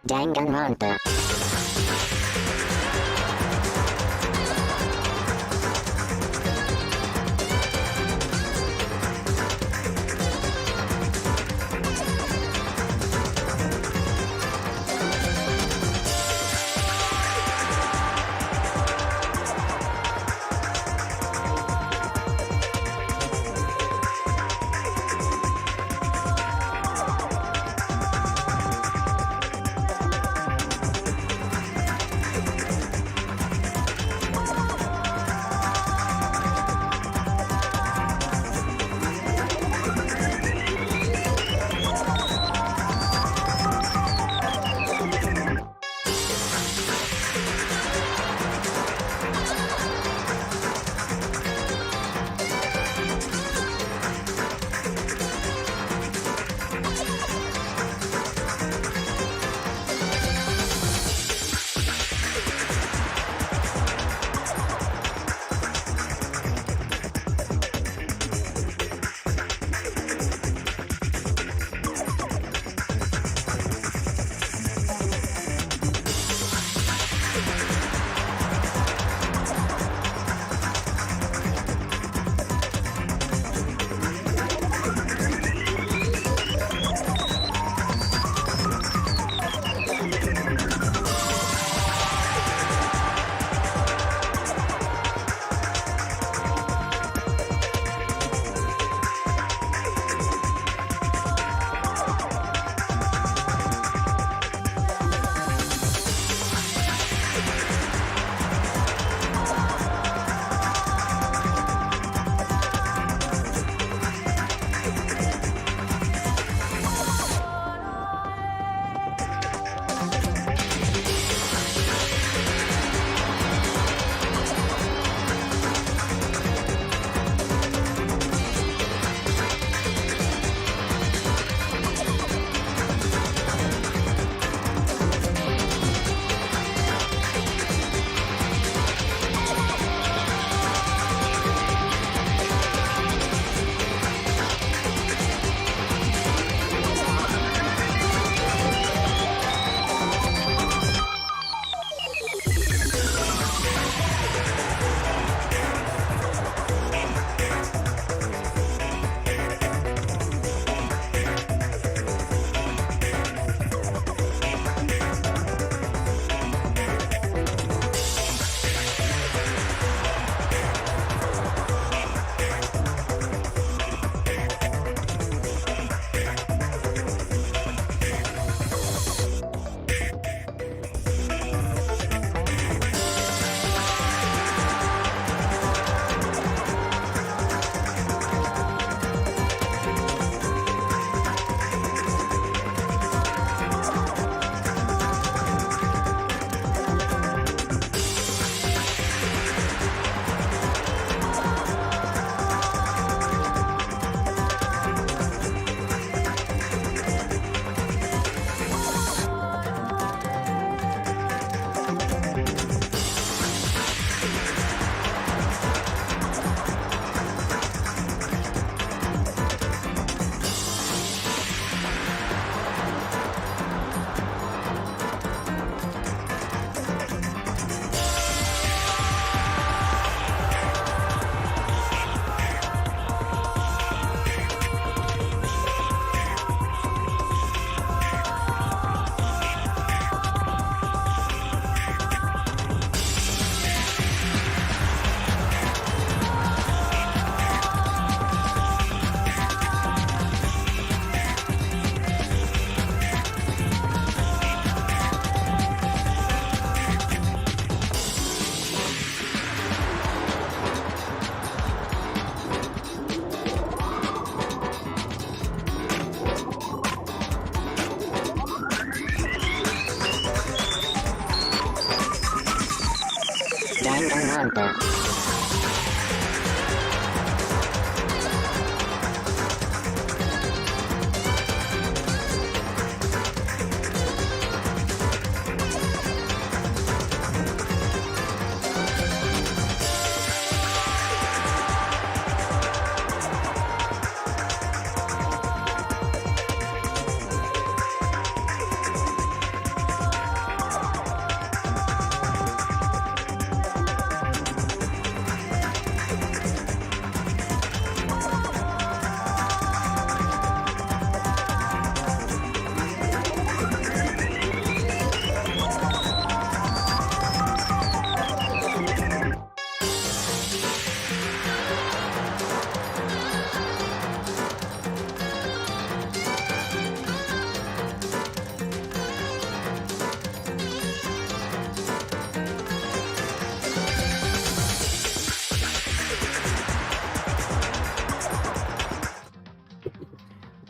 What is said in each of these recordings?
Danganronpa. Danganronpa.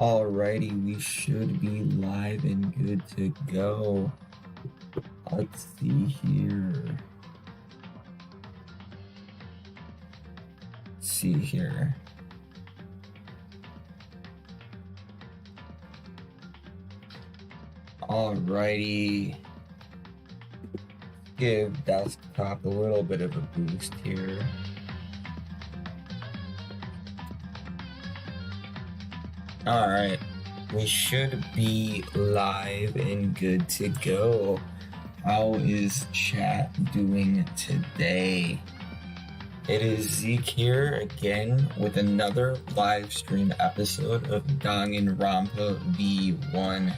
Alrighty, we should be live and good to go. Let's see here. Alrighty. Give desktop a little bit of a boost here. Alright, we should be live and good to go. How is chat doing today? It is Zeke here again with another live stream episode of Danganronpa V1.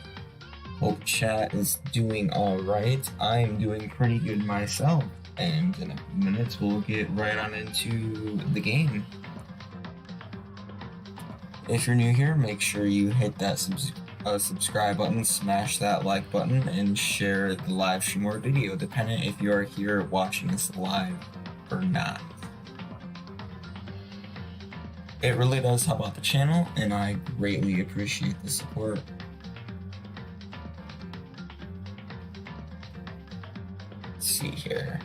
Hope chat is doing alright. I'm doing pretty good myself, and in a few minutes we'll get right on into the game. If you're new here, make sure you hit that subscribe button, smash that like button, and share the live stream or video, depending if you are here watching this live or not. It really does help out the channel, and I greatly appreciate the support. Let's see here.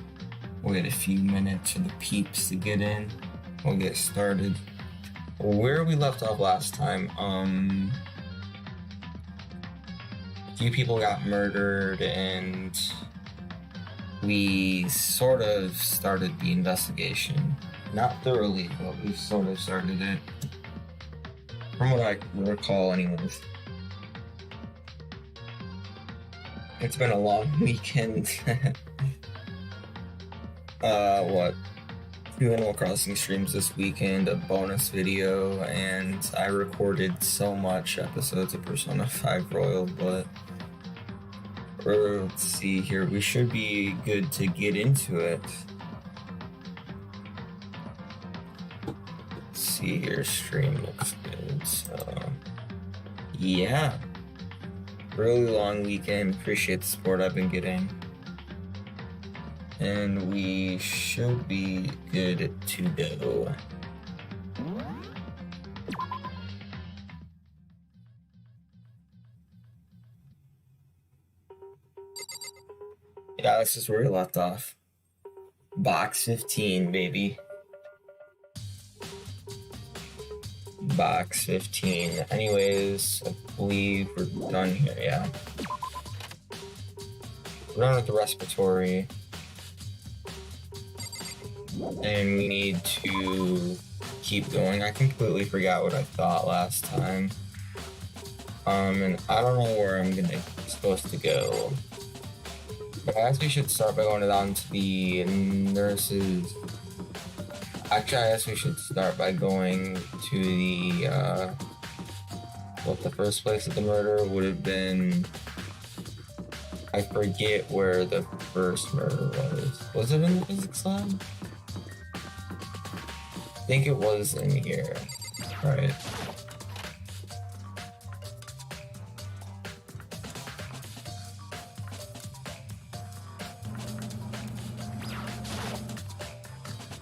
We'll wait a few minutes for the peeps to get in. We'll get started. Where we left off last time, a few people got murdered and we sort of started the investigation. Not thoroughly, but we sort of started it. From what I recall anyways. It's been a long weekend. What? 2 Animal Crossing streams this weekend, a bonus video, and I recorded so much episodes of Persona 5 Royal, but let's see here, we should be good to get into it. Let's see here, stream looks good, so yeah. Really long weekend, appreciate the support I've been getting. And we should be good to go. Yeah, this is where we left off. Box 15, baby. Box 15. Anyways, I believe we're done here, yeah. We're done with the respiratory. And we need to keep going. I completely forgot what I thought last time. And I don't know where I'm supposed to go. But I guess we should start by going down to the nurses. Actually, I guess we should start by going to the, what the first place of the murder would have been. I forget where the first murder was. Was it in the physics lab? I think it was in here, right?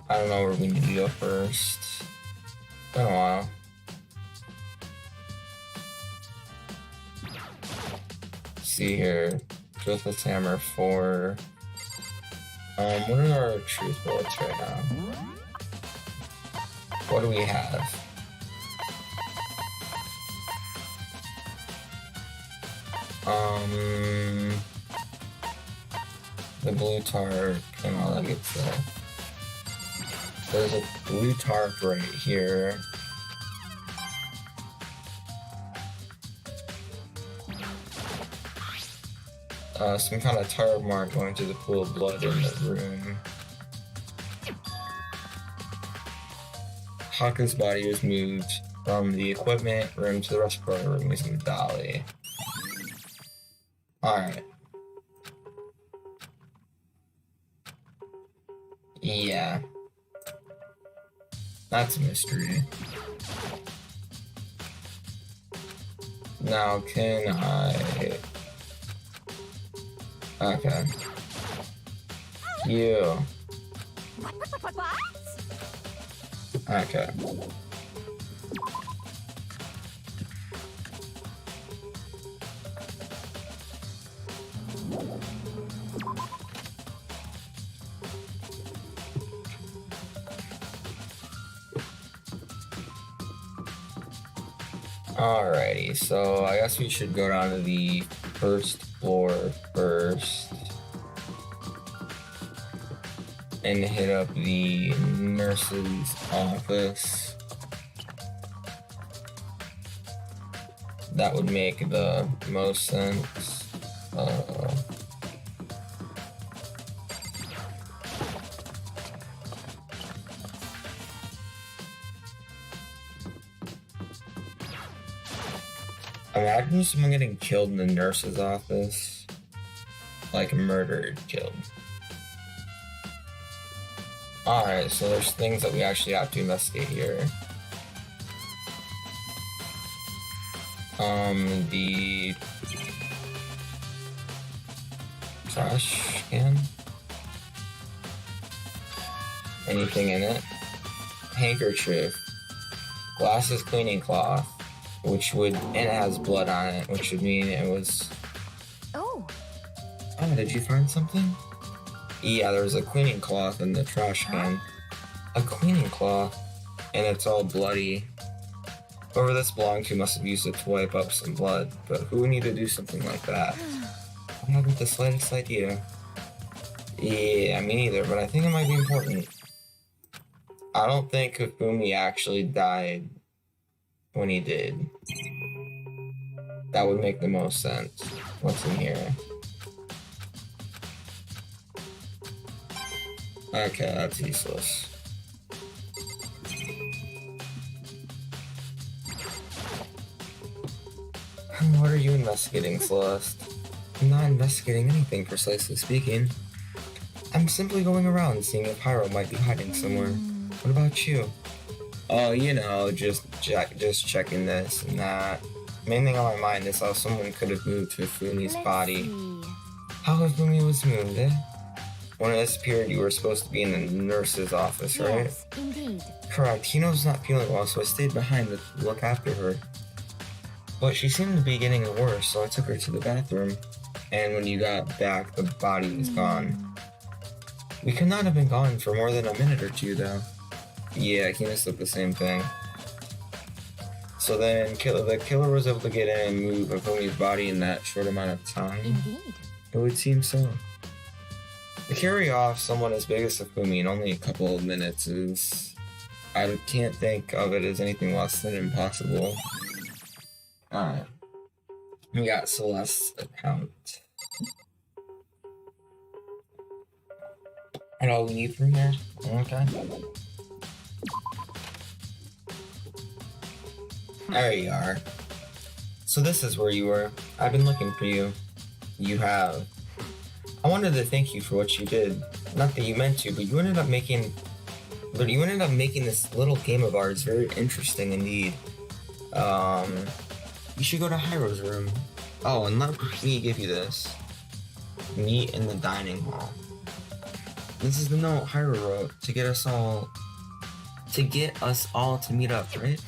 I don't know where we need to go first. It's been a while. Let's see here, Truthless Hammer 4. What are our truth bullets right now? What do we have? The blue tarp and all that good stuff. There's a blue tarp right here. Some kind of tarp mark going to the pool of blood in the room. Haka's body was moved from the equipment room to the respiratory room using the dolly. Alright. Yeah. That's a mystery. Now can I... Okay. You. Okay. Alrighty, so I guess we should go down to the first floor first and hit up the nurse's office. That would make the most sense. Imagine someone getting killed in the nurse's office. Like murdered, killed. Alright, so there's things that we actually have to investigate here. The trash can? Anything in it? Handkerchief. Glasses cleaning cloth. Which would, and it has blood on it, which would mean it was... Oh, did you find something? Yeah, there was a cleaning cloth in the trash can. A cleaning cloth, and it's all bloody. Whoever this belonged to must have used it to wipe up some blood, but who would need to do something like that? I haven't the slightest idea. Yeah, me neither, but I think it might be important. I don't think Kafumi actually died when he did. That would make the most sense. What's in here? Okay, that's useless. What are you investigating, Celeste? I'm not investigating anything, precisely speaking. I'm simply going around seeing if Hyrule might be hiding somewhere. What about you? Oh, you know, just checking this and that. Main thing on my mind is how someone could have moved Hifumi's body. How Hifumi was moved, eh? When it disappeared, you were supposed to be in the nurse's office, right? Yes, indeed. Correct. Hino's not feeling well, so I stayed behind to look after her. But she seemed to be getting worse, so I took her to the bathroom. And when you got back, the body was gone. We could not have been gone for more than a minute or two, though. Yeah, Hina said the same thing. So then, the killer was able to get in and move Hifumi's body in that short amount of time? Indeed. It would seem so. To carry off someone as big as Hifumi in only a couple of minutes is... I can't think of it as anything less than impossible. Alright. We got Celeste's account. And all we need from here? Okay. There you are. So this is where you were. I've been looking for you. You have. I wanted to thank you for what you did. Not that you meant to, but you ended up making this little game of ours very interesting indeed. You should go to Hyrule's room. Oh, and let me give you this. Meet in the dining hall. This is the note Hyrule wrote to get us all to meet up, right?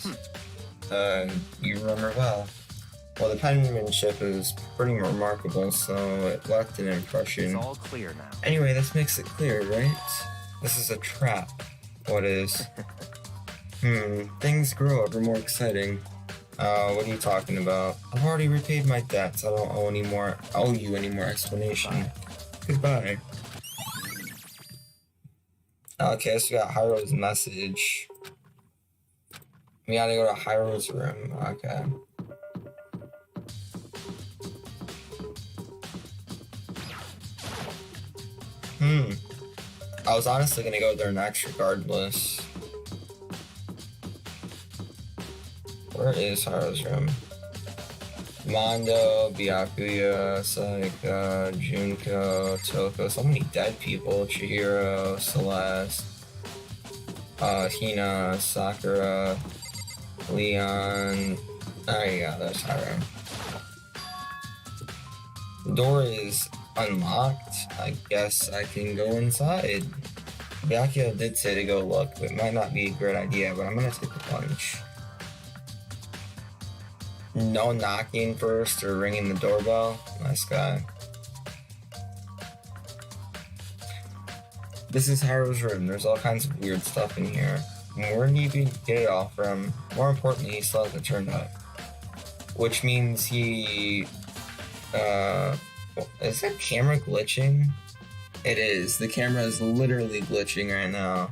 You remember well. Well, the penmanship is pretty remarkable, so it left an impression. It's all clear now. Anyway, this makes it clear, right? This is a trap. What is? Things grow ever more exciting. What are you talking about? I've already repaid my debts. I don't owe you any more explanation. Goodbye. Okay, so we got Hyrule's message. We gotta go to Hyrule's room. Okay. I was honestly gonna go there next regardless. Where is Hyrule's room? Mondo, Byakuya, Saika, Junko, Toko, so many dead people. Chihiro, Celeste, Hina, Sakura, Leon. There you go, there's Hyrule. The door is unlocked. I guess I can go inside. Byakuya did say to go look, but it might not be a great idea, but I'm gonna take the plunge. No knocking first or ringing the doorbell. Nice guy. This is Hyrule's room. There's all kinds of weird stuff in here. Where do you get it all from? More importantly, he still hasn't turned up. which means he, is that camera glitching? It is. The camera is literally glitching right now.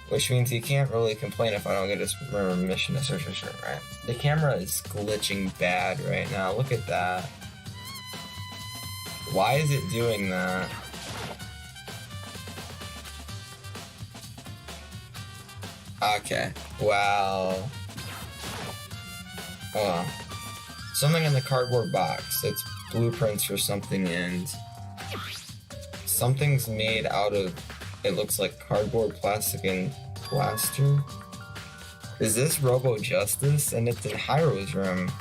Which means he can't really complain if I don't get his permission to search, right? The camera is glitching bad right now. Look at that. Why is it doing that? Okay. Wow. Oh. Something in the cardboard box. It's blueprints for something, and something's made out of, it looks like cardboard, plastic, and plaster. Is this Robo Justice? And it's in Hyrule's room.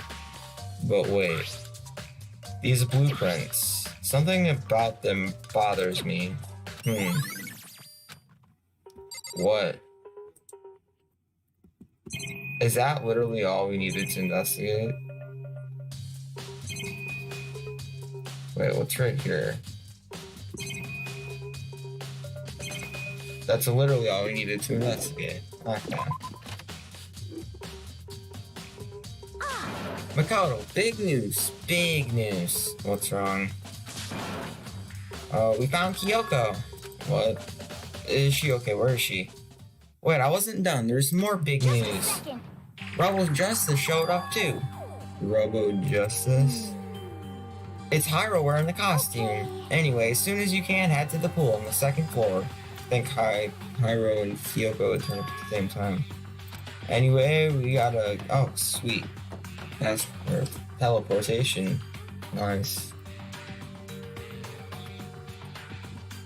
But wait. These blueprints. Something about them bothers me. What? Is that literally all we needed to investigate? Wait, what's right here? That's literally all we needed to investigate. Okay. Makoto, big news, big news. What's wrong? We found Kyoko. What? Is she okay? Where is she? Wait, I wasn't done. There's more big news. Robo Justice showed up too. Robo Justice? It's Hyrule wearing the costume. Anyway, as soon as you can, head to the pool on the second floor. I think Hyrule and Kyoko would turn up at the same time. Anyway, we gotta... Oh, sweet. That's for teleportation. Nice.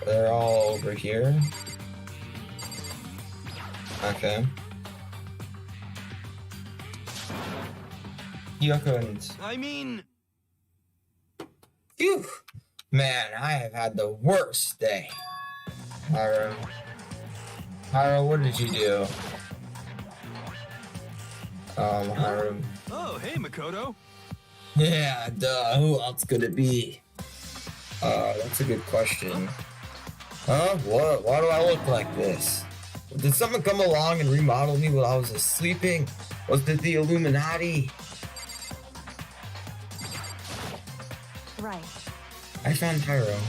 They're all over here. Okay. Kyoko and... I mean... Phew! Man, I have had the worst day. Hyrule. Hyrule, what did you do? Hyrule. Oh, hey, Makoto. Yeah, duh, who else could it be? That's a good question. Huh? What? Why do I look like this? Did someone come along and remodel me while I was sleeping? Was it the Illuminati? Right. I found Hyrule.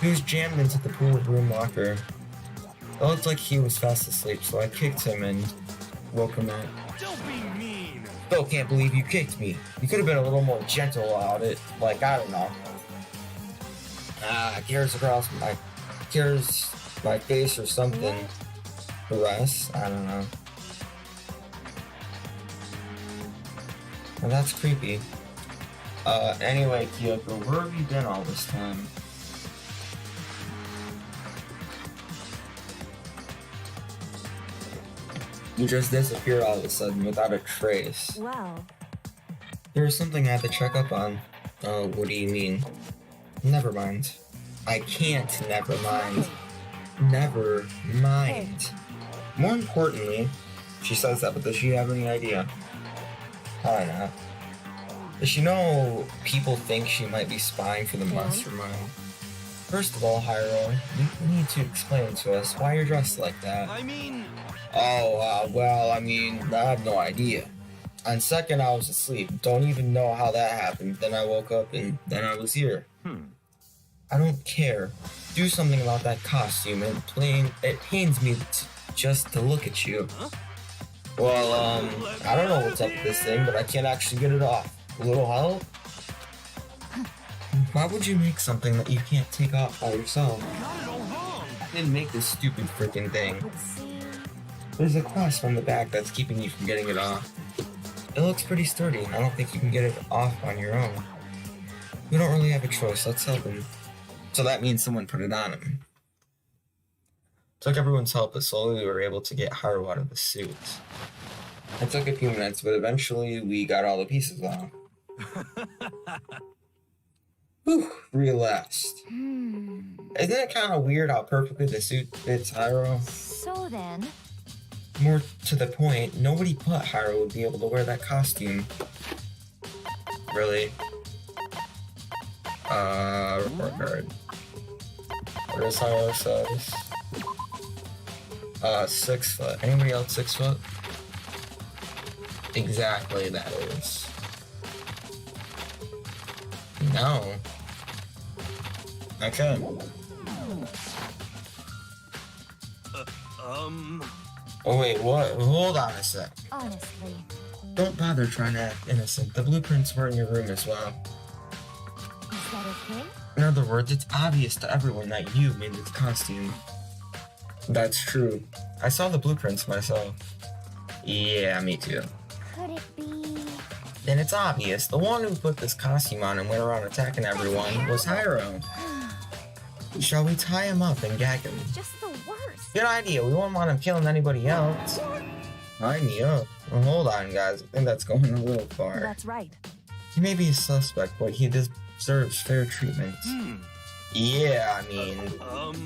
He was jammed into the pool room locker. It looked like he was fast asleep, so I kicked him and woke him up. Don't be mean. Still can't believe you kicked me. You could have been a little more gentle about it. Like, I don't know. Tears my face or something. The rest, I don't know. Well, that's creepy. Anyway, Kyoko, where have you been all this time? You just disappeared all of a sudden without a trace. Well, There was something I had to check up on. Oh, what do you mean? Never mind. I can't never mind. Never mind. More importantly, she says that, but does she have any idea? Probably not. Does she know people think she might be spying for the mastermind? First of all, Hyrule, you need to explain to us why you're dressed like that. I mean... Oh, well, I mean, I have no idea. And second, I was asleep. Don't even know how that happened. Then I woke up and then I was here. I don't care. Do something about that costume. It pains me just to look at you. Huh? Well, I don't know what's up with this thing, but I can't actually get it off. A little help? Why would you make something that you can't take off by yourself? Got it all wrong. I didn't make this stupid freaking thing. would seem There's a clasp on the back that's keeping you from getting it off. It looks pretty sturdy. I don't think you can get it off on your own. We don't really have a choice. Let's help him. So that means someone put it on him. Took everyone's help, but slowly we were able to get Hyrule out of the suit. It took a few minutes, but eventually we got all the pieces off. Whew, relaxed. Isn't it kind of weird how perfectly the suit fits Hyrule? so then. More to the point, nobody but Hyrule would be able to wear that costume. Really? Report card. What does Hyrule says? 6 foot. Anybody else 6 foot? exactly that is. No. Okay. Oh wait, what? Hold on a sec. Honestly. Don't bother trying to act innocent. The blueprints were in your room as well. Is that okay? In other words, it's obvious to everyone that you made this costume. That's true. I saw the blueprints myself. Yeah, me too. Could it be? Then it's obvious. The one who put this costume on and went around attacking everyone was Hyrule. Shall we tie him up and gag him? Just the worst. Good idea. We won't want him killing anybody else. Tie me up. Well, hold on, guys. I think that's going a little far. That's right. He may be a suspect, but he deserves fair treatment. Yeah, I mean,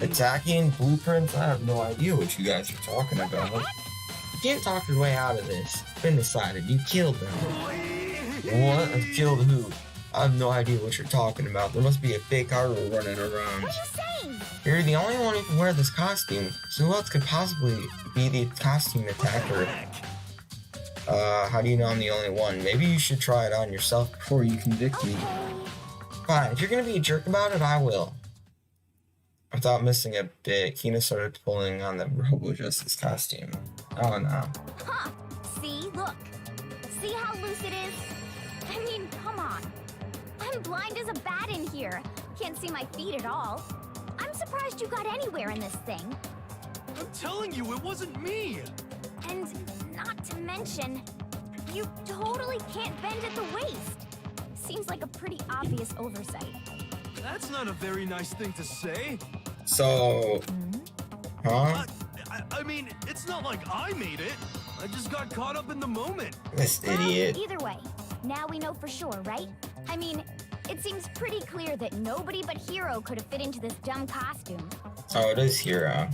attacking blueprints? I have no idea what you guys are talking about. You can't talk your way out of this. It's been decided. You killed them. What? Killed who? I have no idea what you're talking about. There must be a fake Hyrule running around. What are you saying? You're the only one who can wear this costume, so who else could possibly be the costume attacker? How do you know I'm the only one? Maybe you should try it on yourself before you convict me. Fine, if you're gonna be a jerk about it, I will. Without missing a bit, Kina started pulling on the Robo Justice costume. Oh no. Huh. See? Look. See how loose it is? I mean, come on. I'm blind as a bat in here. Can't see my feet at all. I'm surprised you got anywhere in this thing. I'm telling you, it wasn't me. And not to mention, you totally can't bend at the waist. Seems like a pretty obvious oversight. That's not a very nice thing to say. So, huh? I mean, it's not like I made it. I just got caught up in the moment. This idiot. Either way, now we know for sure, right? I mean, it seems pretty clear that nobody but Hero could have fit into this dumb costume. Oh, it is Hero.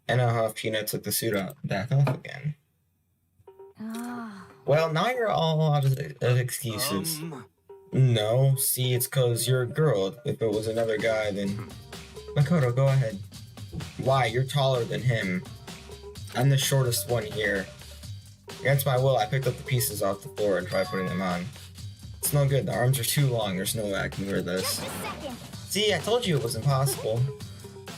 And how Peanut took the suit back off again. Well, now you're all out of excuses. No, see, it's cause you're a girl. If it was another guy, then... Makoto, go ahead. Why? You're taller than him. I'm the shortest one here. Against my will, I picked up the pieces off the floor and tried putting them on. It's no good, the arms are too long, there's no way I can wear this. Just a second. See, I told you it was impossible.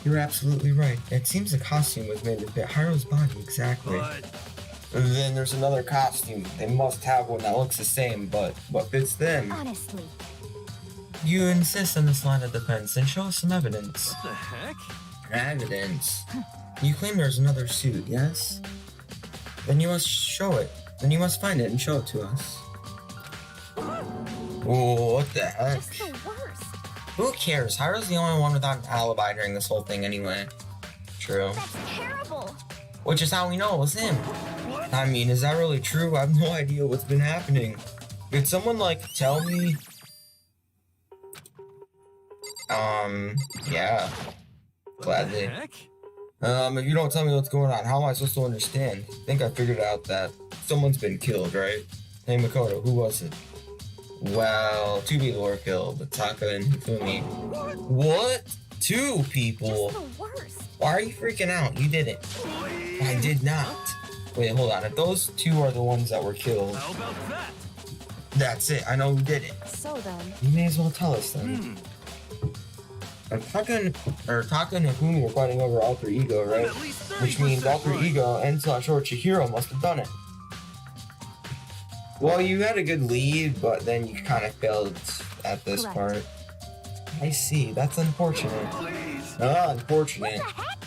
You're absolutely right. It seems the costume was made to fit Hyrule's body exactly. Then there's another costume. They must have one that looks the same, but fits them. Honestly. You insist on this line of defense, and show us some evidence. What the heck? Evidence? You claim there's another suit, yes? Then you must show it. Then you must find it and show it to us. Oh, what the heck? Just the worst. Who cares? Hyrule's the only one without an alibi during this whole thing anyway. True. That's terrible. Which is how we know it was him. What? I mean, is that really true? I have no idea what's been happening. Could someone, like, tell me? Yeah. Gladly. What the heck? If you don't tell me what's going on, how am I supposed to understand? I think I figured out that someone's been killed, right? Hey, Makoto, who was it? Well, two people were killed, Taka and Hifumi. What? Two people? Just the worst. Why are you freaking out? You did it. I did not. Wait, hold on. If those two are the ones that were killed, How about that? that's it. I know who did it. So then. You may as well tell us then. Taka and Hifumi were fighting over Alter Ego, right? At least 30% Which means Alter right. Ego and Sashiro Chihiro must have done it. Well, you had a good lead, but then you kind of failed at this Correct. part. I see. That's unfortunate. Please. Unfortunate. What the heck?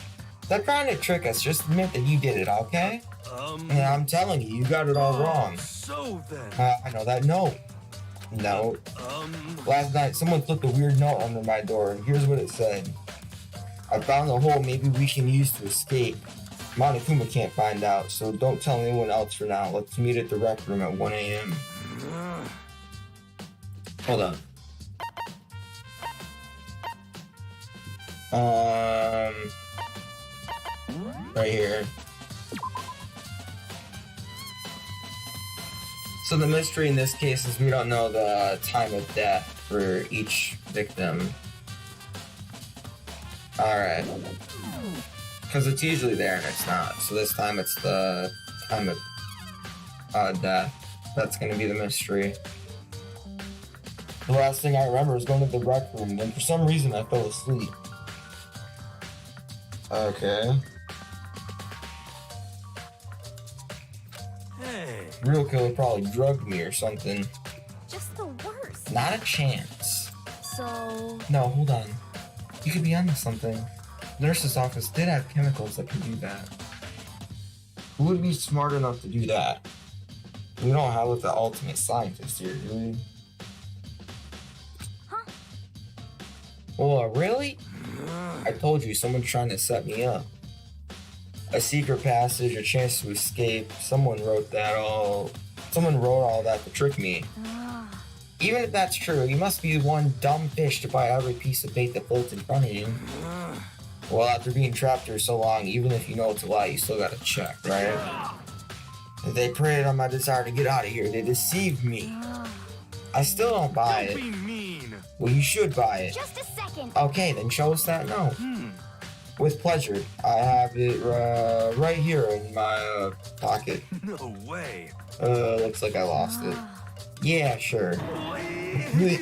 They're trying to trick us. Just admit that you did it, okay? And I'm telling you, you got it all wrong. So then. I know that note. No. Last night, someone flipped a weird note under my door, and here's what it said. I found a hole maybe we can use to escape. Monokuma can't find out, so don't tell anyone else for now. Let's meet at the rec room at 1 a.m. Hold on. Right here. So the mystery in this case is we don't know the time of death for each victim. Alright. Because it's usually there and it's not. So this time it's the time of death. That's gonna be the mystery. The last thing I remember is going to the rec room, and for some reason I fell asleep. Okay. Hey. Real killer probably drugged me or something. Just the worst. Not a chance. So, No, hold on. You could be onto something. The nurse's office did have chemicals that could do that. Who would be smart enough to do that? We don't have like the ultimate scientist here, do we? Huh? Oh, really? I told you, someone's trying to set me up. A secret passage, a chance to escape. Someone wrote all that to trick me. Ah, Even if that's true, you must be one dumb fish to buy every piece of bait that floats in front of you. Well, after being trapped here so long, even if you know it's a lie, you still gotta check, right? They preyed on my desire to get out of here. They deceived me. I still don't buy Don't it. be mean. Well, you should buy it. just a second. Okay, then show us that note. With pleasure. I have it right here in my pocket. No way. Looks like I lost it. Yeah, sure. Please.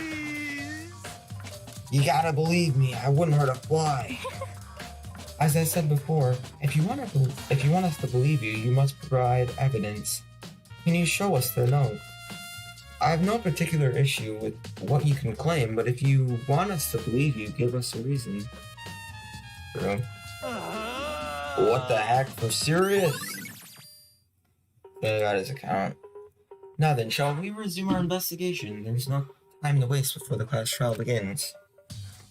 You gotta believe me, I wouldn't hurt a fly. As I said before, if you want us to believe you, you must provide evidence. Can you show us the note? I have no particular issue with what you can claim, but if you want us to believe you, give us a reason. Bro. What the heck? For serious? They got his account. Now then, shall we resume our investigation? There's no time to waste before the class trial begins.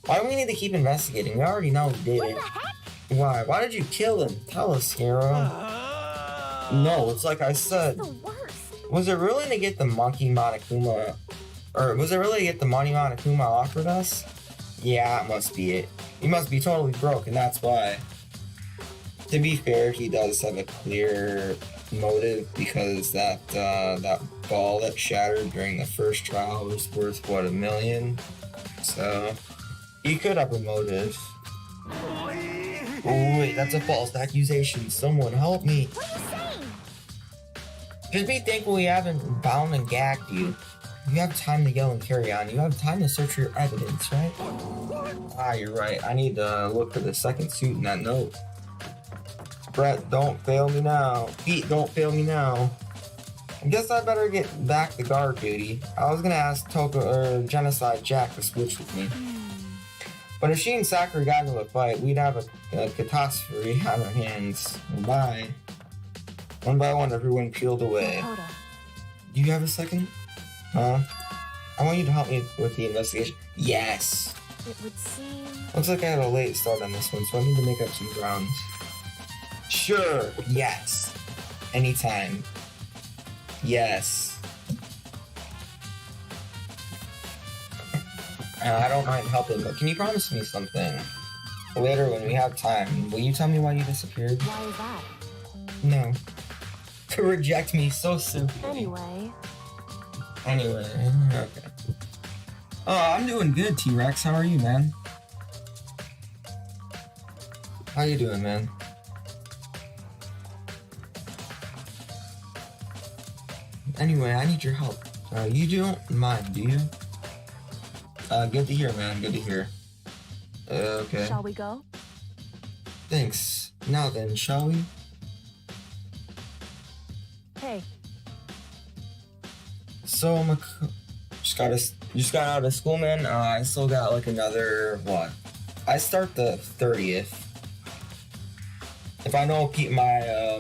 Why do we need to keep investigating? We already know he did What it. the heck? Why? Why did you kill him? Tell us, hero. No, it's like I said. The worst. Was it really to get the monkey Monokuma? Or was it really to get the money Monokuma offered us? Yeah, it must be it. He must be totally broke, and that's why. To be fair, he does have a clear motive because that ball that shattered during the first trial was worth what, $1 million? So he could have a motive. Oh wait, that's a false accusation. Someone help me. What are you saying? Just be thankful we haven't bound and gagged you. You have time to yell and carry on. You have time to search for your evidence, right? Ah, you're right. I need to look for the second suit in that note. Brett, don't fail me now. Pete, don't fail me now. I guess I better get back to guard duty. I was gonna ask Genocide Jack to switch with me. But if she and Sakura got into a fight, we'd have a catastrophe on our hands. Bye. One by one, everyone peeled away. Do you have a second? Huh? I want you to help me with the investigation. Yes! It would seem. Looks like I had a late start on this one, so I need to make up some grounds. Sure! Yes! Anytime. Yes. I don't mind helping, but can you promise me something? Later, when we have time, will you tell me why you disappeared? Why is that? No. To reject me so simply. Anyway, okay. Oh, I'm doing good, T-Rex. How are you, man? How you doing, man? Anyway, I need your help. You don't mind, do you? Good to hear, man. Good to hear. Okay. shall we go? Thanks. Now then, shall we? Hey, So, just got out of school, man. I still got like another, what? I start the 30th. If I know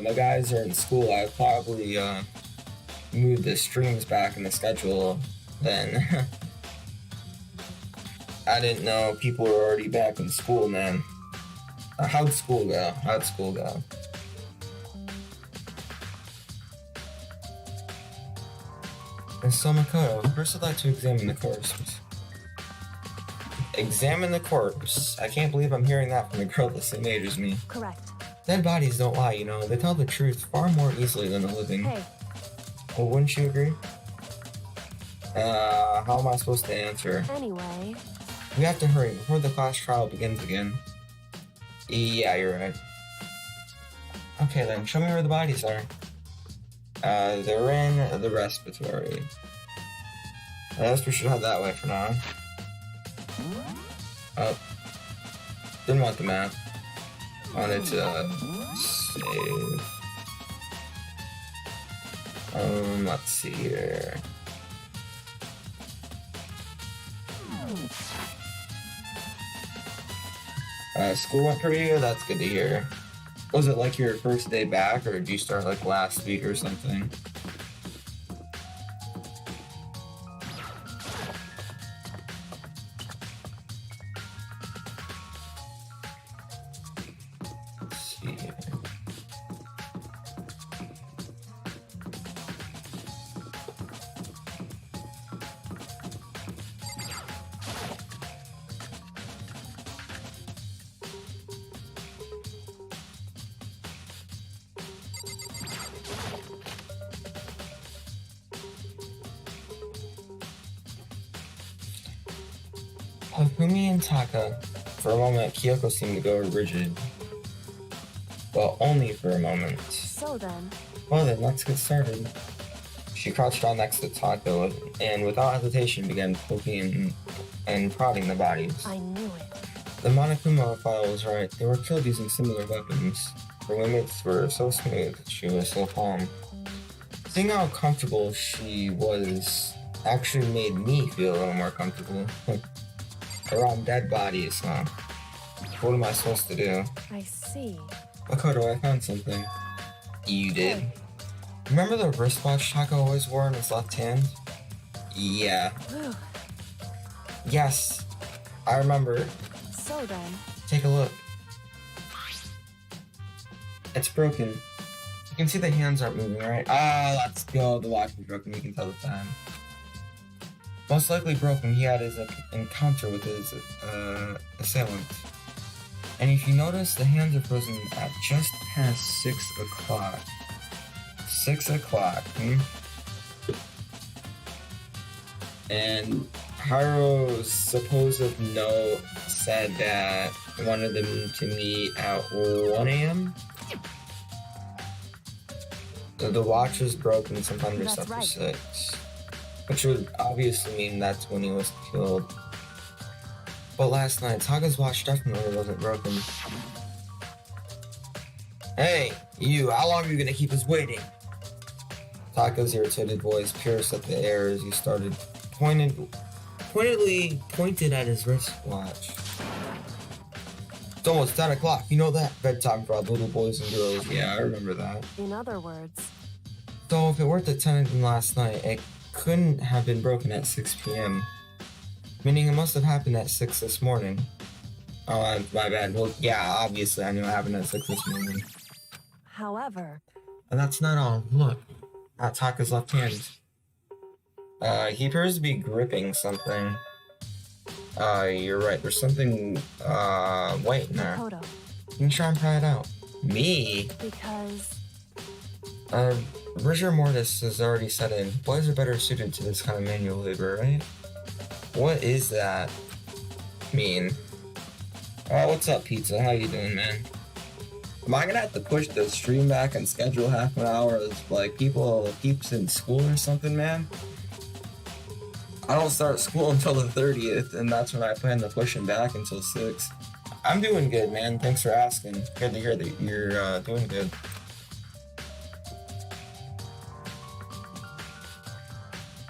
my guys are in school, I probably move the streams back in the schedule then. I didn't know people were already back in school, man. How'd school go? How'd school go? And so, Makoto, first I'd like to examine the corpse. Examine the corpse? I can't believe I'm hearing that from a girl the same age as me. correct. Dead bodies don't lie, you know. They tell the truth far more easily than the living. Hey, Well, wouldn't you agree? How am I supposed to answer? anyway, We have to hurry before the class trial begins again. Yeah, you're right. Okay then, show me where the bodies are. They're in the respiratory. I guess we should head that way for now. Oh. Didn't want the map. Wanted to save. Let's see here. School went pretty good, that's good to hear. Was it like your first day back, or did you start like last week or something? Let's see here. Hifumi and Taka. For a moment, Kyoko seemed to go rigid. Well, only for a moment. So then... Well then, let's get started. She crouched down next to Taka and without hesitation began poking and prodding the bodies. I knew it. The Monokuma file was right. They were killed using similar weapons. Her limits were so smooth, she was so calm. Seeing how comfortable she was actually made me feel a little more comfortable. Around dead bodies, huh? What am I supposed to do? I see. Makoto, I found something. You did? Remember the wristwatch Taka always wore in his left hand? Yeah. Whew. Yes, I remember. So then... Take a look. It's broken. You can see the hands aren't moving, right? Ah, let's go. The watch is broken. You can tell the time. Most likely broken. He had his encounter with his assailant. And if you notice, the hands are frozen at just past 6 o'clock. 6 o'clock, And Hyrule's supposed note said that he wanted them to meet at 1 a.m. So the watch was broken sometime just after 6. Which would obviously mean that's when he was killed. But last night, Taka's watch definitely wasn't broken. Hey, you, how long are you gonna keep us waiting? Taka's irritated voice pierced at the air as he started pointedly pointed at his wristwatch. It's almost 10 o'clock, you know that? Bedtime for all little boys and girls. Yeah, I remember that. In other words... So if it worked at 10 last night, it couldn't have been broken at 6 p.m. Meaning it must have happened at 6 this morning. Oh, my bad. Well, yeah, obviously I knew it happened at 6 this morning. However... And that's not all. Look, at Taka's left hand. He appears to be gripping something. You're right. There's something, white in there. Makoto. You can try and pry it out. Me? Because... Rigor mortis has already set in. Boys are better suited to this kind of manual labor, right? What is that mean? Oh, what's up, Pizza? How you doing, man? Am I gonna have to push the stream back and schedule half an hour of, like, peeps in school or something, man? I don't start school until the 30th, and that's when I plan to push him back until 6. I'm doing good, man. Thanks for asking. Good to hear that you're, doing good.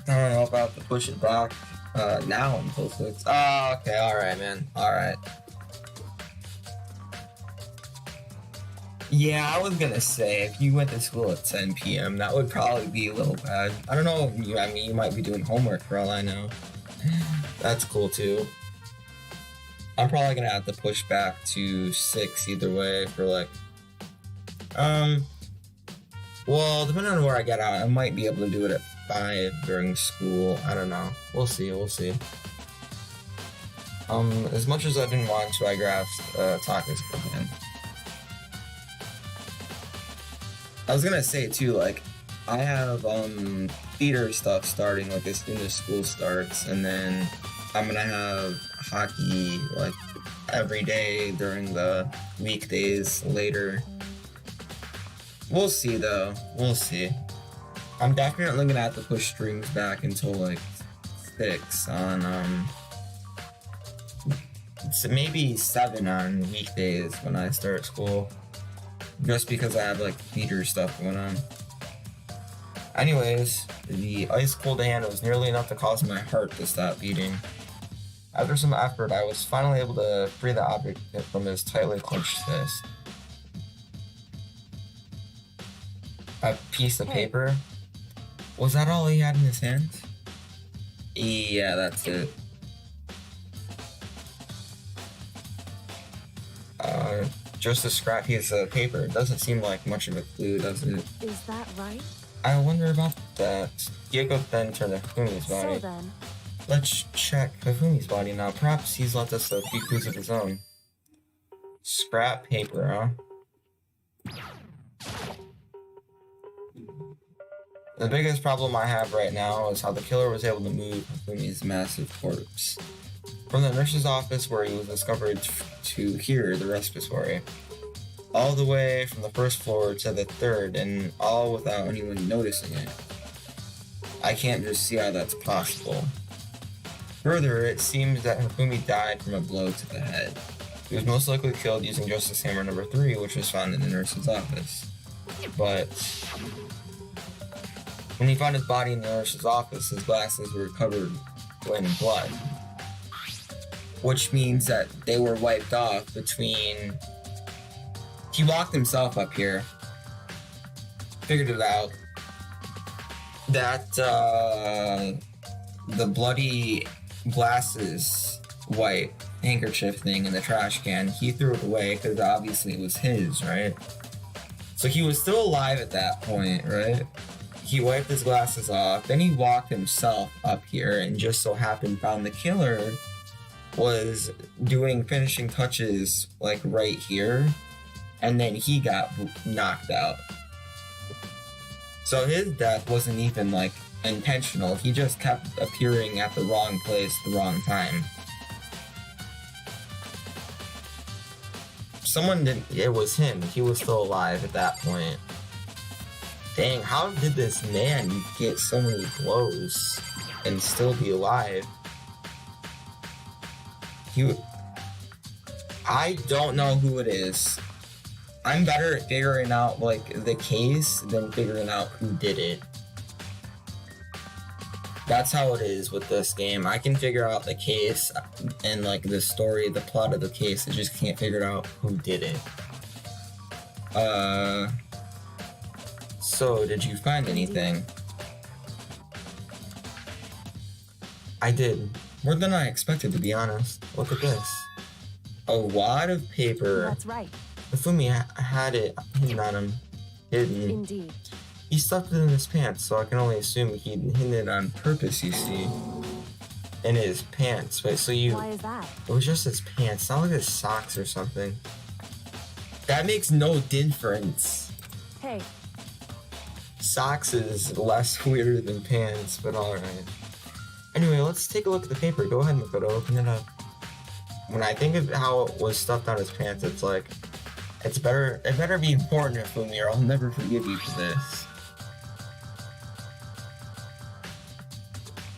I don't know if I have to push it back now until 6. Oh, okay, alright, man. Alright. Yeah, I was gonna say, if you went to school at 10 p.m., that would probably be a little bad. I don't know, you might be doing homework for all I know. That's cool, too. I'm probably gonna have to push back to 6 either way for, like... Well, depending on where I get out, I might be able to do it at 5 during school. I don't know. We'll see, we'll see. As much as I didn't want to, I grasped Taka's plan. I was gonna say too, like, I have theater stuff starting like as soon as school starts, and then I'm gonna have hockey like every day during the weekdays later. We'll see though, we'll see. I'm definitely gonna have to push streams back until like 6 on so maybe 7 on weekdays when I start school. Just because I have like theater stuff going on. Anyways, the ice cold hand was nearly enough to cause my heart to stop beating. After some effort, I was finally able to free the object from his tightly clenched fist. A piece of paper? Was that all he had in his hands? Yeah, that's it. Just a scrap piece of paper. It doesn't seem like much of a clue, does it? Is that right? I wonder about that. Diego then turned to Hafumi's body. So then, Let's check Hafumi's body now. Perhaps he's left us a few clues of his own. Scrap paper, huh? The biggest problem I have right now is how the killer was able to move Hafumi's massive corpse from the nurse's office where he was discovered to here, the respiratory, all the way from the first floor to the third, and all without anyone noticing it. I can't just see how that's possible. Further, it seems that Hafumi died from a blow to the head. He was most likely killed using Justice Hammer number 3, which was found in the nurse's office. But when he found his body in the nurse's office, his glasses were covered in blood. Which means that they were wiped off between... He locked himself up here. Figured it out. That, the bloody glasses white handkerchief thing in the trash can, he threw it away because obviously it was his, right? So he was still alive at that point, right? He wiped his glasses off, then he walked himself up here and just so happened found the killer was doing finishing touches like right here, and then he got knocked out. So his death wasn't even like intentional, he just kept appearing at the wrong place at the wrong time. Someone didn't, it was him, he was still alive at that point. Dang, how did this man get so many blows and still be alive? I don't know who it is. I'm better at figuring out like the case than figuring out who did it. That's how it is with this game. I can figure out the case and like the story, the plot of the case. I just can't figure out who did it. So did you find anything? I did. More than I expected, to be honest. Look at this. A wad of paper. that's right. Hafumi had it hidden on him. Hidden. Indeed. He stuffed it in his pants, so I can only assume he'd hidden it on purpose, you see. In his pants. Wait, so you... Why is that? It was just his pants, not like his socks or something. That makes no difference. Hey, Socks is less weird than pants, but alright. Anyway, let's take a look at the paper. Go ahead, Makoto, open it up. When I think of how it was stuffed on his pants, it's like, it better be important, Hifumi, or I'll never forgive you for this.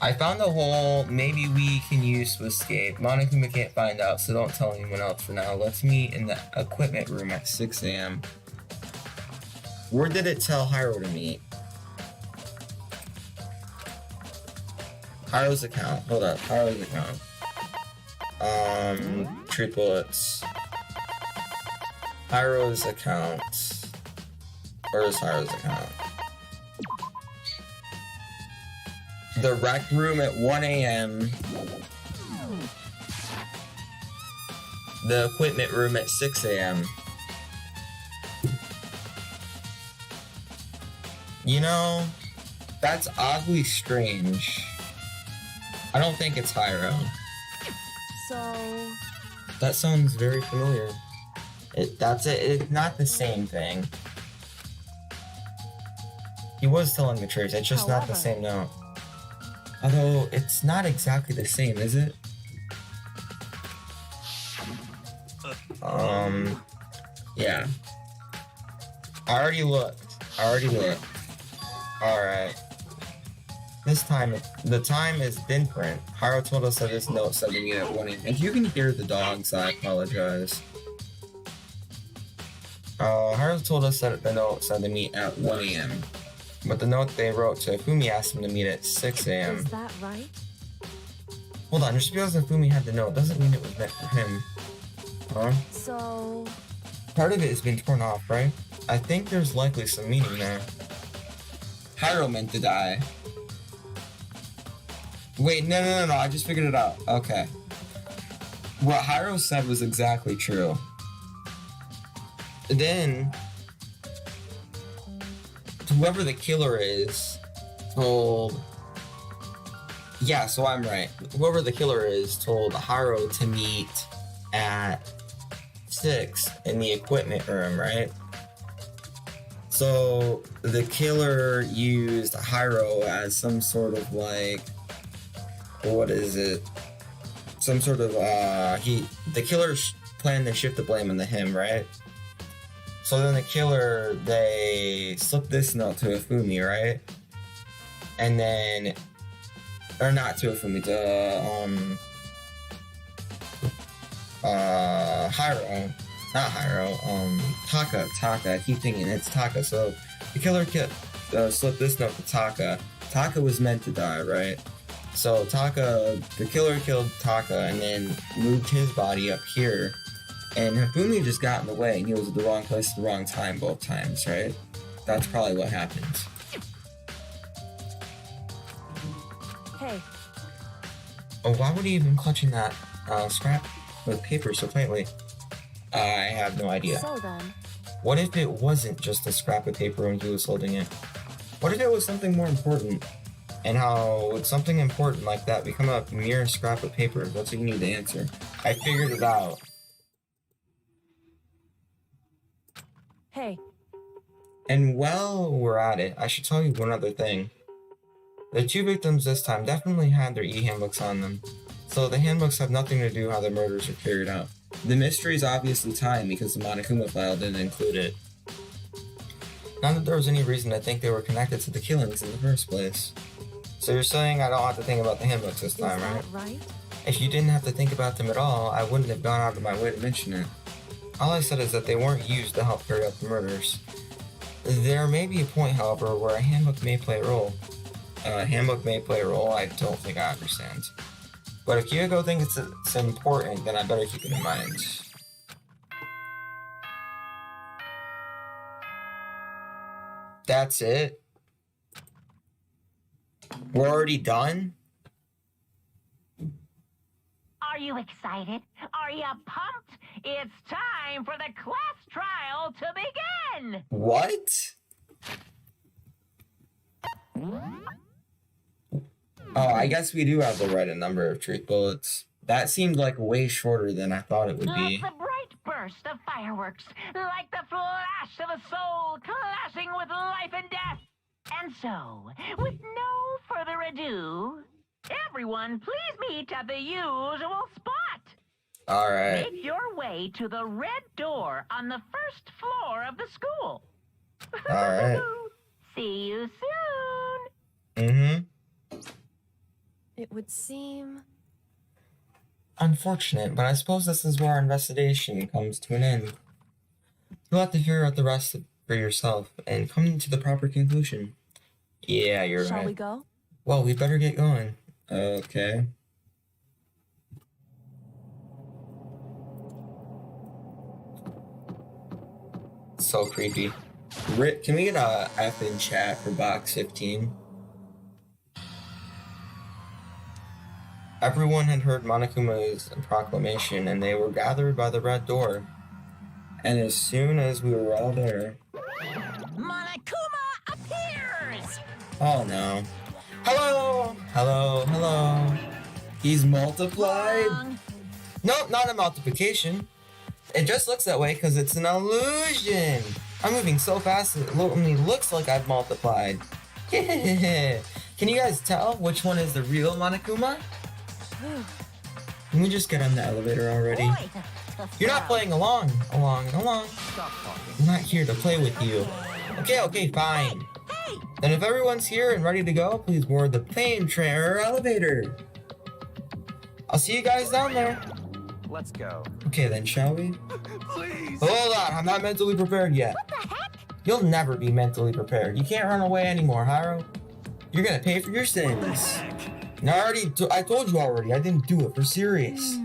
I found the hole maybe we can use to escape. Monokuma can't find out, so don't tell anyone else for now. Let's meet in the equipment room at 6 a.m. Where did it tell Hyrule to meet? Hyrule's account. Hold up. Hyrule's account. Treat bullets. Hyrule's account. Where's Hyrule's account? The rec room at 1 a.m. The equipment room at 6 a.m. You know, that's oddly strange. I don't think it's Hyrule. so... That sounds very familiar. It's not the same thing. He was telling the truth, it's just not the However. same note. Although, it's not exactly the same, is it? Yeah. I already looked. Alright. This time, the time is different. Hyrule told us that this note said to meet at 1 a.m. If you can hear the dogs, I apologize. Hyrule told us that the note said to meet at 1 a.m. But the note they wrote to Fumi asked him to meet at 6 a.m. Is that right? Hold on, just because Fumi had the note doesn't mean it was meant for him. Huh? So... Part of it has been torn off, right? I think there's likely some meaning there. Hyrule meant to die. Wait, no, I just figured it out. Okay. What Hyrule said was exactly true. Then, whoever the killer is told... Yeah, so I'm right. Whoever the killer is told Hyrule to meet at 6 in the equipment room, right? So, the killer used Hyrule as some sort of like... What is it? Some sort of, the killer planned to shift the blame onto him, right? So then the killer, they slipped this note to Ifumi, right? And then, or not to Ifumi, to, Hyrule. Not Hyrule, Taka, I keep thinking it's Taka. So the killer slipped this note to Taka. Taka was meant to die, right? So Taka, the killer killed Taka and then moved his body up here. And Hifumi just got in the way and he was at the wrong place at the wrong time both times, right? That's probably what happened. Hey. Oh, why would he even clutching that scrap with paper so tightly? I have no idea. So then... What if it wasn't just a scrap of paper when he was holding it? What if it was something more important? And how would something important like that become a mere scrap of paper? That's what you need to answer. I figured it out. Hey. And while we're at it, I should tell you one other thing. The two victims this time definitely had their e-handbooks on them. So the handbooks have nothing to do with how the murders were carried out. The mystery is obviously time because the Monokuma file didn't include it. Not that there was any reason to think they were connected to the killings in the first place. So you're saying I don't have to think about the handbooks this time, right? Is that right? If you didn't have to think about them at all, I wouldn't have gone out of my way to mention it. All I said is that they weren't used to help carry out the murders. There may be a point, however, where a handbook may play a role. I don't think I understand. But if Kyoko thinks it's important, then I better keep it in mind. That's it? We're already done? Are you excited? Are you pumped? It's time for the class trial to begin! What? Oh, I guess we do have the right number of truth bullets. That seemed like way shorter than I thought it would be. Like the bright burst of fireworks, like the flash of a soul clashing with life and death. And so, with no further ado, everyone please meet at the usual spot. Alright. Make your way to the red door on the first floor of the school. Alright. See you soon. Mm-hmm. It would seem... Unfortunate, but I suppose this is where our investigation comes to an end. You'll have to figure out the rest for yourself and come to the proper conclusion. Yeah, you're right. Shall we go? Well, we better get going. Okay. So creepy. Rick, can we get a F in chat for box 15? Everyone had heard Monokuma's proclamation, and they were gathered by the red door. And as soon as we were all there... Monokuma appears! Oh no. Hello! Hello, hello. He's multiplied? Wrong. Nope, not a multiplication. It just looks that way because it's an illusion. I'm moving so fast it only looks like I've multiplied. Can you guys tell which one is the real Monokuma? Can we just get on the elevator already? You're not playing along. I'm not here to play with you. Okay, fine. Hey, And if everyone's here and ready to go, please board the plane, train, or elevator. I'll see you guys down there. Let's go. Okay then, shall we? Please. Hold on, I'm not mentally prepared yet. What the heck? You'll never be mentally prepared. You can't run away anymore, Hyrule. You're gonna pay for your sins. And I told you already, I didn't do it for serious.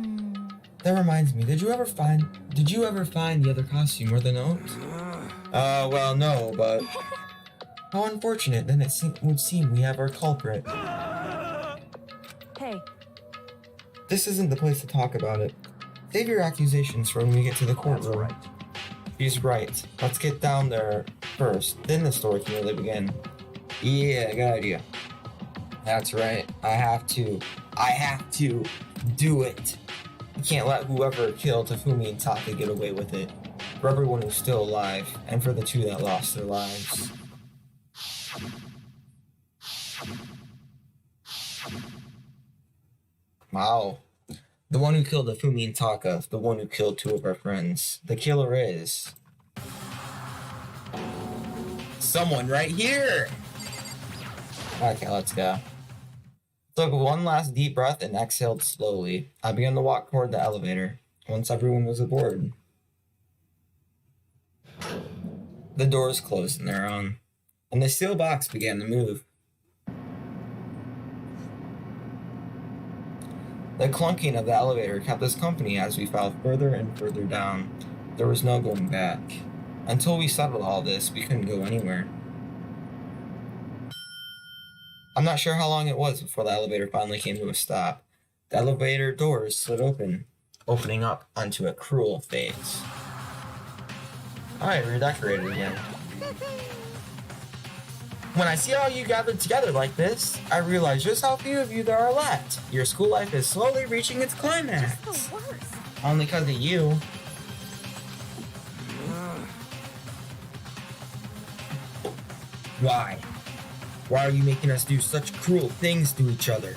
That reminds me, did you ever find the other costume or the note? Well, no, but how unfortunate. Then it would seem we have our culprit. Hey, This isn't the place to talk about it. Save your accusations for when we get to the courtroom. He's right. Let's get down there first, then the story can really begin. Yeah, good idea. That's right. I have to do it. We can't let whoever killed Tafumi and Taka get away with it. For everyone who's still alive, and for the two that lost their lives. Wow. The one who killed Tafumi and Taka, the one who killed two of our friends. The killer is... someone right here! Okay, let's go. Took one last deep breath and exhaled slowly. I began to walk toward the elevator, once everyone was aboard. The doors closed on their own, and the steel box began to move. The clunking of the elevator kept us company as we fell further and further down. There was no going back. Until we settled all this, we couldn't go anywhere. I'm not sure how long it was before the elevator finally came to a stop. The elevator doors slid open, opening up onto a cruel face. Alright, redecorated again. When I see all you gathered together like this, I realize just how few of you there are left. Your school life is slowly reaching its climax. Just the worst. Only because of you. Why? Why are you making us do such cruel things to each other?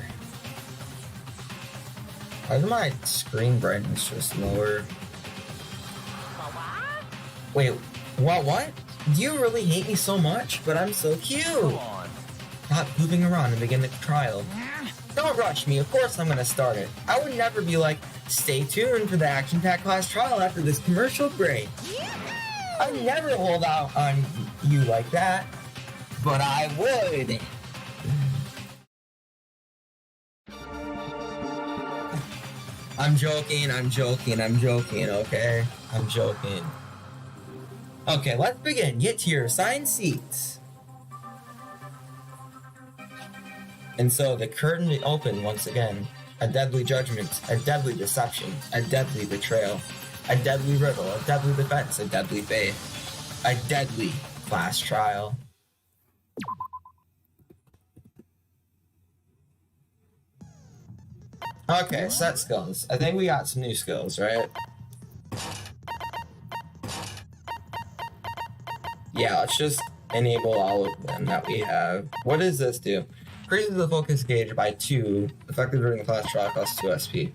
Why is my screen brightness just lower? Wait, what? Do you really hate me so much? But I'm so cute! Come on. Stop moving around and begin the trial. Don't rush me, of course I'm gonna start it. I would never be like, stay tuned for the action-packed class trial after this commercial break. I never hold out on you like that. But I would. I'm joking, okay? I'm joking. Okay, let's begin. Get to your assigned seats. And so the curtain opened once again. A deadly judgment, a deadly deception, a deadly betrayal, a deadly riddle, a deadly defense, a deadly faith, a deadly class trial. Okay, set skills. I think we got some new skills, right? Yeah, let's just enable all of them that we have. What does this do? Increases the focus gauge by 2, effective during the class trial, costs 2 SP.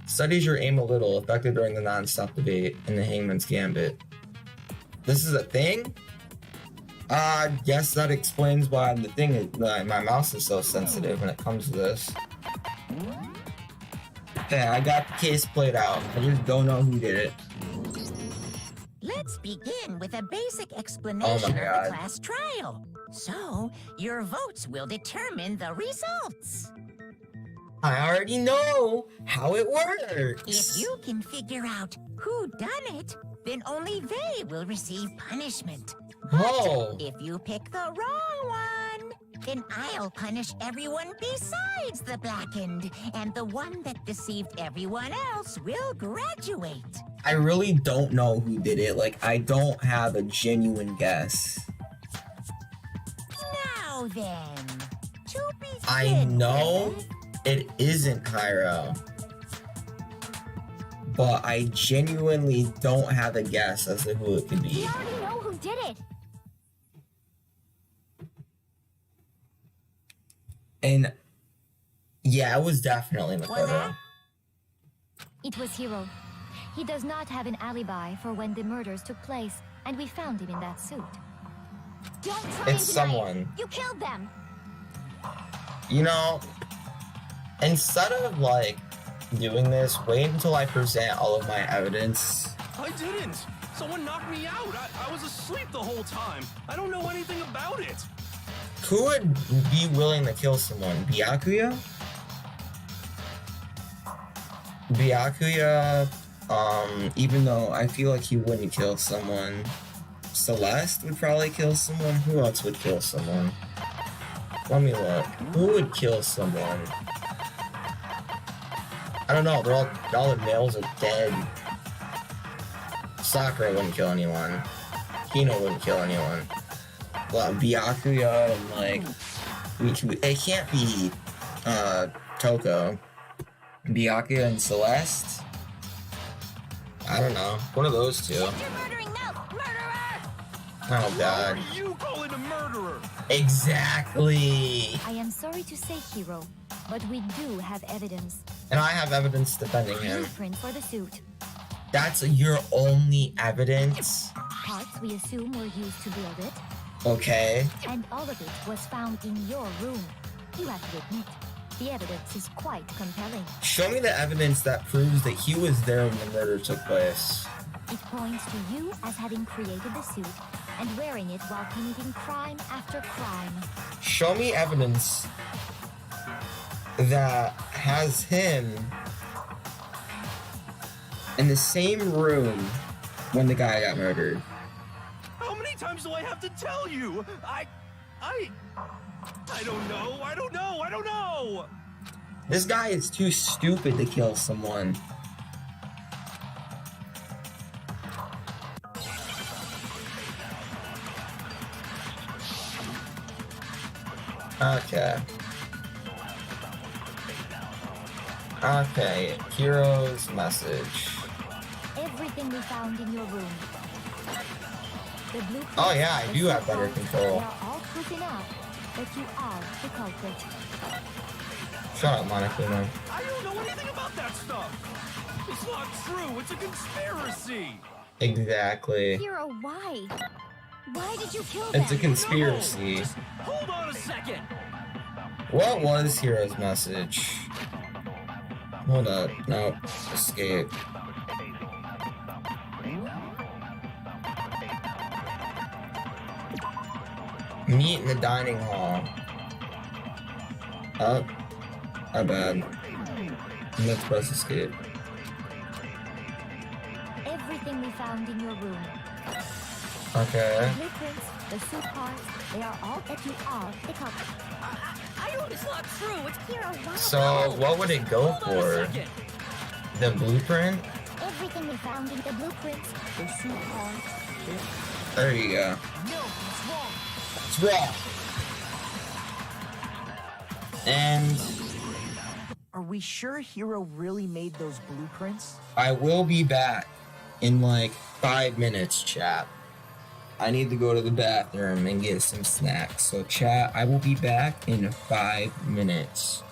Studies your aim a little, effective during the non-stop debate in the Hangman's Gambit. This is a thing? I guess that explains why the thing is, my mouse is so sensitive when it comes to this. Okay, I got the case played out. I just don't know who did it. Let's begin with a basic explanation of God. the class trial. So, your votes will determine the results. I already know how it works. If you can figure out who done it, then only they will receive punishment. Oh. If you pick the wrong one, then I'll punish everyone besides the blackened, and the one that deceived everyone else will graduate. I really don't know who did it. Like, I don't have a genuine guess. Now then, to begin I know with, it isn't Hyrule. But I genuinely don't have a guess as to who it could We be. already know who did it. And yeah, it was definitely Was Makoto. It was Hiro. He does not have an alibi for when the murders took place, and we found him in that suit. Don't try It's and deny it. someone. You killed them. You know, instead of like doing this, wait until I present all of my evidence. I didn't. Someone knocked me out. I was asleep the whole time. I don't know anything about it. Who would be willing to kill someone? Byakuya? Byakuya, even though I feel like he wouldn't kill someone. Celeste would probably kill someone. Who else would kill someone? Let me look. Who would kill someone? I don't know. All the males are dead. Sakura wouldn't kill anyone. Hino wouldn't kill anyone. Well, Byakuya and like it can't be Toko. Byakuya and Celeste. I don't know. One of those two. You're murdering Milk, murderer! Oh god. What are you calling a murderer? Exactly. I am sorry to say, Hero, but we do have evidence. And I have evidence defending him. Blueprint for the suit. That's your only evidence? Parts we assume were used to build it, Okay. and all of it was found in your room. You have to admit, the evidence is quite compelling. Show me the evidence that proves that he was there when the murder took place. It points to you as having created the suit and wearing it while committing crime after crime. Show me evidence that has him in the same room when the guy got murdered. How many times do I have to tell you? I don't know. I don't know. This guy is too stupid to kill someone. Okay. Okay, Hero's message. Everything we found in your room. The blueprint, Oh yeah, I the do have better support, control. They are all proof enough that you are the culprit. Shut up, Monokuma. I don't know anything about that stuff. It's not true. It's a conspiracy. Exactly. Hero, why? Why did you kill them? It's a conspiracy. Just hold on a second. What was Hero's message? Hold up. Nope. Escape. Meet in the dining hall. Oh. My bad. Let's press escape. Everything we found in your room. Okay. The blueprints, the suit parts, they are all that you are the culprit. I don't, it's not true. It's Hero, why? So, what would it go Hold on a for? second. The blueprint? Everything we found in the blueprints, the suit parts, There you go. No, it's wrong. It's wrong. And Are we sure Hero really made those blueprints? I will be back in like 5 minutes, chat. I need to go to the bathroom and get some snacks. So, chat, I will be back in 5 minutes.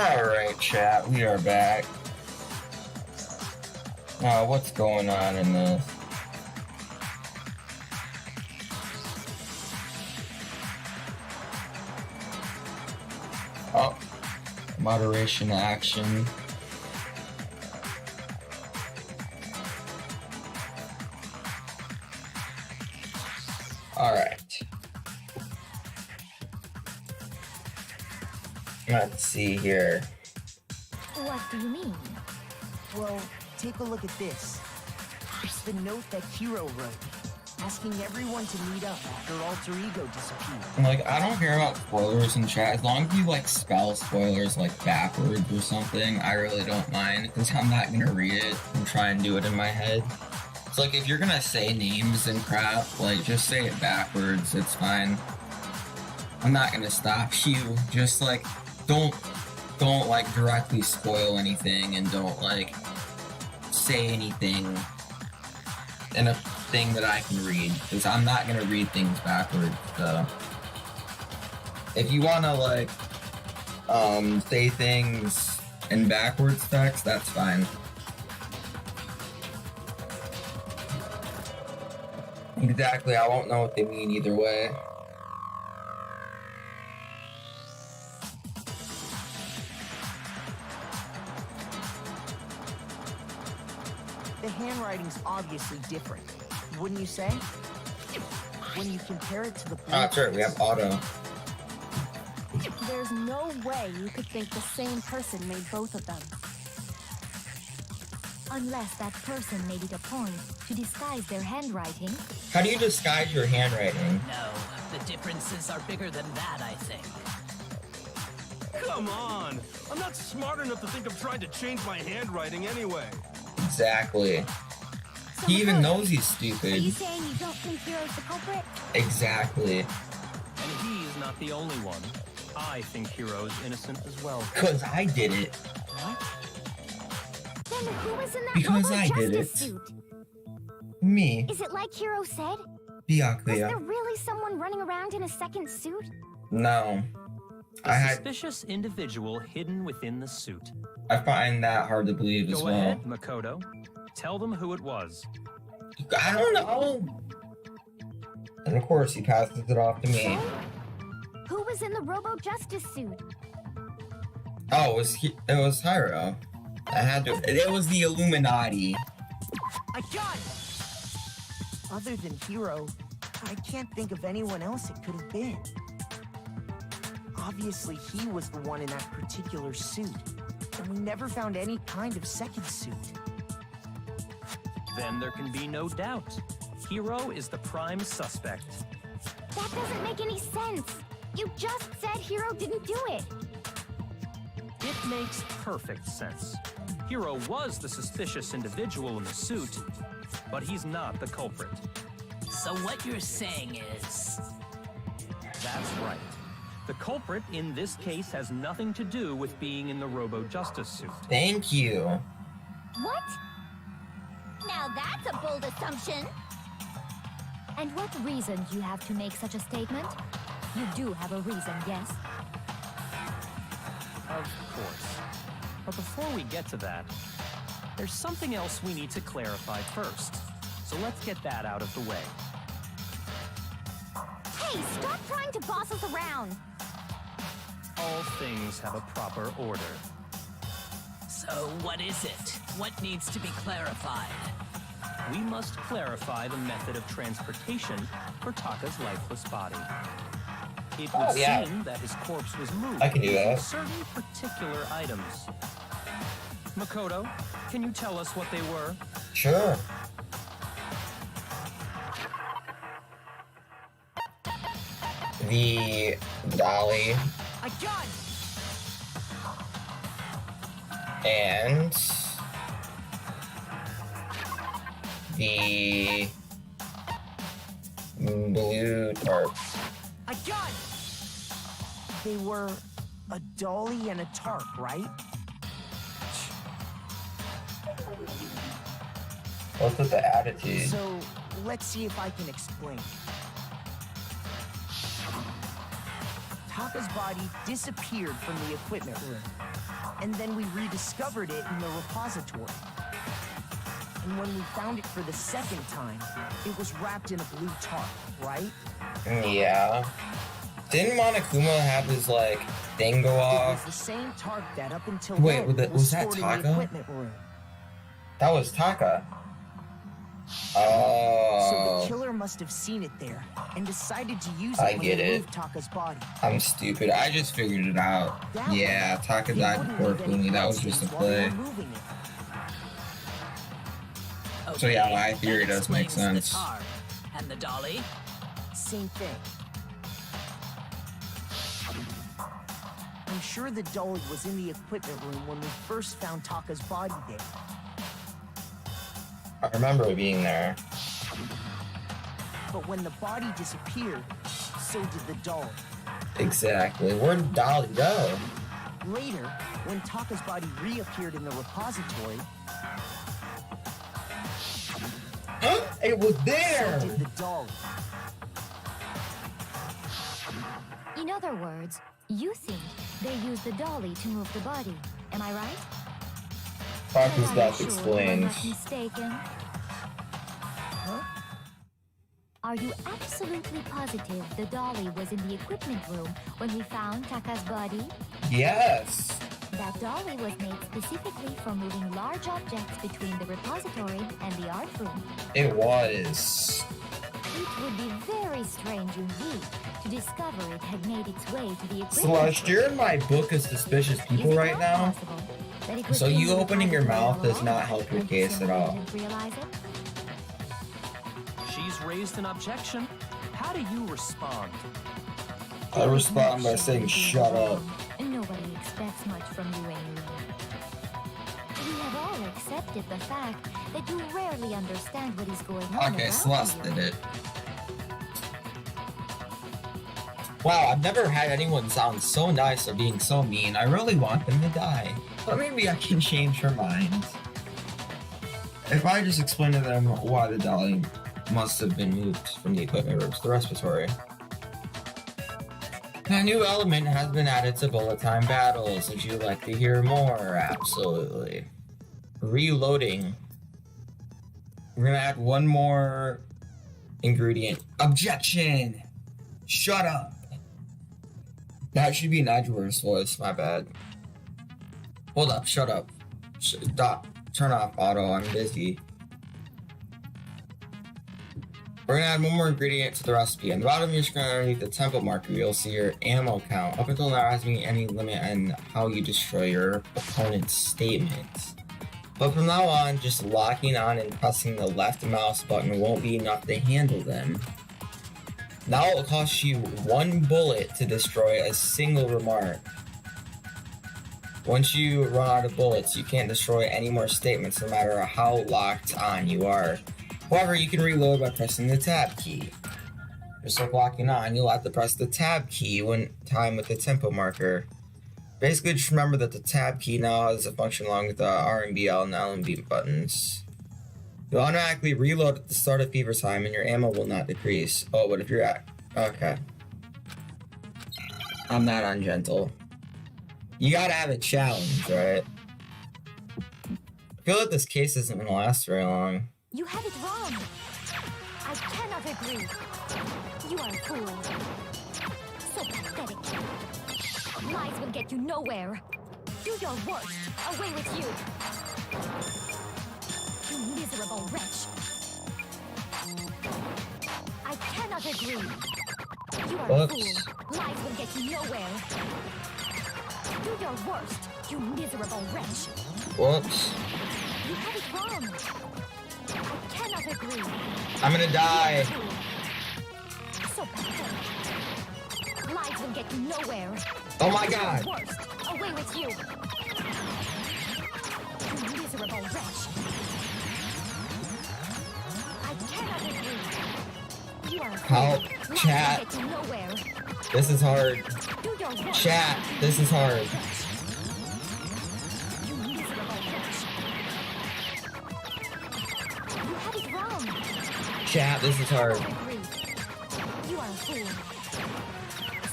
Alright, chat, we are back. Now, what's going on in this? Oh, moderation action. Alright. Let's see here. What do you mean? Well, take a look at this. It's the note that Hiro wrote, asking everyone to meet up after Alter Ego disappeared. Like, I don't care about spoilers in chat. As long as you, like, spell spoilers, like, backwards or something, I really don't mind. Because I'm not gonna read it and try and do it in my head. It's like, if you're gonna say names and crap, like, just say it backwards. It's fine. I'm not gonna stop you. Just, like, don't like, directly spoil anything and don't, like, say anything in a thing that I can read, because I'm not gonna read things backwards. So if you wanna like say things in backwards text, that's fine. Exactly, I won't know what they mean either way. The handwriting's obviously different, wouldn't you say? When you compare it to the That's right, we have auto. There's no way you could think the same person made both of them. Unless that person made it a point to disguise their handwriting. How do you disguise your handwriting? No, the differences are bigger than that, I think. Come on! I'm not smart enough to think of trying to change my handwriting anyway. Exactly. So He even Makoto, knows he's Are you stupid. saying you don't think Hiro's the culprit? Exactly. And he's not the only one. I think Hiro's innocent as well. Because I did it. Then who was in that Because Robo I did Justice it. suit? Me. Is it like Hiro said? Was Byakuya. there really someone running around in a second suit? No. A suspicious individual hidden within the suit. I find that hard to believe as Go well. ahead, Makoto. Tell them who it was. I don't know. And of course, he passes it off to me. So, who was in the Robo Justice suit? Oh, it was Hyrule. I had to. It was the Illuminati. I got it! Other than Hiro, I can't think of anyone else it could have been. Obviously, he was the one in that particular suit, and we never found any kind of second suit. Then there can be no doubt. Hiro is the prime suspect. That doesn't make any sense. You just said Hiro didn't do it. It makes perfect sense. Hiro was the suspicious individual in the suit, but he's not the culprit. So what you're saying is... That's right. The culprit in this case has nothing to do with being in the Robo Justice suit. Thank you. What? Now that's a bold assumption. And what reason do you have to make such a statement? You do have a reason, yes? Of course. But before we get to that, there's something else we need to clarify first. So let's get that out of the way. Hey, stop trying to boss us around. All things have a proper order. So what is it? What needs to be clarified? We must clarify the method of transportation for Taka's lifeless body. It would yeah. seem that his corpse was moved I can do using that. certain particular items. Makoto, can you tell us what they were? Sure. The dolly I got it! and the blue tarp. I got it! They were a dolly and a tarp, right? What's with the attitude? So, let's see if I can explain. Taka's body disappeared from the equipment room. and then we rediscovered it in the repository. And when we found it for the second time, it was wrapped in a blue tarp, right? Yeah. Didn't Monokuma have his, like, thing go It was off? the same tarp that up until Wait, then was that stored in the Taka? equipment room. That was Taka. So Oh. the killer must have seen it there and decided to use I it when get he it. moved Taka's body. I'm stupid. I just figured it out. That Yeah, way, Taka they died wouldn't before leave any Kumi. That was blood just a stains while they play. were moving it. So yeah, Okay, my theory that does make explains sense. The tarp. And the dolly? Same thing. I'm sure the dolly was in the equipment room when we first found Taka's body there. I remember it being there. But when the body disappeared, so did the dolly. Exactly. Where did Dolly go? Later, when Taka's body reappeared in the repository, It was so there! did the dolly. In other words, you think they used the dolly to move the body. Am I right? Taka's Are death you sure you are explains. not mistaken? Huh? Are you absolutely positive the dolly was in the equipment room when we found Taka's body? Yes! That dolly was made specifically for moving large objects between the repository and the art room. It was. It would be very strange indeed to discover it had made its way to the equipment Celeste, room. you're in my book of suspicious Is people it right not now. possible that it was So in you the opening your repository mouth all does along not help your and you case at simply all. didn't realize it? She's raised an objection. How do you respond? I respond by saying, shut up. And nobody expects much from you anyway. We have all accepted the fact that you rarely understand what is going on Okay, around Celeste you. did it. Wow, I've never had anyone sound so nice or being so mean. I really want them to die. But maybe I can change her mind. If I just explain to them why the dolly must have been moved from the equipment room to the respiratory. A new element has been added to bullet time battles. Would you like to hear more? Absolutely. Reloading. We're gonna add one more ingredient. Objection! Shut up! That should be Nigel's voice, my bad. Hold up, shut up. Stop. Turn off auto, I'm busy. We're gonna add one more ingredient to the recipe. On the bottom of your screen underneath the tempo marker, you'll see your ammo count. Up until now, there hasn't been any limit on how you destroy your opponent's statements. But from now on, just locking on and pressing the left mouse button won't be enough to handle them. Now it will cost you 1 bullet to destroy a single remark. Once you run out of bullets, you can't destroy any more statements no matter how locked on you are. However, you can reload by pressing the tab key. Just like locking on, you'll have to press the tab key one time with the tempo marker. Basically, just remember that the tab key now has a function along with the RMBL and LMB buttons. You'll automatically reload at the start of fever time and your ammo will not decrease. Oh, but if you're at... Okay. I'm not ungentle. You gotta have a challenge, right? I feel like this case isn't gonna last very long. You have it wrong. I cannot agree. You are a fool. So pathetic. Lies will get you nowhere. Do your worst. Away with you. You miserable wretch. I cannot agree. You are a Oops. fool. Lies will get you nowhere. Do your worst, you miserable wretch. Whoops. You have it wrong. I cannot agree. I'm gonna die. So pathetic. Lies will get you nowhere. Oh my Do your god. worst. Away with you. You miserable wretch. I cannot agree. You are a fool. Help. Lies Chat. will get you nowhere. This is hard. Do your worst. Chat. This is hard. You miserable wretch. You have it wrong. Chat. This is hard. Agree. You are a fool.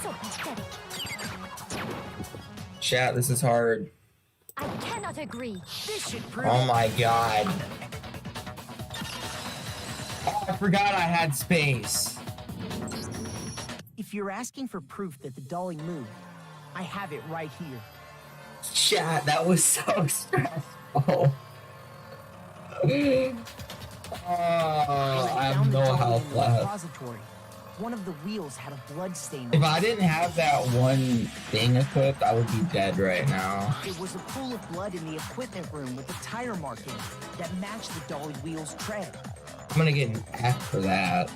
So pathetic. Chat. This is hard. I cannot agree. This should prove Oh it. my god. Oh, I forgot I had space. If you're asking for proof that the dolly moved, I have it right here. Chat, that was so stressful. I have no health left. Repository. One of the wheels had a blood stain. If I didn't have that one thing equipped, I would be dead right now. It was a pool of blood in the equipment room with a tire marking that matched the dolly wheel's tread. I'm gonna get an F for that.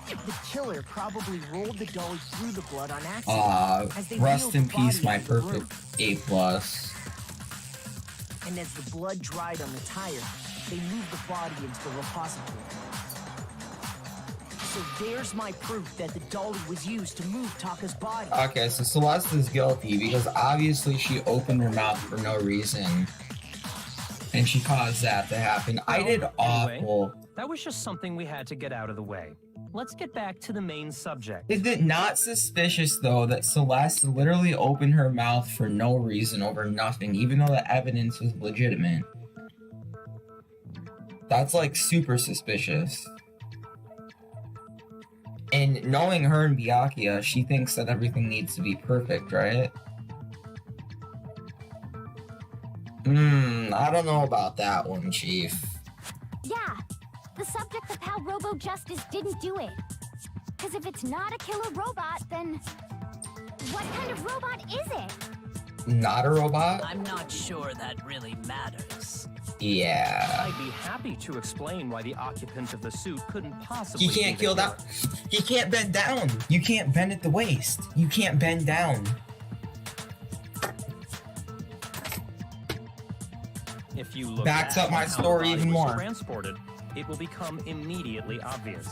The killer probably rolled the dolly through the blood on accident. as they Rest wheeled in the peace, body my into the perfect room. A+. And as the blood dried on the tire, they moved the body into the repository. So there's my proof that the dolly was used to move Taka's body. Okay, so Celeste is guilty because obviously she opened her mouth for no reason. And she caused that to happen. I did awful. That was just something we had to get out of the way. Let's get back to the main subject. Is it not suspicious, though, that Celeste literally opened her mouth for no reason over nothing, even though the evidence was legitimate? That's, like, super suspicious. And knowing her and Byakuya, she thinks that everything needs to be perfect, right? I don't know about that one, Chief. Yeah, the subject of how Robo Justice didn't do it. Because if it's not a killer robot, then what kind of robot is it? Not a robot? I'm not sure that really matters. Yeah. I'd be happy to explain why the occupant of the suit couldn't possibly. He can't be the kill killer. that. He can't bend down. You can't bend at the waist. You can't bend down. If you look Backs back up my on how the story body even was more. Transported, it will become immediately obvious.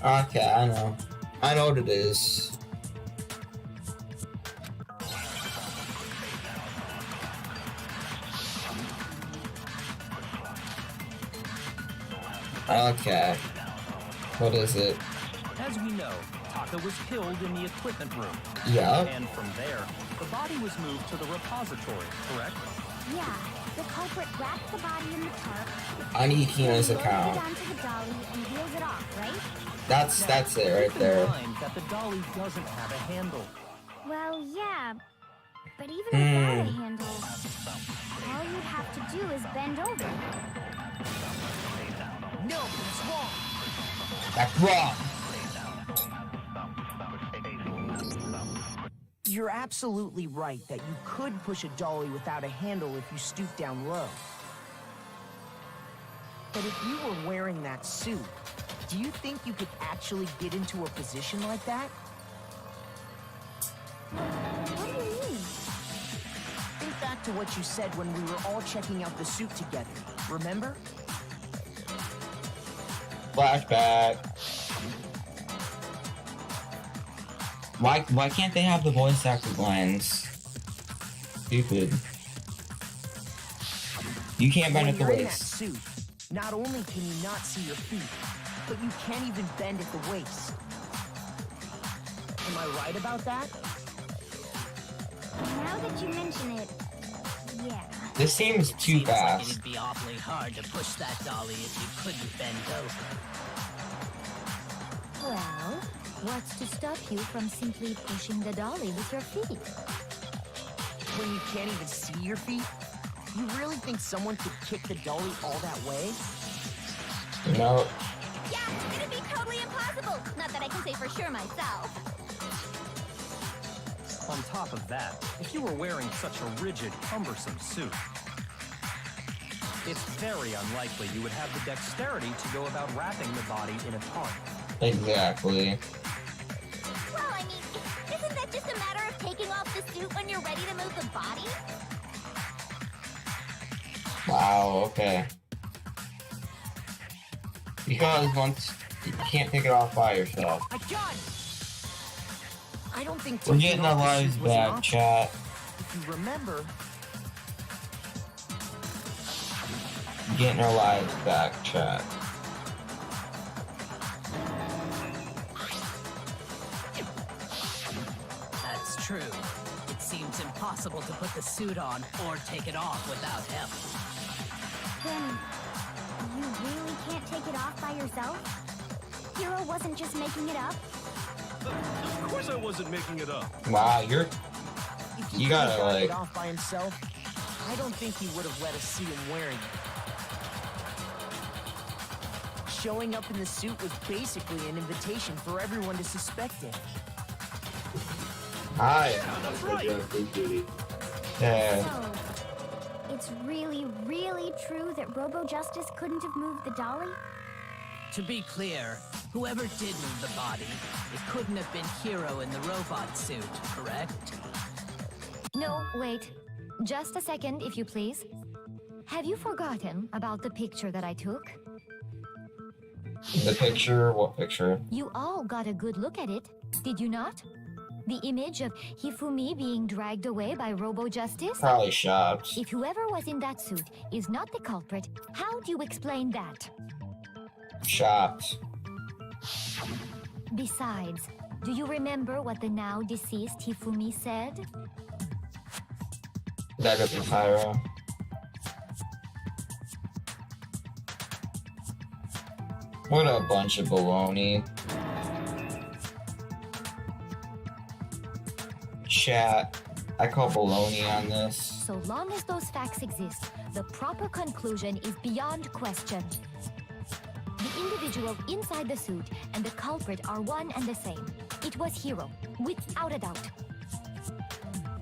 Okay, I know. I know what it is. Okay. What is it? As we know, Taka was killed in the equipment room. Yeah. And from there, the body was moved to the repository, correct? Yeah, the culprit wrapped the body in the tarp. I need Hina's loads account. it onto the dolly and wheels it off, right? That's it right Keep in there. mind that the dolly doesn't have a handle. Well, yeah, but even without a handle, all you'd have to do is bend over. No, it's wrong. That's wrong. You're absolutely right that you could push a dolly without a handle if you stoop down low. But if you were wearing that suit, do you think you could actually get into a position like that? What do you mean? Think back to what you said when we were all checking out the suit together, remember? Flashback. Why can't they have the voice actor lines? Stupid. You can't bend When at the you're in that waist. suit, not only can you not see your feet, but you can't even bend at the waist. Am I right about that? Now that you mention it, yeah. This seems too Seems like fast. it'd be awfully hard to push that dolly if you couldn't bend over. Well, what's to stop you from simply pushing the dolly with your feet? When you can't even see your feet? You really think someone could kick the dolly all that way? No. Yeah, it'd be totally impossible. Not that I can say for sure myself. On top of that, if you were wearing such a rigid, cumbersome suit, it's very unlikely you would have the dexterity to go about wrapping the body in a tarp. Exactly. Well, I mean, isn't that just a matter of taking off the suit when you're ready to move the body? Wow, okay. Because once you can't take it off by yourself. I got it! I don't think We're taking getting our off the lives suit was an back, option. chat. If you remember, Getting our lives back, chat. true. It seems impossible to put the suit on or take it off without help. Then, you really can't take it off by yourself? Hero wasn't just making it up? Of course I wasn't making it up. Wow, If You he gotta, could've gotten like- it off by himself, I don't think he would have let us see him wearing it. Showing up in the suit was basically an invitation for everyone to suspect it. Hi. Yeah, that's right. Yeah. So, it's really, really true that Robo-Justice couldn't have moved the dolly? To be clear, whoever did move the body, it couldn't have been Hero in the robot suit, correct? No, wait. Just a second, if you please. Have you forgotten about the picture that I took? The picture? What picture? You all got a good look at it, did you not? The image of Hifumi being dragged away by Robo-Justice? Probably shopped. If whoever was in that suit is not the culprit, how do you explain that? Shopped. Besides, do you remember what the now deceased Hifumi said? That could be Pyro. What a bunch of baloney. Chat. I call baloney on this. So long as those facts exist, the proper conclusion is beyond question. The individual inside the suit and the culprit are one and the same. It was Hero, without a doubt.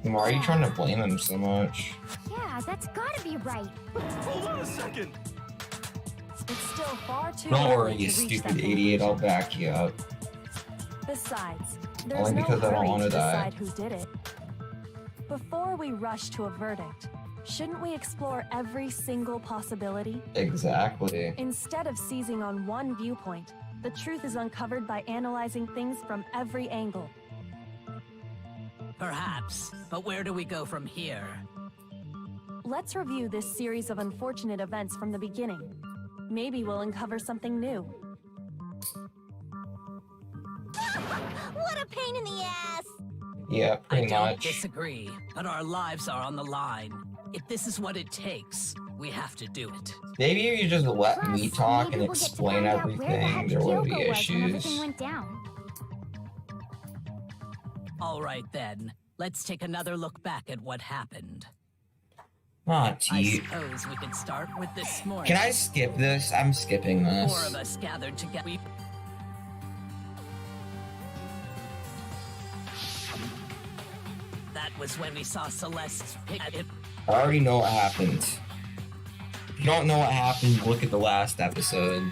Why are you trying to blame him so much? Yeah, that's gotta be right. Hold on a second. It's still far too Don't early worry, to you reach stupid that idiot. I'll conclusion. back you up. Besides, there's Only no because I don't hurry wanna to die. decide who did it. Before we rush to a verdict, shouldn't we explore every single possibility? Exactly. Instead of seizing on one viewpoint, the truth is uncovered by analyzing things from every angle. Perhaps, but where do we go from here? Let's review this series of unfortunate events from the beginning. Maybe we'll uncover something new. What a pain in the ass! Yeah, I pretty don't much. disagree, but our lives are on the line. If this is what it takes, we have to do it. Maybe if you just let Plus, me talk maybe and we'll get to explain find out where the everything, heck there wouldn't be Kyoko was when everything issues. went down. All right then, let's take another look back at what happened. Aw, I T. suppose we could start with this morning. Can I skip this? I'm skipping Four this. of us gathered together. That was when we saw Celeste's pic. I already know what happened. If you don't know what happened, look at the last episode.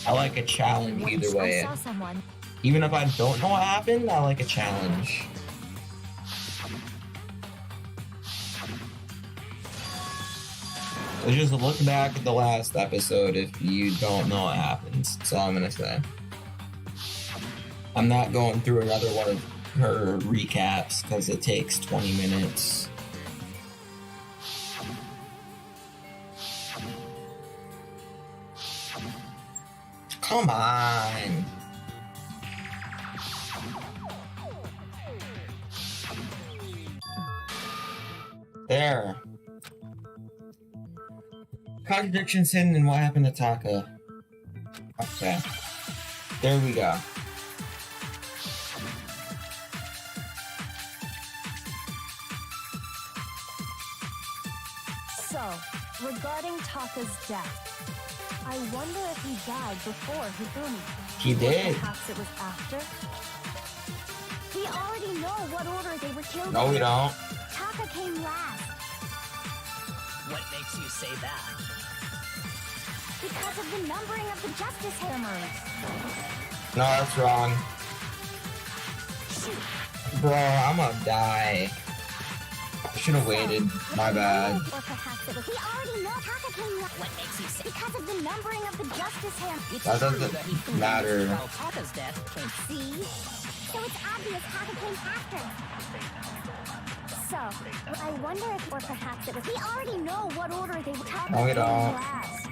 I like a challenge either Once way. I saw someone. Even if I don't know what happened, I like a challenge. So just look back at the last episode if you don't know what happens. That's all I'm gonna say. I'm not going through another one of her recaps because it takes 20 minutes. Come on. There. Contradictions hidden in what happened to Taka. Okay. There we go. So, regarding Taka's death, I wonder if he died before Hifumi. He did. Perhaps it was after? We already know what order they were killed No, in. we don't. Taka came last What makes you say that? because of the numbering of the Justice Hammers. No, that's wrong. Shoot. Bro, I'm gonna die. I should have waited. My bad. Or perhaps it was. We already know Taka came last. What makes you say Because of the numbering of the Justice Hammer. it's That true doesn't that he matter. Well, Taka's death came See? So it's obvious Taka came after. So, I wonder if, or perhaps it was. We already know what order they were. Taka No, we came don't. last.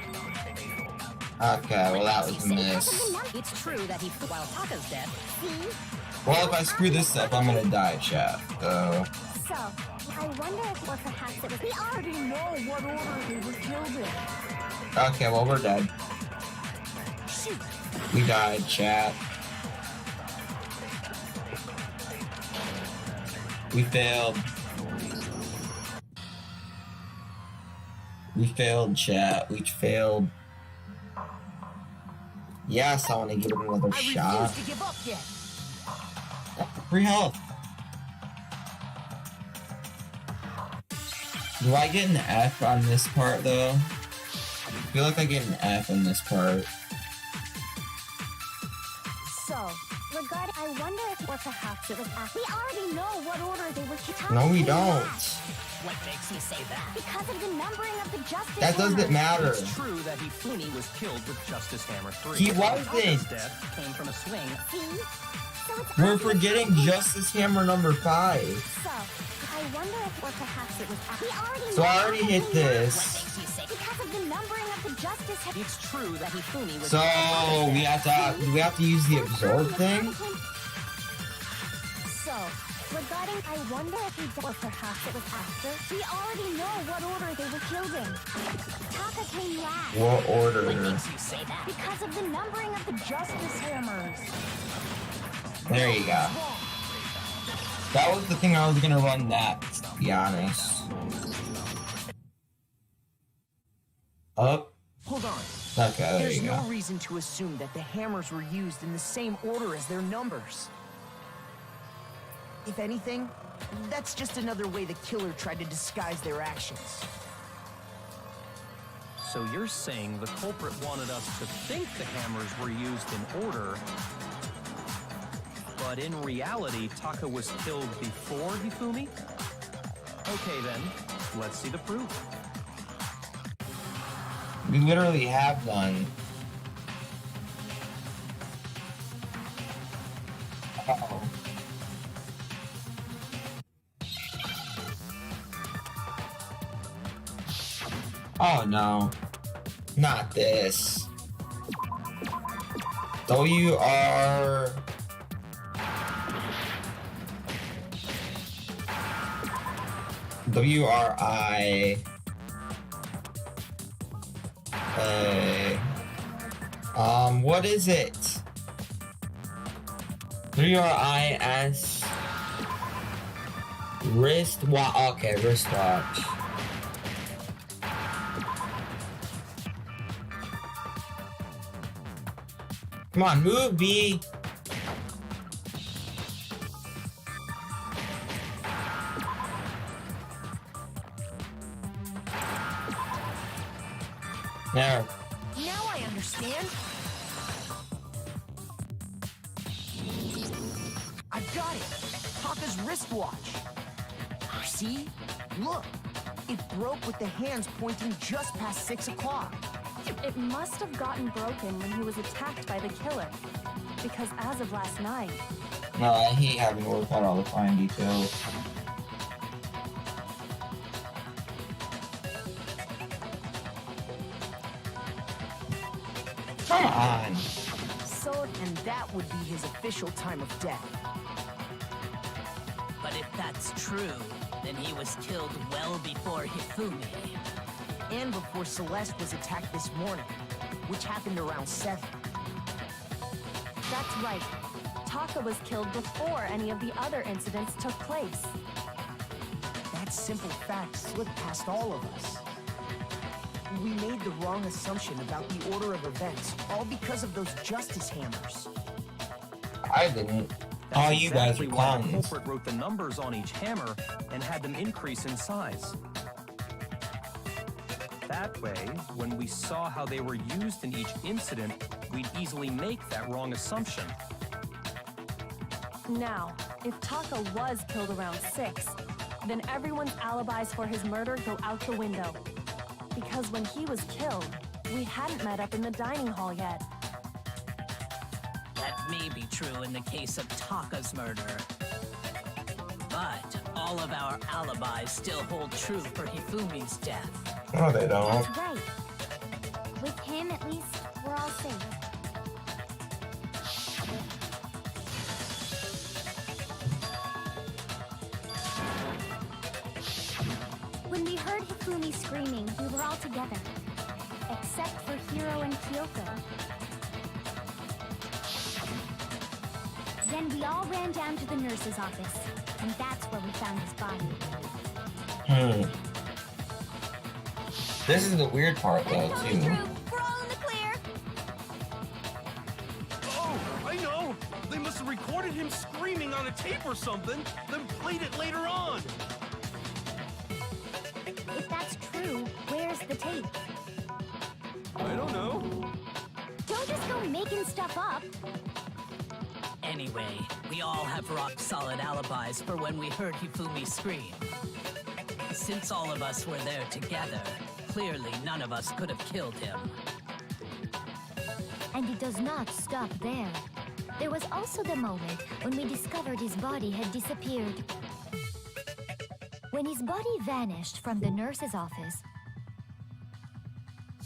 Okay, well that was a Because of miss. the It's true that he while Taka's death See? Well, if I screw this up, I'm gonna die, chat. So. So, I wonder if, or perhaps it was. We already know what order they were killed in. Okay, well, we're dead. Shoot. We died, chat. We failed. We failed, chat. We failed. Yes, I want to give it another shot. refuse to give up yet. Free health. Do I get an F on this part, though? I feel like I get an F on this part. So, regarding, I wonder if, or perhaps it was. We already know what order they were killed. No, we don't. What makes you say that? Because of the numbering of the Justice That doesn't Hammer. matter. It's true that Hifumi was killed with Justice Hammer 3. He wasn't. His death came from a swing. See? So it's We're obvious forgetting that we- Justice Hammer number 5. So, I wonder if, or perhaps it was. We already So know I already hit What this. makes you say Because of the numbering of the Justice Hammer. It's true that Hifumi was So we have to use the absorb thing. So, regarding, I wonder if he, or perhaps it was after. We already know what order they were killed in. Taka came last. What order? makes you say that? Because of the numbering of the Justice Hammers. There you go. That was the thing I was gonna run next, to be honest. Up. Hold on. Okay, there There's you no go. reason to assume that the hammers were used in the same order as their numbers. If anything, that's just another way the killer tried to disguise their actions. So you're saying the culprit wanted us to think the hammers were used in order, but in reality, Taka was killed before Hifumi? Okay then, let's see the proof. We literally have one. Uh-oh. Oh no. Not this. WR... WRI... what is it? WRIS... Wristwatch. Okay, wristwatch. Come on, move, B. There. Now I understand. I've got it. Taka's wristwatch. See? Look. It broke with the hands pointing just past 6 o'clock. It must have gotten broken when he was attacked by the killer. Because as of last night, No, I hate having to work out all the fine details. Come on. So, and that would be his official time of death. But if that's true, then he was killed well before Hifumi. And before Celeste was attacked this morning, which happened around 7. that's right. Taka was killed before any of the other incidents took place. That simple fact slipped past all of us. We made the wrong assumption about the order of events, all because of those justice hammers. I didn't. That's All you guys exactly are why the clowns. culprit wrote the numbers on each hammer and had them increase in size. That way, when we saw how they were used in each incident, we'd easily make that wrong assumption. Now, if Taka was killed around 6, then everyone's alibis for his murder go out the window. Because when he was killed, we hadn't met up in the dining hall yet. That may be true in the case of Taka's murder. But all of our alibis still hold true for Hifumi's death. No, they don't. That's right. With him, at least, we're all safe. screaming, we were all together. Except for Hiro and Kyoko. Then we all ran down to the nurse's office, and that's where we found his body. This is the weird part, though, That's too. totally true. We're all in the clear. Oh, I know! They must have recorded him screaming on a tape or something, then played it later on! If that's true, where's the tape? I don't know. Don't just go making stuff up. Anyway, we all have rock-solid alibis for when we heard Hifumi scream. Since all of us were there together, clearly none of us could have killed him. And it does not stop there. There was also the moment when we discovered his body had disappeared. When his body vanished from the nurse's office,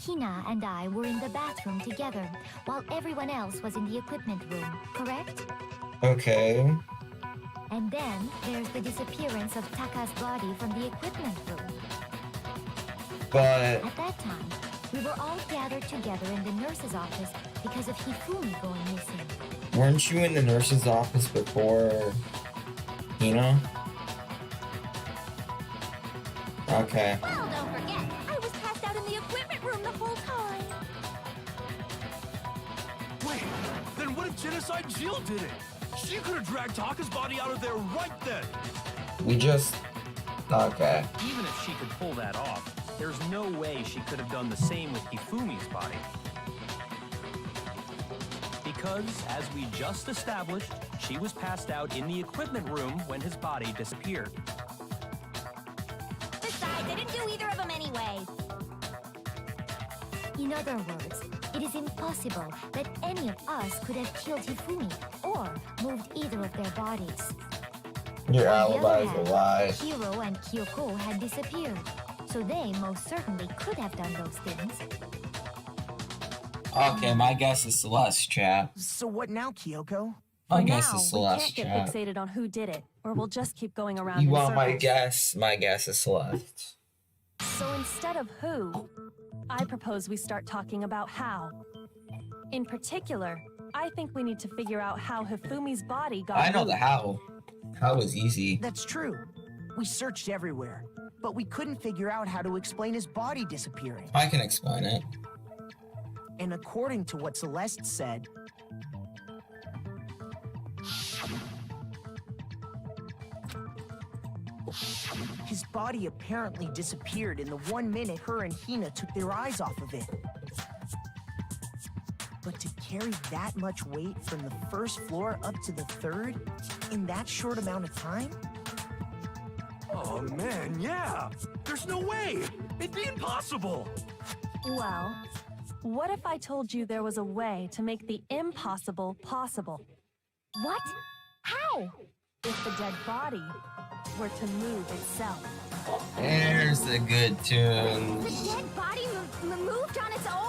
Hina and I were in the bathroom together, while everyone else was in the equipment room, correct? Okay. And then there's the disappearance of Taka's body from the equipment room. But At that time, we were all gathered together in the nurse's office because of Hifumi going missing. weren't you in the nurse's office before Hina? Okay. Well, don't forget, I was passed out in the equipment room the whole time. Wait, then what if Genocide Jill did it? She could have dragged Taka's body out of there right then! We just... Okay. Even if she could pull that off, there's no way she could have done the same with Hifumi's body. Because, as we just established, she was passed out in the equipment room when his body disappeared. Besides, I didn't do either of them anyway. In other words, it is impossible that any of us could have killed Hifumi or moved either of their bodies. Your On the alibi other is a hand, lie. Hiro and Kyoko had disappeared, so they most certainly could have done those things. Okay, my guess is Celeste, chat. So what now, Kyoko? My For guess now, is we Celeste, can't get chat. fixated on who did it, or we'll just keep going around You in want my circles. guess? My guess is Celeste. So instead of who, I propose we start talking about how. In particular, I think we need to figure out how Hifumi's body got I know moved. the how. How is easy. That's true. We searched everywhere, but we couldn't figure out how to explain his body disappearing. I can explain it. And according to what Celeste said, his body apparently disappeared in the 1 minute her and Hina took their eyes off of it. But to carry that much weight from the first floor up to the third in that short amount of time? Oh man, yeah! There's no way! It'd be impossible! Well, what if I told you there was a way to make the impossible possible? What? How? If the dead body were to move itself. There's the good The tunes. dead body moved on its own?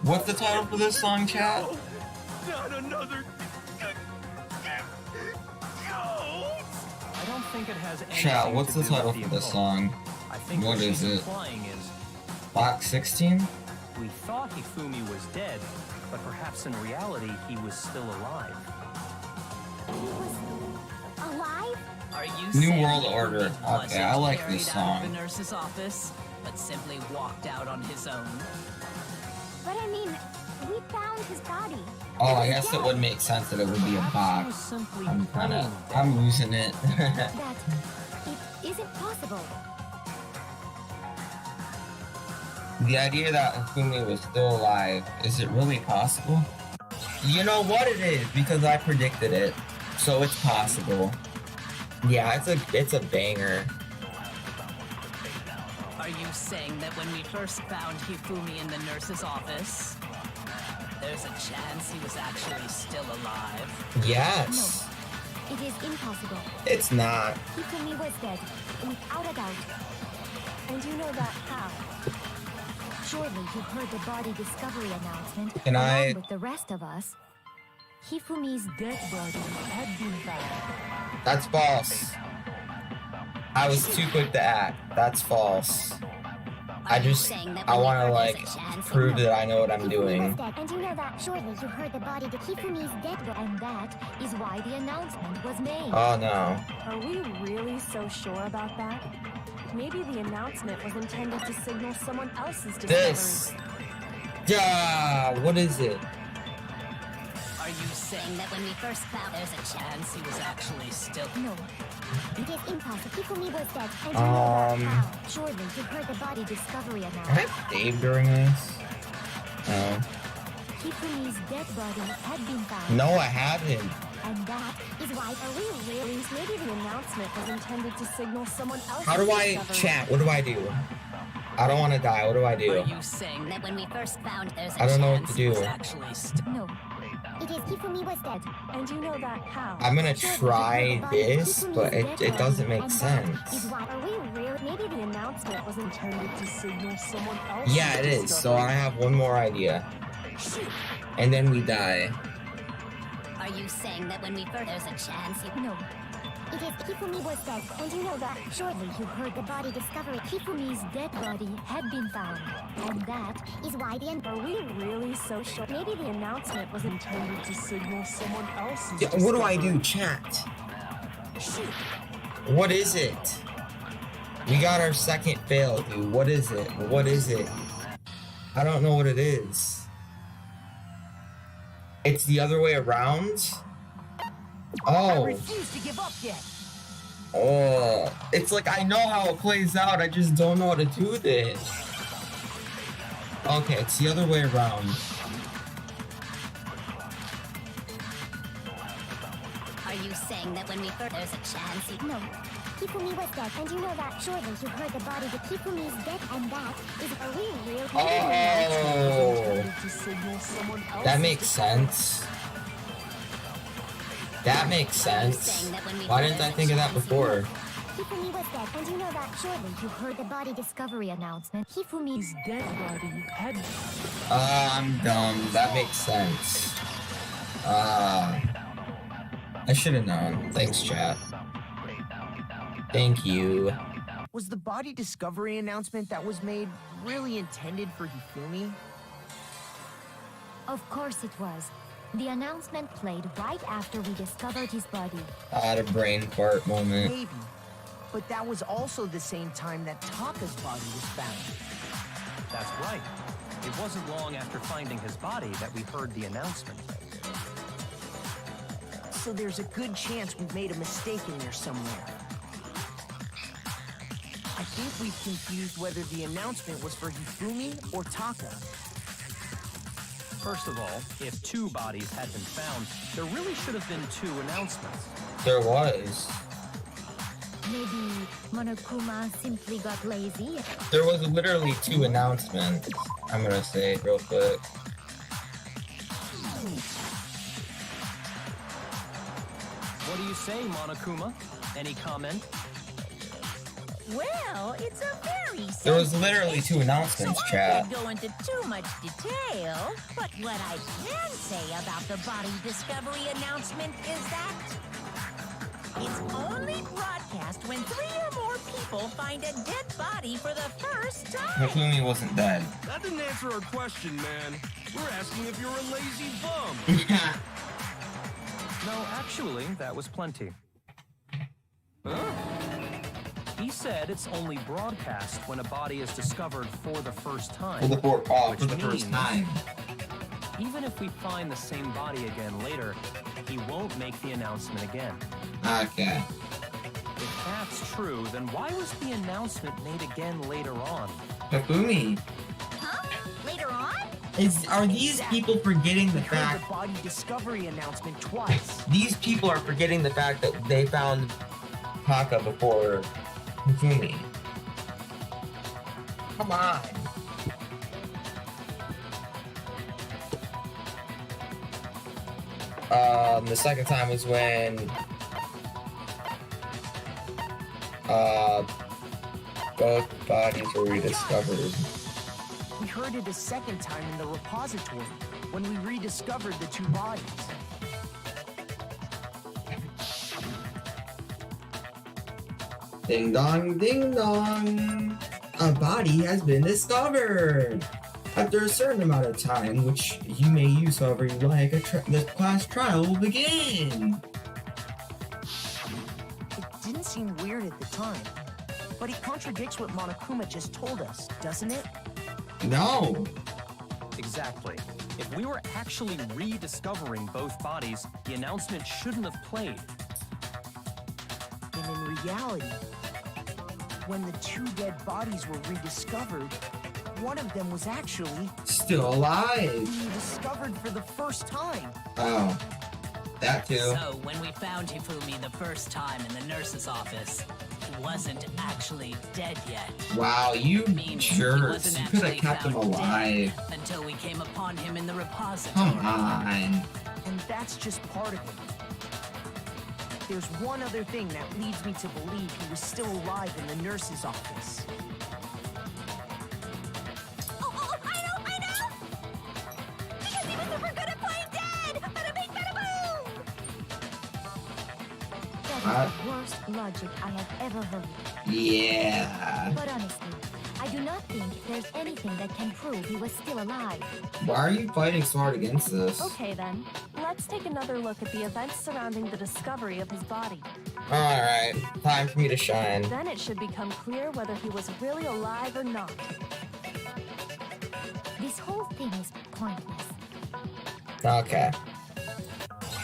What's the title for this song, chat? Oh, not another... I don't think it has anything Chat, what's to the do with title the for this occult. song? I think What what is she's it? implying is Box 16? we thought Hifumi was dead, but perhaps in reality he was still alive. He was alive? Are you New saying World Hifumi Order. wasn't Okay, I like carried this out of song. the nurse's office, but simply walked out on his own? But I mean, we found his body. Oh, I guess it would make sense that it would be a Perhaps he was box. simply I'm playing kinda... dead. I'm losing it. That it isn't possible. The idea that Hifumi was still alive, is it really possible? You know what it is, because I predicted it. So it's possible. Yeah, it's a banger. Are you saying that when we first found Hifumi in the nurse's office, there's a chance he was actually still alive? Yes. It is impossible. It's not. Hifumi was dead, without a doubt. And you know that how? Surely you heard the body discovery announcement Can I- along with the rest of us. Hifumi's dead body had been found. That's false. I was too quick to act. That's false. I want to like prove that I know what I'm doing. And you know that shortly you heard the body to Hifumi's dead body. And that is why the announcement was made. Oh no. Are we really so sure about that? Maybe the announcement was intended to signal someone else's discovery. This. Yeah. What is it? Are you saying that when we first found there's a chance he was actually still... No. It is impossible. Hifumi was dead. And you know that how? Surely you heard the body discovery announcement. Can I save during this? No. Hifumi's dead body had been found. No, I haven't. And that is why Are we really? Maybe the announcement was intended to signal someone else's How do I discovery. chat? What do I do? I don't want to die. What do I do? Are you saying that when we first found there's a I don't know what chance to he was do. actually still... No. It is Hifumi was dead. And you know that how? I'm gonna Surely try you heard the body to this, Hifumi's but dead it body. doesn't make And that sense. is why Are we really? Maybe the announcement was intended to signal someone else's Yeah, it is. So discovery. I have one more idea. And then we die. Are you saying that when we first there's a chance he... No. It is Hifumi was dead. And you know that shortly you heard the body discovery. Hifumi's dead body had been found. And that is why the Are we really so sure? Maybe the announcement was intended to signal someone else's Yeah, what do I discovery. do, chat? What is it? We got our second fail, dude. What is it? What is it? I don't know what it is. It's the other way around? I Oh. refuse to give up yet. Oh. It's like I know how it plays out. I just don't know how to do this. Okay, it's the other way around. Are you saying that when we first there's a chance he... No. Hifumi was dead. And you know that surely you heard the body to Hifumi's dead. And that is... Are we really? Oh. Intended to signal someone else's That makes sense. That makes sense. Why didn't I think of that before? Hifumi was dead. And you know that surely you heard the body discovery announcement. Hifumi's dead body had... I'm dumb. That makes sense. I should have known. Thanks, chat. Thank you. Was the body discovery announcement that was made really intended for Hifumi? Of course it was. The announcement played right after we discovered his body. I had a brain fart moment. Maybe. But that was also the same time that Taka's body was found. That's right. It wasn't long after finding his body that we heard the announcement. So there's a good chance we've made a mistake in there somewhere. I think we've confused whether the announcement was for Hifumi or Taka. First of all, if two bodies had been found, there really should have been two announcements. There was. Maybe Monokuma simply got lazy. There was literally two announcements. I'm gonna say it real quick. What do you say, Monokuma? Any comment? Well, it's a very There was literally two announcements, chat. go into too much detail, but what I can say about the body discovery announcement is that it's only broadcast when 3 or more people find a dead body for the first time. Hifumi wasn't dead. That didn't answer our question, man. We're asking if you're a lazy bum. No, actually, that was plenty. Huh? He said it's only broadcast when a body is discovered for the first time. For the which first means time. Even if we find the same body again later, he won't make the announcement again. Okay. If that's true, then why was the announcement made again later on? Hifumi. Huh? Later on? Are these people forgetting the We heard fact? the body discovery announcement twice. These people are forgetting the fact that they found Taka before Hifumi. Come on. The second time was when both bodies were rediscovered. We heard it a second time in the repository when we rediscovered the two bodies. Ding dong, ding dong. A body has been discovered! After a certain amount of time, which you may use however you like, the class trial will begin! It didn't seem weird at the time, but it contradicts what Monokuma just told us, doesn't it? No! Exactly. If we were actually rediscovering both bodies, the announcement shouldn't have played. And in reality, when the two dead bodies were rediscovered, one of them was actually Still alive! being discovered for the first time. Oh. That too. So, when we found Hifumi the first time in the nurse's office, he wasn't actually dead yet. Wow, you Meaning he jerks. wasn't You could have actually kept him found alive. dead until we came upon him in the repository. Come on. And that's just part of it. There's one other thing that leads me to believe he was still alive in the nurse's office. Oh, I know! Because he was super good at playing dead! Bada bing, bada boom! That is the worst logic I have ever heard. Yeah. But honestly, I do not think there's anything that can prove he was still alive. Why are you fighting so hard against this? Okay then, let's take another look at the events surrounding the discovery of his body. Alright, time for me to shine. Then it should become clear whether he was really alive or not. This whole thing is pointless. Okay.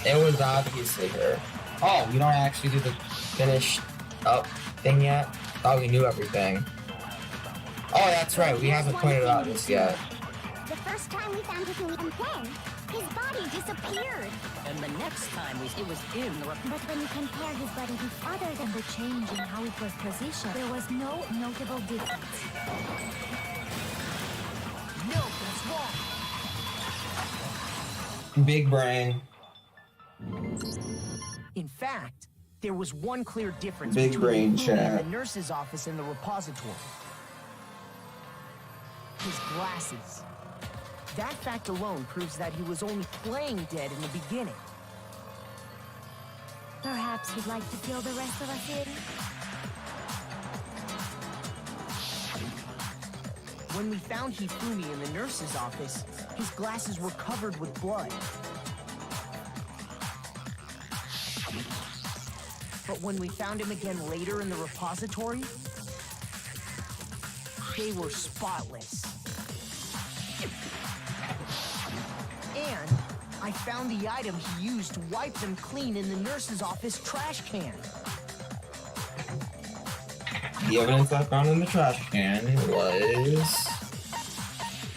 It was obviously her. Oh, we don't actually do the finished up thing yet? Thought we knew everything. Oh, that's right, we haven't pointed out this yet. The first time we found Hifumi, and then his body disappeared. And the next time it was in the But when you compare his body with other than the change in how it was positioned, there was no notable difference. No, that's wrong. Big brain. In fact, there was one clear difference Big between brain Hifumi chat. and the nurse's office and the repository. His glasses. That fact alone proves that he was only playing dead in the beginning. Perhaps he'd like to fill the rest of us in? When we found Hifumi in the nurse's office, his glasses were covered with blood. But when we found him again later in the repository, they were spotless. And I found the item he used to wipe them clean in the nurse's office trash can. The evidence I found in the trash can was...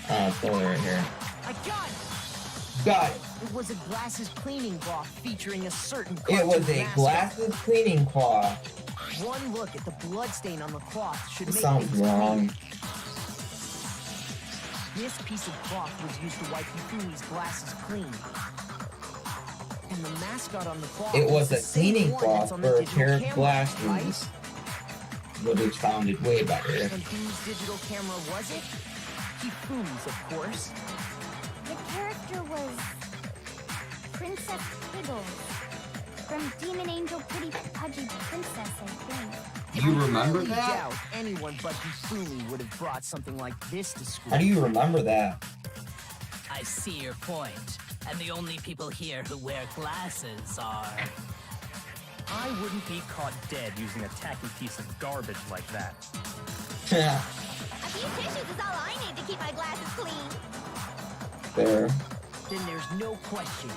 it's only right here. I got it! Got it! It was a glasses cleaning cloth featuring a certain It was cartoon a mascot. glasses cleaning cloth. One look at the bloodstain on the cloth should This make sounds things wrong. clear. This piece of cloth was used to wipe Hifumi's glasses clean. And the mascot on the cloth It was the a same cleaning one cloth that's on the for a digital pair of camera, glasses. right? Would have sounded way better. And whose digital camera was it? Hifumi's, of course. The character was Princess Piddles from Demon Angel Pretty Pudgy Princess, I think. You remember I highly that? doubt anyone but Hifumi would have brought something like this to school. How do you remember that? I see your point. And the only people here who wear glasses are... I wouldn't be caught dead using a tacky piece of garbage like that. A few tissues is all I need to keep my glasses clean. There. Then there's no question.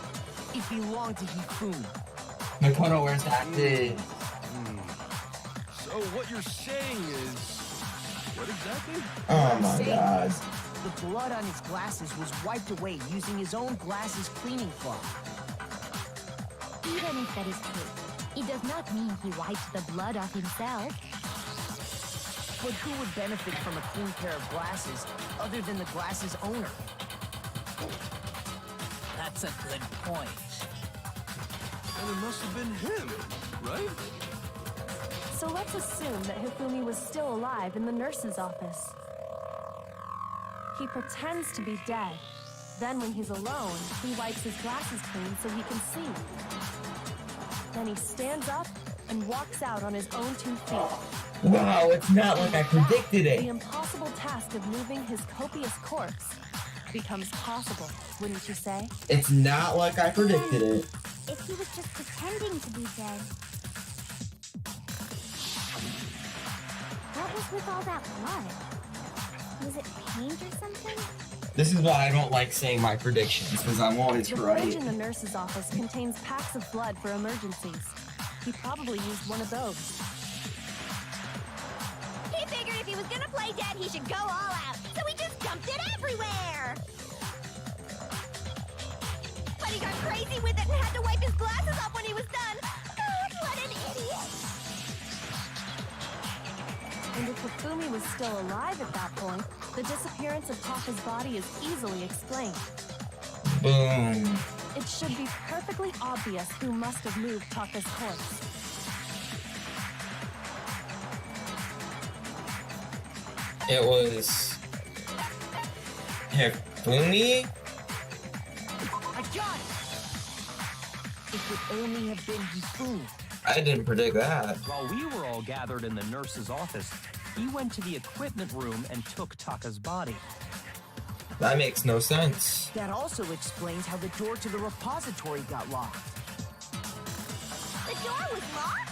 It belonged to Hifumi. Makoto, where's that dude? So what you're saying is... What exactly? Oh my Saying god. is, the blood on his glasses was wiped away using his own glasses cleaning cloth. Even if that is true, it does not mean he wiped the blood off himself. But who would benefit from a clean pair of glasses other than the glasses owner? That's a good point. And it must have been him, right? So let's assume that Hifumi was still alive in the nurse's office. He pretends to be dead. Then when he's alone, he wipes his glasses clean so he can see. Then he stands up and walks out on his own 2 feet. Wow, it's not like I predicted The it. impossible task of moving his copious corpse becomes possible, wouldn't you say? It's not like I predicted it. If he was just pretending to be dead. What was with all that blood? Was it paint or something? This is why I don't like saying my predictions, because I'm always The right. fridge in the nurse's office contains packs of blood for emergencies. He probably used one of those. He figured if he was gonna play dead, he should go all out. So he just dumped it everywhere. But he got crazy with it and had to wipe his glasses off when he was done. God, what an idiot. And if Hifumi was still alive at that point, the disappearance of Taka's body is easily explained. Boom. It should be perfectly obvious who must have moved Taka's corpse. It was Hifumi? I got it! It could only have been Hifumi. I didn't predict that. While we were all gathered in the nurse's office, he went to the equipment room and took Taka's body. That makes no sense. That also explains how the door to the repository got locked. The door was locked?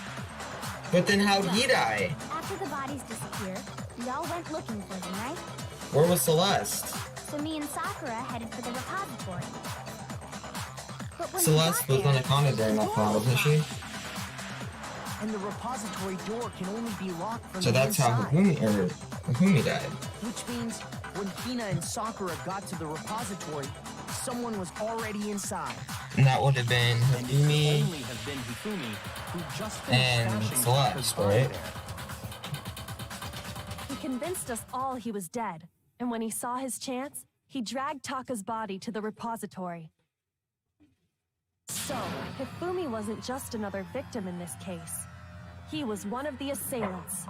But then how'd he die? After the bodies disappeared, we all went looking for them, right? Where was Celeste? So me and Sakura headed for the repository. But when Celeste we was got on a Conda during that time, wasn't she? And the repository door can only be locked from So the that's how inside. Hifumi died. Which means when Hina and Sakura got to the repository, someone was already inside. And that would have been And it could Hifumi. only have been Hifumi, who just finished And smashing Celeste, Taka's body right? there. He convinced us all he was dead, and when he saw his chance, he dragged Taka's body to the repository. So, Hifumi wasn't just another victim in this case. He was one of the assailants.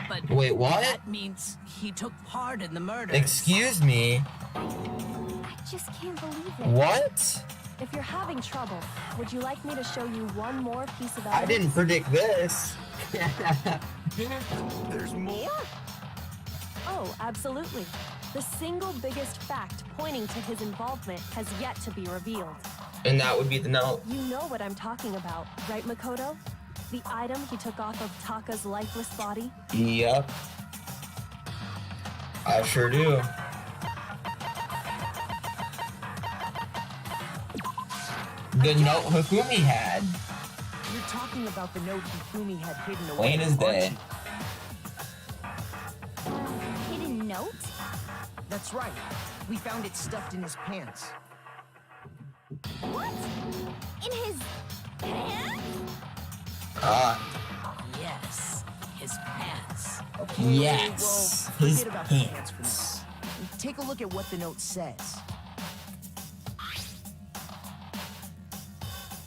But Wait, what? that means he took part in the murder. Excuse me. I just can't believe it. What? If you're having trouble, would you like me to show you one more piece of evidence? I didn't predict this. There's more? Oh, absolutely. The single biggest fact pointing to his involvement has yet to be revealed. And that would be the note. You know what I'm talking about, right, Makoto? The item he took off of Taka's lifeless body? Yep. I sure do. The note Hifumi had. You're talking about the note Hifumi had hidden away. Wayne is dead. Hidden note? That's right. We found it stuffed in his pants. What? In his pants? Ah, Yes, his pants. Okay, yes. well, His forget about the pants for pants. now. Take a look at what the note says.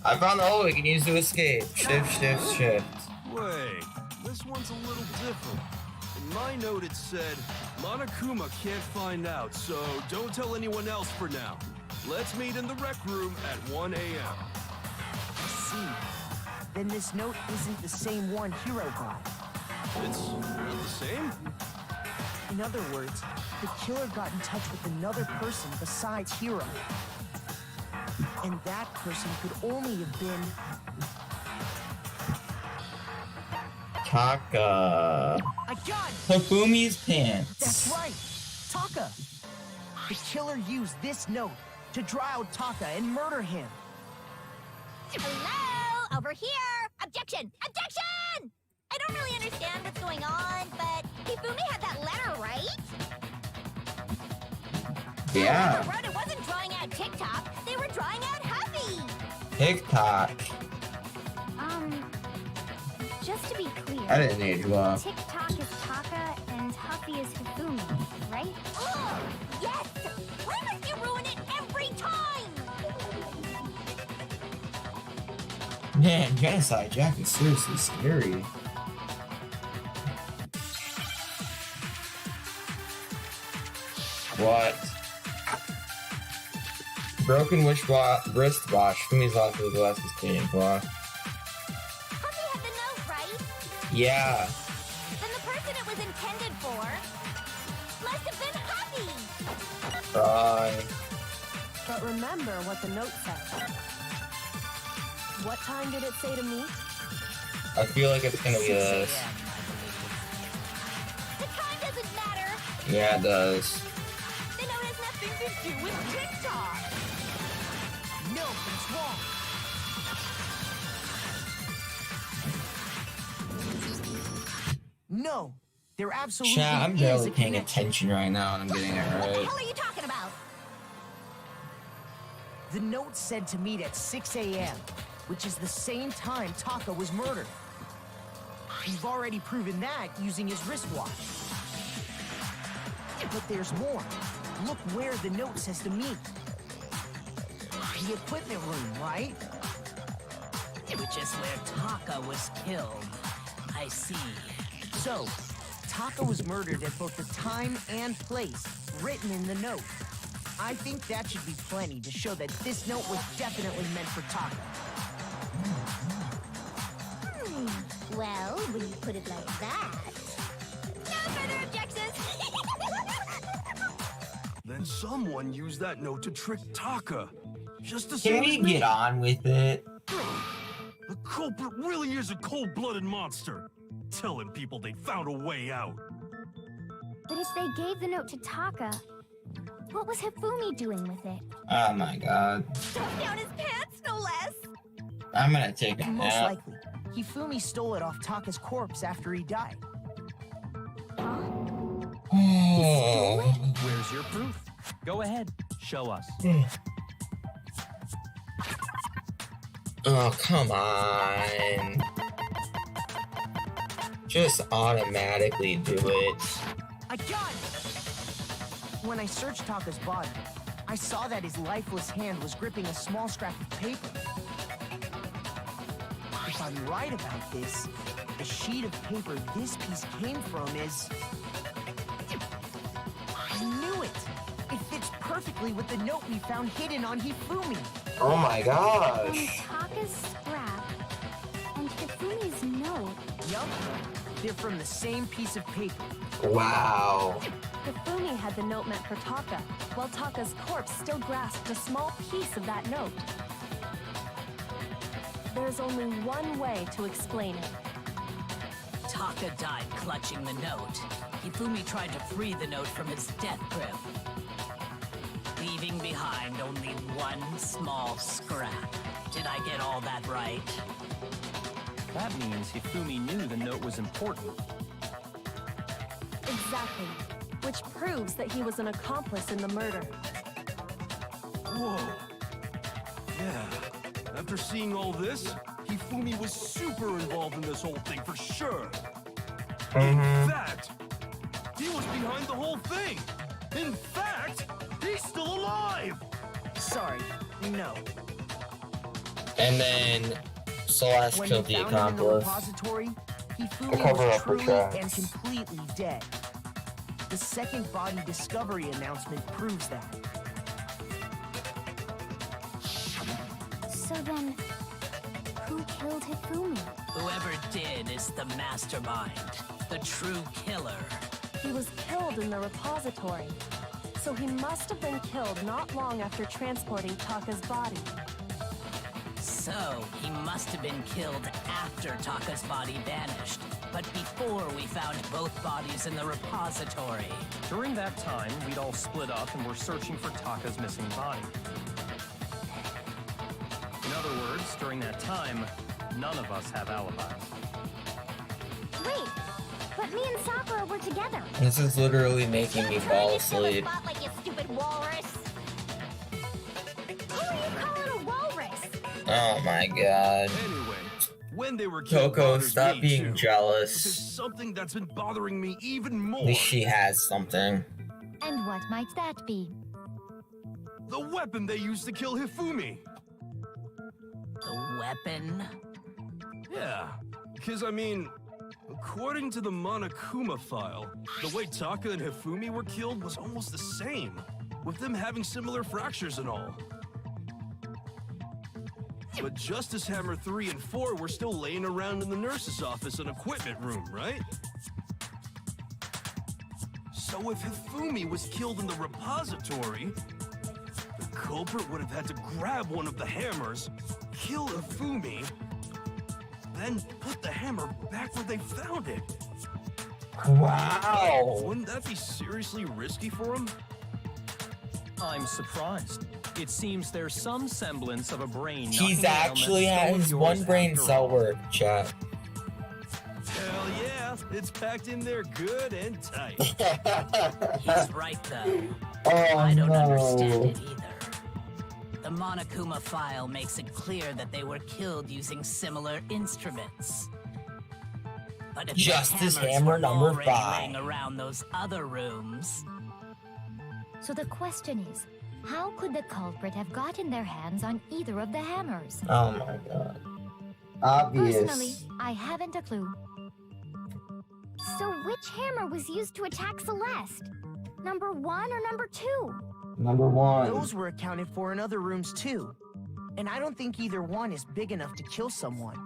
I found the hole we can use to escape. Shift, shift, shift. Wait, this one's a little different. In my note it said, Monokuma can't find out, so don't tell anyone else for now. Let's meet in the rec room at 1 a.m. I see. Then this note isn't the same one Hiro got. It's not the same? In other words, the killer got in touch with another person besides Hiro. And that person could only have been... Taka. I got it! Hifumi's pants. That's right! Taka! The killer used this note to draw out Taka and murder him. Hello? Over here! Objection! Objection! I don't really understand what's going on, but Hifumi had that letter, right? Yeah. Whoever wrote it wasn't drawing out TikTok, they were drawing out Huffy! TikTok. Just to be clear, I didn't age well. TikTok is Taka and Huffy is Hifumi, right? Oh, yes! Why must you ruin it every time? Man, Genocide Jack is seriously scary. What? Broken wristwatch. Fumi's lost his glasses cleaning cloth. Huffy had the Yeah. Then the person it was intended for must have been Happy. Right. But remember what the note said. What time did it say to meet? I feel like it's gonna be 6 this. a.m., I The time doesn't matter. Yeah, it does. The note has nothing to do with TikTok. No, that's wrong. No, there absolutely Chat, I'm is barely a paying connection. attention right now, and I'm getting it What the right. hell are you talking about? The note said to meet at 6 a.m., which is the same time Taka was murdered. We've already proven that using his wristwatch. But there's more. Look where the note says to meet. The equipment room, right? Which is where Taka was killed. I see. So, Taka was murdered at both the time and place written in the note. I think that should be plenty to show that this note was definitely meant for Taka. Well, when you put it like that... No further objections! Then someone used that note to trick Taka. Just the Can same we as me. get on with it? The culprit really is a cold-blooded monster. Telling people they found a way out. But if they gave the note to Taka, what was Hifumi doing with it? Oh my god. Stuffed down his pants, no less! I'm gonna take a Most nap. likely, Hifumi stole it off Taka's corpse after he died. Where's your proof? Go ahead, show us. Oh, come on. Just automatically do it. I got it! When I searched Taka's body, I saw that his lifeless hand was gripping a small scrap of paper. If I'm right about this, the sheet of paper this piece came from is... I knew it! It fits perfectly with the note we found hidden on Hifumi. Oh my From gosh. Taka's scrap and Hifumi's note. Yup, they're from the same piece of paper. Wow. Hifumi had the note meant for Taka, while Taka's corpse still grasped a small piece of that note. There's only one way to explain it. Taka died clutching the note. Hifumi tried to free the note from its death grip, leaving behind only one small scrap. Did I get all that right? That means Hifumi knew the note was important. Exactly. Which proves that he was an accomplice in the murder. Whoa. Yeah. After seeing all this, Hifumi was super involved in this whole thing for sure. In fact, he was behind the whole thing. In fact, he's still alive. Sorry, no. And then Celeste When killed we the found him in the accomplice. repository, To Hifumi cover was up her truly tracks. and completely dead. The second body discovery announcement proves that. So then, who killed Hifumi? Whoever did is the mastermind, the true killer. He was killed in the repository. So he must have been killed not long after transporting Taka's body. So, he must have been killed after Taka's body vanished, but before we found both bodies in the repository. During that time, we'd all split up and were searching for Taka's missing body. In other words, during that time, none of us have alibis. Wait, but me and Sakura were together. This is literally making me fall You fill a asleep. spot like you stupid walrus. Who are you calling a walrus? Oh my god. Anyway, when they were killed, Coco, bothers stop me being too. There's jealous. something that's been bothering me even At more. least she has something. And what might that be? The weapon they used to kill Hifumi. The weapon? Yeah, because I mean, according to the Monokuma file, the way Taka and Hifumi were killed was almost the same, with them having similar fractures and all. But Justice Hammer 3 and 4 were still laying around in the nurse's office and equipment room, right? So if Hifumi was killed in the repository, the culprit would have had to grab one of the hammers, kill Hifumi, then put the hammer back where they found it. Wow. Wouldn't that be seriously risky for him? I'm surprised. It seems there's some semblance of a brain. He's knocking around actually that had skull of his yours one brain after cell all. work, chat. Hell yeah, it's packed in there good and tight. He's right, though. Oh, I don't no. understand it either. The Monokuma file makes it clear that they were killed using similar instruments. But if Justice the hammers Hammer were number already 5. laying around those other rooms, So the question is, how could the culprit have gotten their hands on either of the hammers? Oh my god. Personally, Obvious. I haven't a clue. So which hammer was used to attack Celeste? Number 1 or number 2? Number 1. Those were accounted for in other rooms too. And I don't think either one is big enough to kill someone.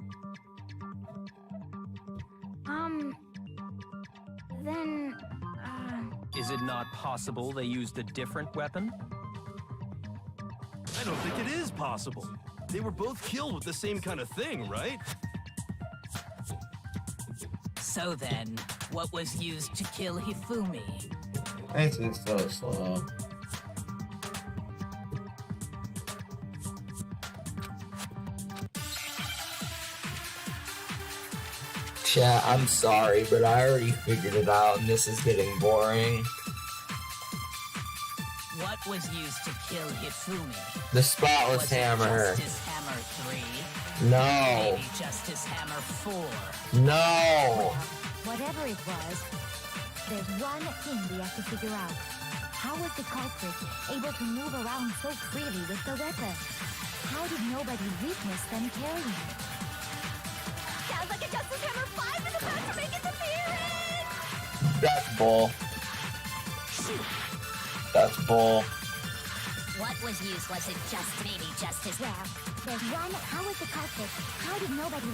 Then, Is it not possible they used a different weapon? I don't think it is possible. They were both killed with the same kind of thing, right? so then, what was used to kill Hifumi? This is so slow. Chat, I'm sorry, but I already figured it out and this is getting boring. What was used to kill Hifumi? The spotless Was it hammer. Justice Hammer 3? No. Maybe Justice Hammer 4? No. Whatever it was, there's one thing we have to figure out. How was the culprit able to move around so freely with the weapon? How did nobody witness them carrying it? sounds like a Justice Hammer 5 is about to make its appearance! That's bull. That's bull. What was used? Was it just maybe Justice? Well, there's one. How was the culprit? How did nobody?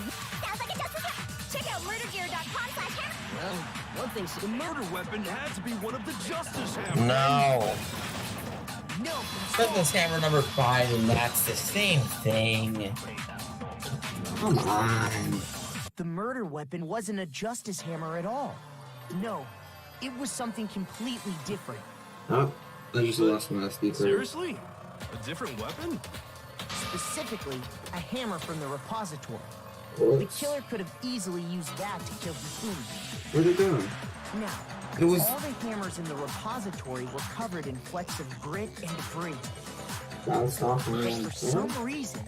Sounds like a Justice Hammer. Check out murdergear.com/hammer. Well, one thing, the murder weapon had to be one of the Justice Hammers. No. No, Justice Hammer number 5 and that's the same thing. Come on. the murder weapon wasn't a justice hammer at all. No, it was something completely different. Oh, I just lost my speaker. Seriously? A different weapon? Specifically, a hammer from the repository. The Whoops. killer could have easily used that to kill Hifumi. Where'd it go? Now, It was. all the hammers in the repository were covered in flecks of grit and debris. Bounced off But around. for some reason,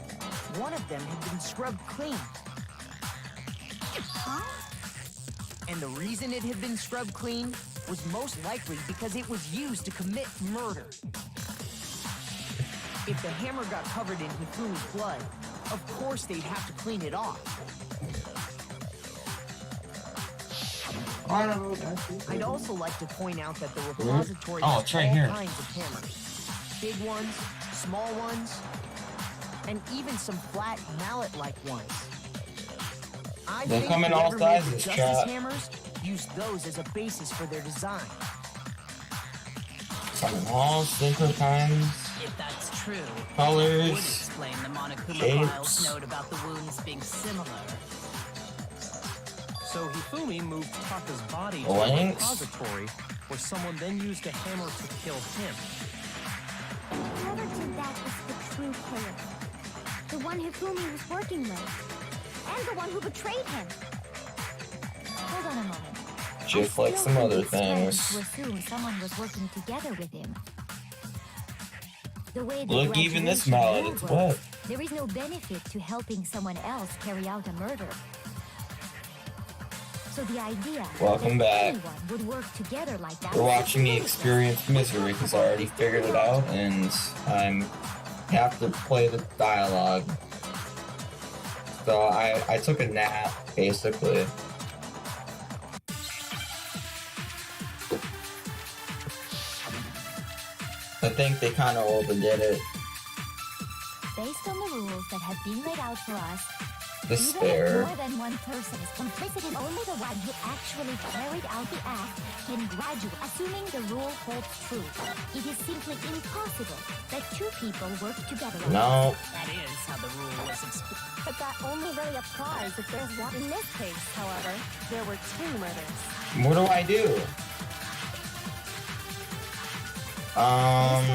one of them had been scrubbed clean. And the reason it had been scrubbed clean was most likely because it was used to commit murder. If the hammer got covered in Hifumi's blood, of course they'd have to clean it off. I'd also like to point out that the repository Oh, has it's right all here. kinds of hammers. Big ones, small ones, and even some flat mallet-like ones. I They think come in all whoever made the sizes, Justice chat. hammers used those as a basis for their design. Some walls, different kinds, If that's true, would colors. explain the Monokuma shapes. file's note about the wounds being similar. So Hifumi moved Taka's body to a Lengths. repository where someone then used a hammer to kill him. Whoever did that was the true killer. The one Hifumi was working with. And the one who betrayed him. Hold on a moment. Just I like still some think other it's strange things. to assume someone was working together with him. The way the Look, even this graduation mallet, rule it's works, wet. there is no benefit to helping someone else carry out a murder. So the idea Welcome that back. anyone would work together like that We're is watching me ludicrous. experience misery because I already figured it out and I have to play the dialogue. So I took a nap, basically. I think they kind of overdid it. Based on the rules that have been laid out for us, even if Despair. more than one person is complicit in only the one who actually carried out the act can graduate, assuming the rule holds true. It is simply impossible that two people work together. No. That is how the rule was explained. But that only really applies if there's one. In this case, however, there were two murders. What do I do? Based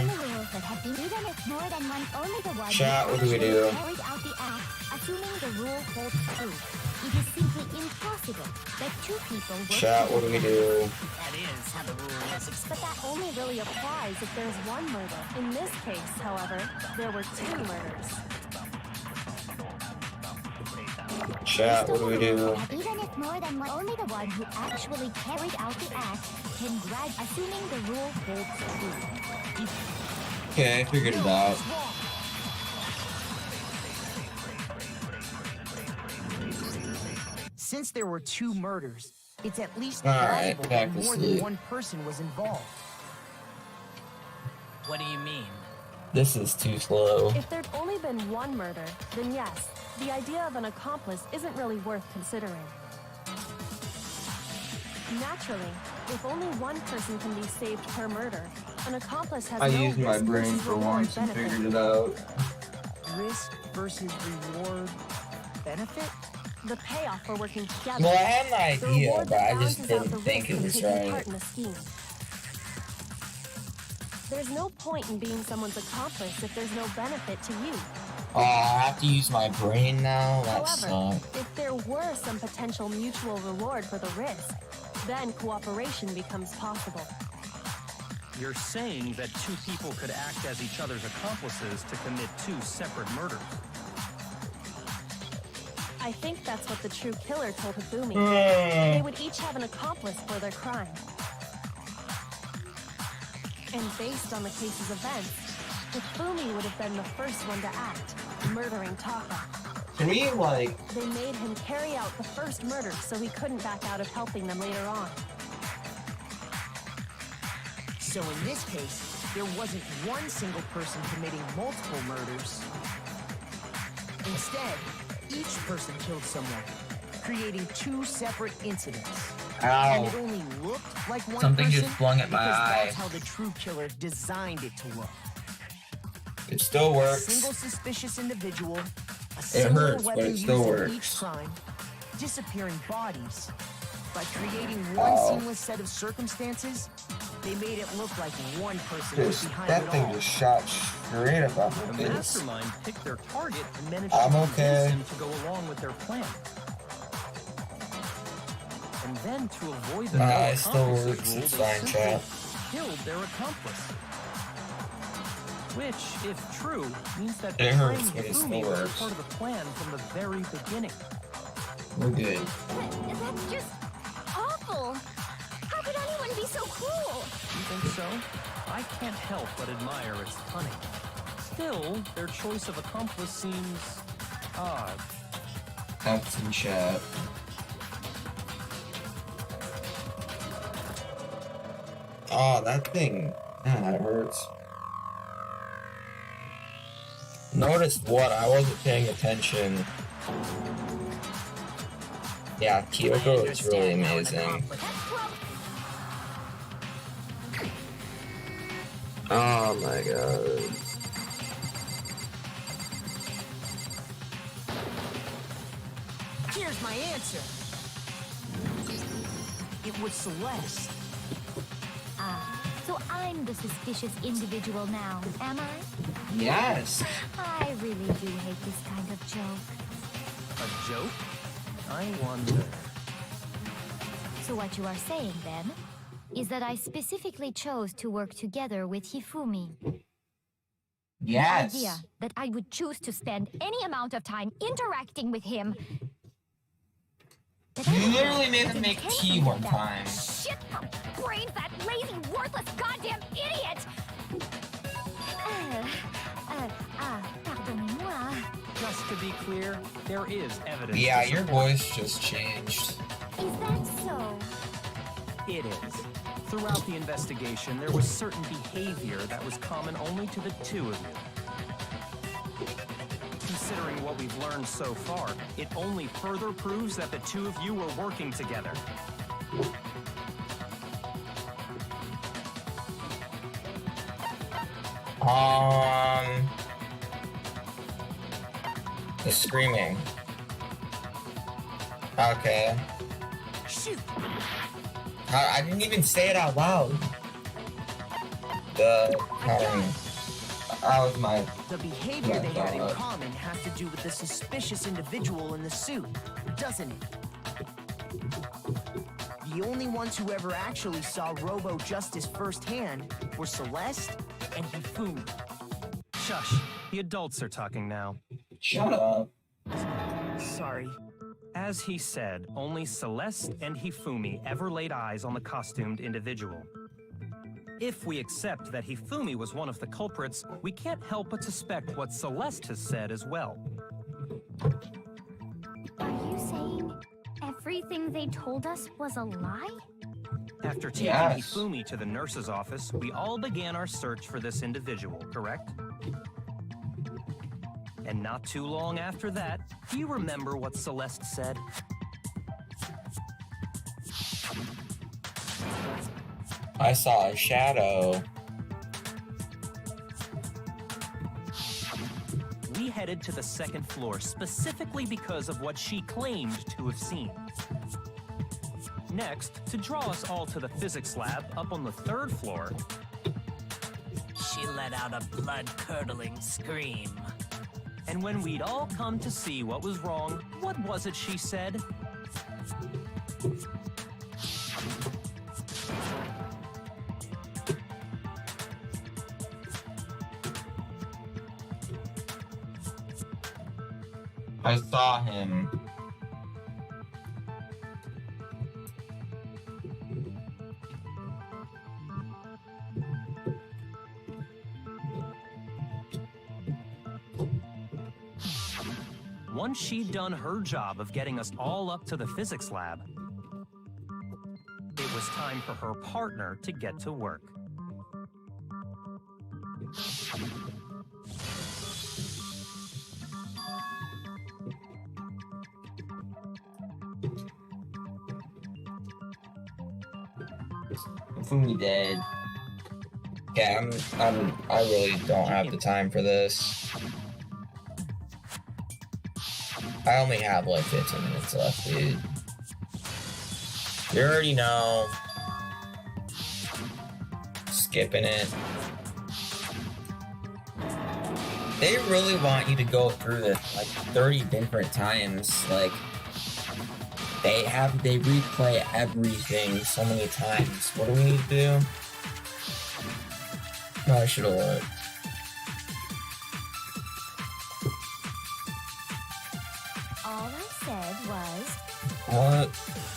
on the rules that have been, even if more than one, only the one Chat, who what do we actually do? carried out the act, assuming the rule holds true. It is simply impossible that two people work Chat, what do we do? That is how the rule was explained. But that only really applies if there's one murder. In this case, however, there were two murders. Chat, what do we do? Even if more than one, only the one who actually carried out the act can graduate, assuming the rule holds true. Okay, I figured it out. Since there were two murders, it's at least Alright, possible back that to more sleep. than one person was involved. What do you mean? This is too slow. If there'd only been one murder, then yes, the idea of an accomplice isn't really worth considering. Naturally, if only one person can be saved per murder, an accomplice has I no used my risk brain versus for reward once and benefit. figured it out. Risk versus reward benefit? The payoff for working together. Well, I had an The idea, reward but that I just balances out didn't the think risk it of was taking part right. in the scheme. There's no point in being someone's accomplice if there's no benefit to you. Oh, I have to use my brain now? That However, sucks. if there were some potential mutual reward for the risk, then cooperation becomes possible. You're saying that two people could act as each other's accomplices to commit two separate murders. I think that's what the true killer told Hifumi. They Hmm. would each have an accomplice for their crime. And based on the case's events, Hifumi would have been the first one to act, murdering Taka. Can we, like... They made him carry out the first murder so he couldn't back out of helping them later on. So in this case, there wasn't one single person committing multiple murders. Instead, each person killed someone, creating two separate incidents. And it Ow. only looked like one Something person just flung at my because eye. that's how the true killer designed it to look. It still A works. single suspicious individual, a It similar hurts, but weapon it used still in works. each crime, disappearing bodies. By creating one Wow. seamless set of circumstances, they made it look like one person was Just, behind that it thing all. just shot straight up on The my face. mastermind picked their target and managed I'm to okay. convince him to go along with their plan. And then to avoid the Nah, no it still accomplices works. rule, It's they fine, simply chat. killed their accomplice. Which, if true, means that It betraying hurts, but it Hifumi still was works. part of the plan from the very beginning. We're good. That's just awful. How could anyone be so cruel? You think so? I can't help but admire its cunning. Still, their choice of accomplice seems odd. Helps in chat. Oh, that thing. Ah, it hurts. Noticed what? I wasn't paying attention. Yeah, Kyoko is really amazing. Oh my god. Here's my answer. It was Celeste. Ah, so I'm the suspicious individual now, am I? Yes. I really do hate this kind of joke. A joke? I wonder. So what you are saying, then, is that I specifically chose to work together with Hifumi. Yes. The idea that I would choose to spend any amount of time interacting with him. That I You would literally do made with him make intent tea like one that. time. Shit for brains, that lazy, worthless, goddamn idiot! Pardonnez-moi. Just to be clear, there is evidence. Yeah, to your support voice just changed. Is that so? It is. Throughout the investigation, there was certain behavior that was common only to the two of you. Given what we've learned so far, it only further proves that the two of you were working together. The screaming. Okay. Shoot! I didn't even say it out loud. The that was my. The behavior they had in common has to do with the suspicious individual in the suit, doesn't it? The only ones who ever actually saw Robo Justice firsthand were Celeste and Hifumi. Shush. The adults are talking now. Shut up. Sorry. As he said, only Celeste and Hifumi ever laid eyes on the costumed individual. If we accept that Hifumi was one of the culprits, we can't help but suspect what Celeste has said as well. Are you saying everything they told us was a lie? After taking Yes. Hifumi to the nurse's office, we all began our search for this individual, correct? And not too long after that, do you remember what Celeste said? I saw a shadow. We headed to the second floor specifically because of what she claimed to have seen. Next, to draw us all to the physics lab up on the third floor, She let out a blood-curdling scream. and when we'd all come to see what was wrong, what was it she said? I saw him. Once she'd done her job of getting us all up to the physics lab, it was time for her partner to get to work. Fumi dead. Yeah, I really don't have the time for this. I only have like 15 minutes left, dude. You already know. Skipping it. They really want you to go through this like 30 different times. Like, they replay everything so many times. What do we need to do? No, I should have looked. All I said was, What?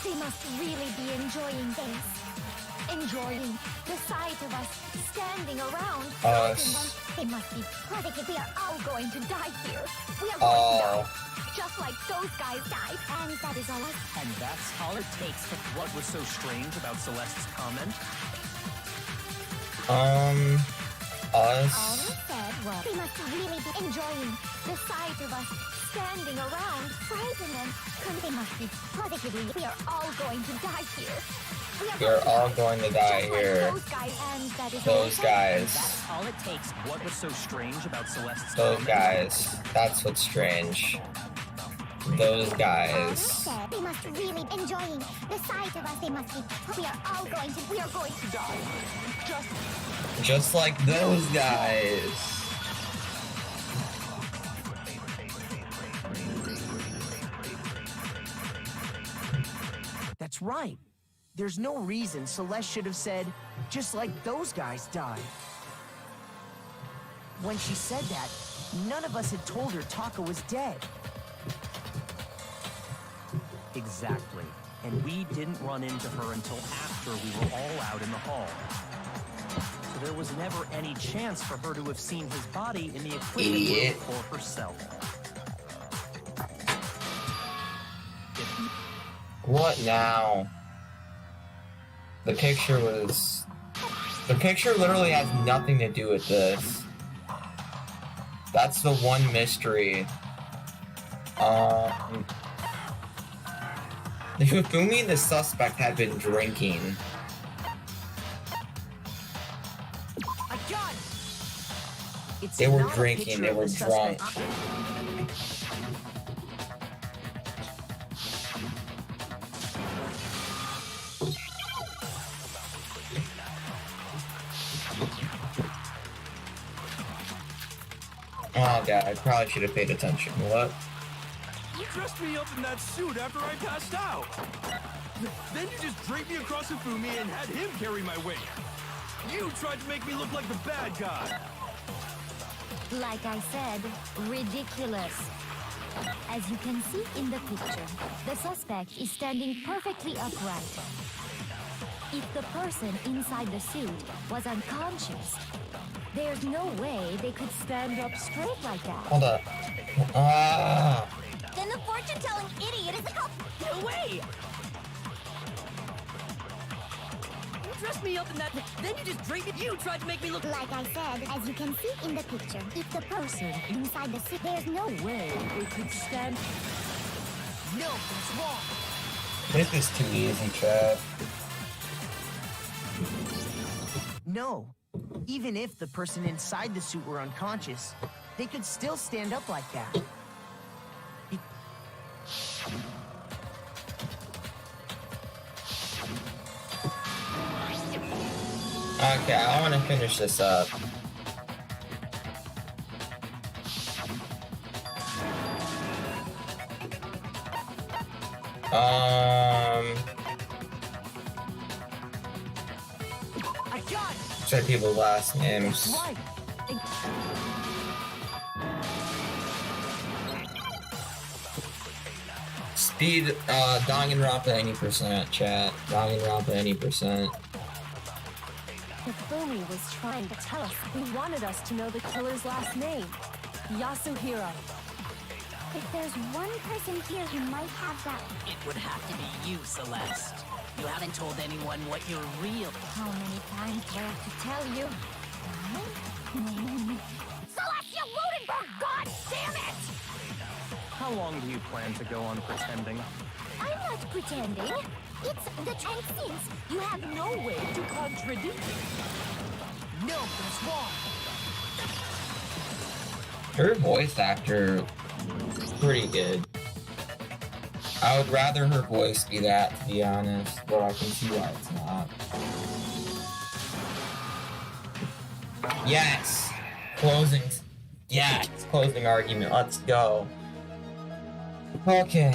they must really be enjoying this. Enjoying the sight of us standing around. Us. They must be positive we are all going to die here. We are going to die. Just like those guys died. And that is all I And that's all it takes for what was so strange about Celeste's comment. All I Us. said was, they must really be enjoying the sight of us standing around, frightened and they must be positively we are all going to die here. We're all going to die Just like here. those guys, and that is all I Those said. guys. That's all it takes. What was so strange about Celeste's Those comment? guys. That's what's strange. Those All I guys. said, they must really be enjoying the sight of us. They must be. We are going to die. Just like those guys. That's right. There's no reason Celeste should have said, just like those guys died. When she said that, none of us had told her Taka was dead. Exactly. And we didn't run into her until after we were all out in the hall. So there was never any chance for her to have seen his body in the equipment room Idiot. for herself. What now? The picture literally has nothing to do with this. That's the one mystery The Hifumi and the suspect had been drinking. I got it. It's They were not a drinking, picture they of were the drunk. suspect. Oh god, I probably should have paid attention. What? You dressed me up in that suit after I passed out. Then you just draped me across Hifumi and had him carry my weight. You tried to make me look like the bad guy. Like I said, ridiculous. As you can see in the picture, the suspect is standing perfectly upright. If the person inside the suit was unconscious, there's no way they could stand up straight like that. Hold up. Ah! Then the fortune-telling idiot is the culprit. No way! You dressed me up in that. Then you just draped me. You tried to make me look. Like I said, as you can see in the picture, if the person inside the suit, there's no way They could stand. No, that's wrong. This is too easy, Chad. No. Even if the person inside the suit were unconscious, they could still stand up like that. Okay, I want to finish this up. I got it. Say people's last names. That's right. Speed, Danganronpa any percent, chat. Danganronpa any percent. Hifumi was trying to tell us. He wanted us to know the killer's last name. Yasuhiro. If there's one person here who might have that... It would have to be you, Celeste. You haven't told anyone what your real... How many times do I have to tell you? Celestia Ludenberg, god damn it! How long do you plan to go on pretending? I'm not pretending. It's the truth. Since you have no way to contradict it. No, that's wrong. Her voice actor, pretty good. I would rather her voice be that, to be honest, but I can see why it's not. Yes! Closing. Yes! Closing argument. Let's go. Okay.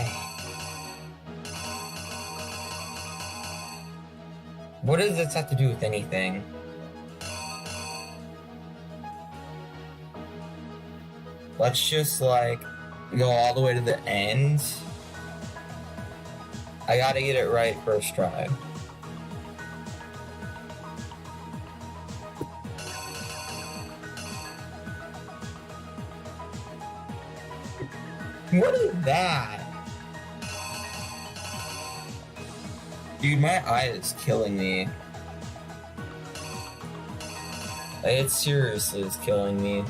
What does this have to do with anything? Let's just, like, go all the way to the end. I gotta get it right first try. What is that? Dude, my eye is killing me. It seriously is killing me.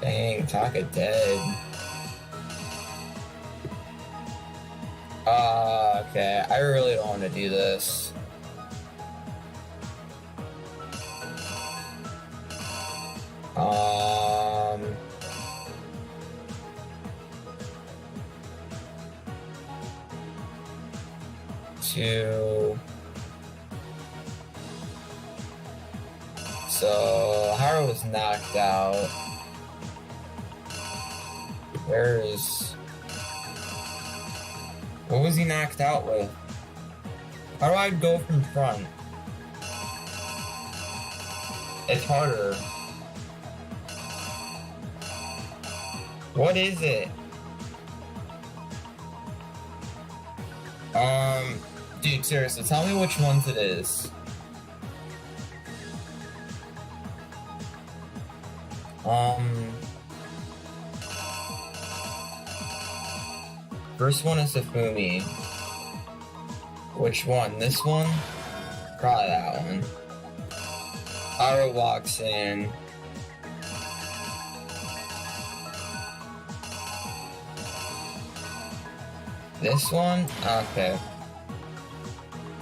Dang, Taka dead. Okay, I really don't want to do this. So, Hyrule was knocked out. Where is... What was he knocked out with? How do I go from front? It's harder. What is it? Dude, seriously, tell me which ones it is. First one is Hifumi. Which one? This one? Probably that one. Hyrule walks in. This one? Okay.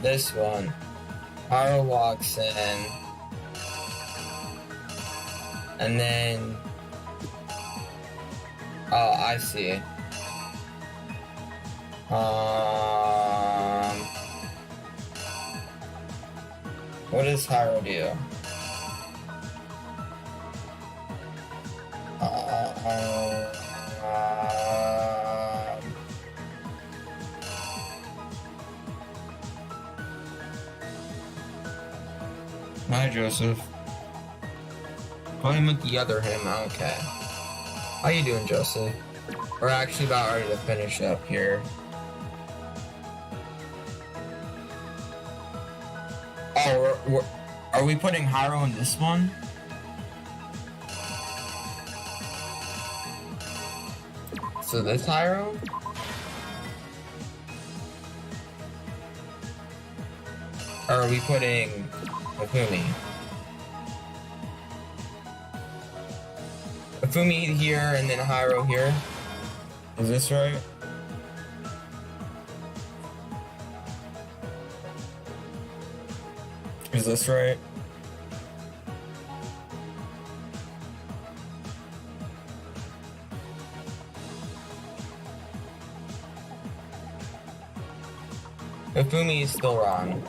This one. Hyrule walks in. And then... Oh, I see. What does Hyrule do? Hi, Joseph. Oh, him with the other him. Okay. How you doing, Joseph? We're actually about ready to finish up here. Oh, are we putting Hyrule in this one? So this Hyrule? Or are we putting Hifumi? Hifumi here and then Hyrule here? Is this right? Is this right? Hifumi is still wrong.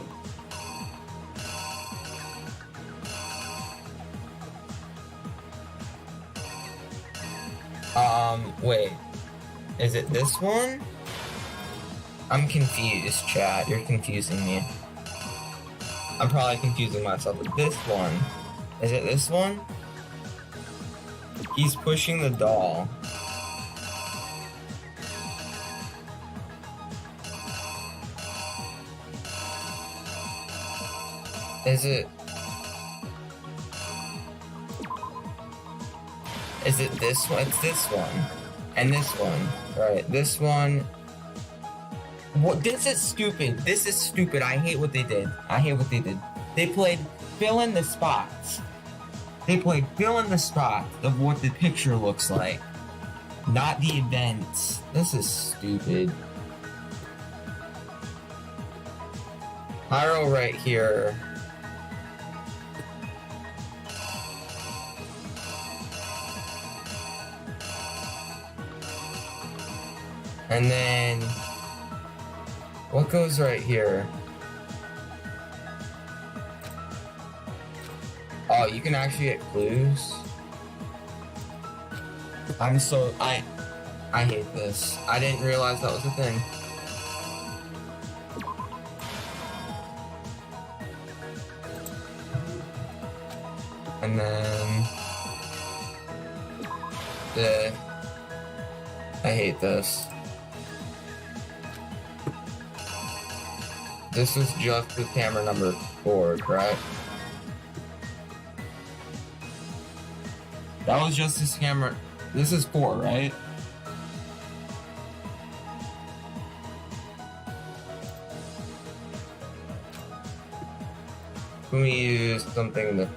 Wait. Is it this one? I'm confused, chat. You're confusing me. I'm probably confusing myself with this one. Is it this one? He's pushing the doll. Is it this one? It's this one. And this one. Right, this one. What? This is stupid. This is stupid. I hate what they did. I hate what they did. They played fill in the spots. They played fill in the spots of what the picture looks like. Not the events. This is stupid. Hyrule right here. And then, what goes right here? Oh, you can actually get clues. I hate this. I didn't realize that was a thing. And then, I hate this. This is just with camera number 4, correct? That was just this camera. This is 4, right? Can we use something to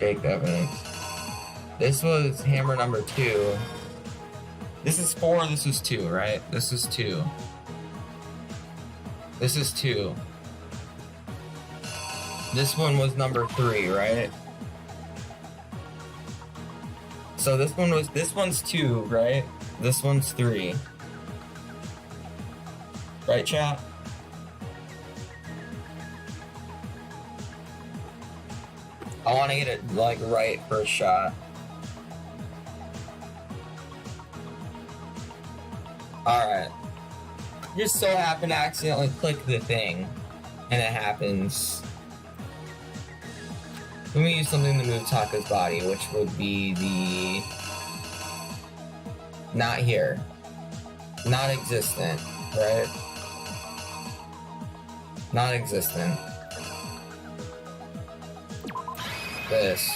fake evidence? This was hammer number 2. This is 4, this is 2, right? This is 2. This is 2. This one was number 3, right? So this one's 2, right? This one's 3. Right, chat? I want to get it, like, right first shot. Alright. Just so happen to accidentally click the thing, and it happens. Fumi used something to move Taka's body, which would be the... Not here. Not existent, right? Not existent. This.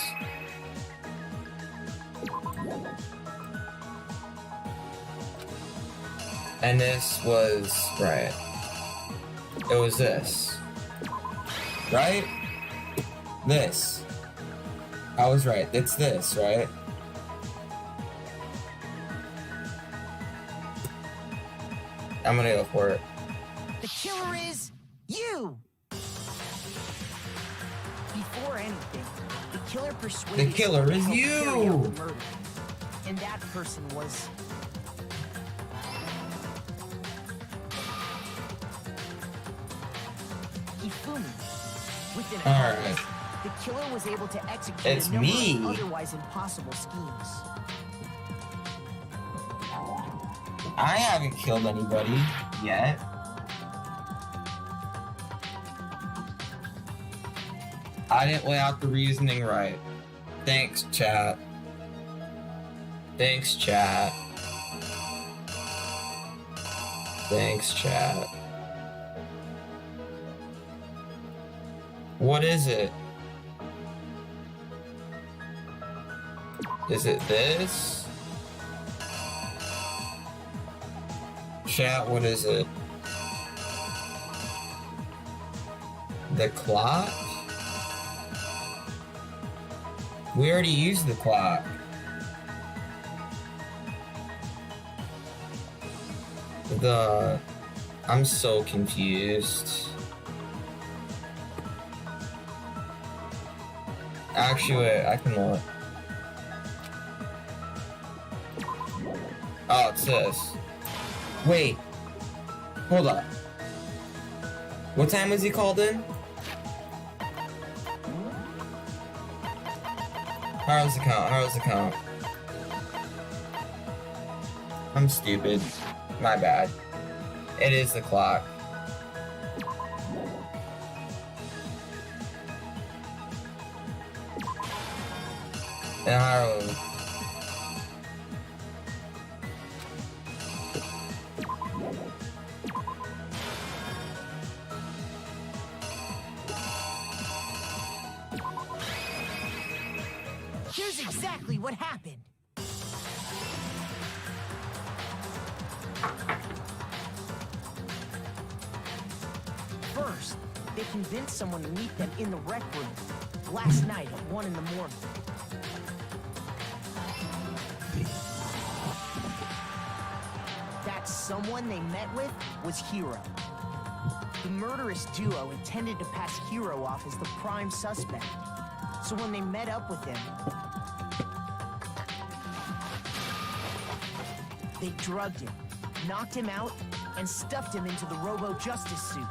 And this was... right. It was this. Right? This. I was right. It's this, right? I'm gonna go for it. The killer is you! Before anything, the killer persuaded The killer someone is to help carry out you! the murder. And that person was... Ifumi. Within Alright. hours, the killer was able to execute It's a number me. of otherwise impossible schemes. I haven't killed anybody yet. I didn't lay out the reasoning right. Thanks, chat. Thanks, chat. Thanks, chat. What is it? Is it this? Chat, what is it? The clock? We already used the clock. I'm so confused. Actually, wait, I can look. Oh, it's this. Wait. Hold up. What time was he called in? How's the count? How's the count? I'm stupid. My bad. It is the clock. In Hyrule. Here's exactly what happened. First, they convinced someone to meet them in the rec room last night at 1 in the morning. That someone they met with was Hero. The murderous duo intended to pass Hero off as the prime suspect. So when they met up with him, they drugged him, knocked him out, and stuffed him into the Robo-Justice suit.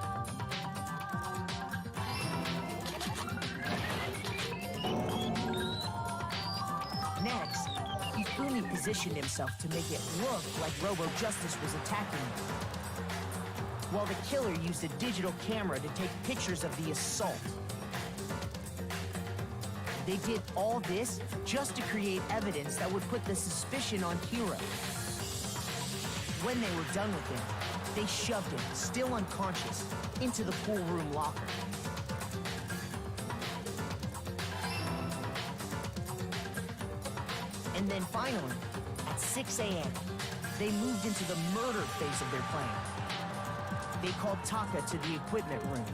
Next, Ifumi positioned himself to make it look like Robo-Justice was attacking him, while the killer used a digital camera to take pictures of the assault. They did all this just to create evidence that would put the suspicion on Hero. When they were done with him, they shoved him, still unconscious, into the pool room locker. And then finally, at 6 a.m., they moved into the murder phase of their plan. They called Taka to the equipment room.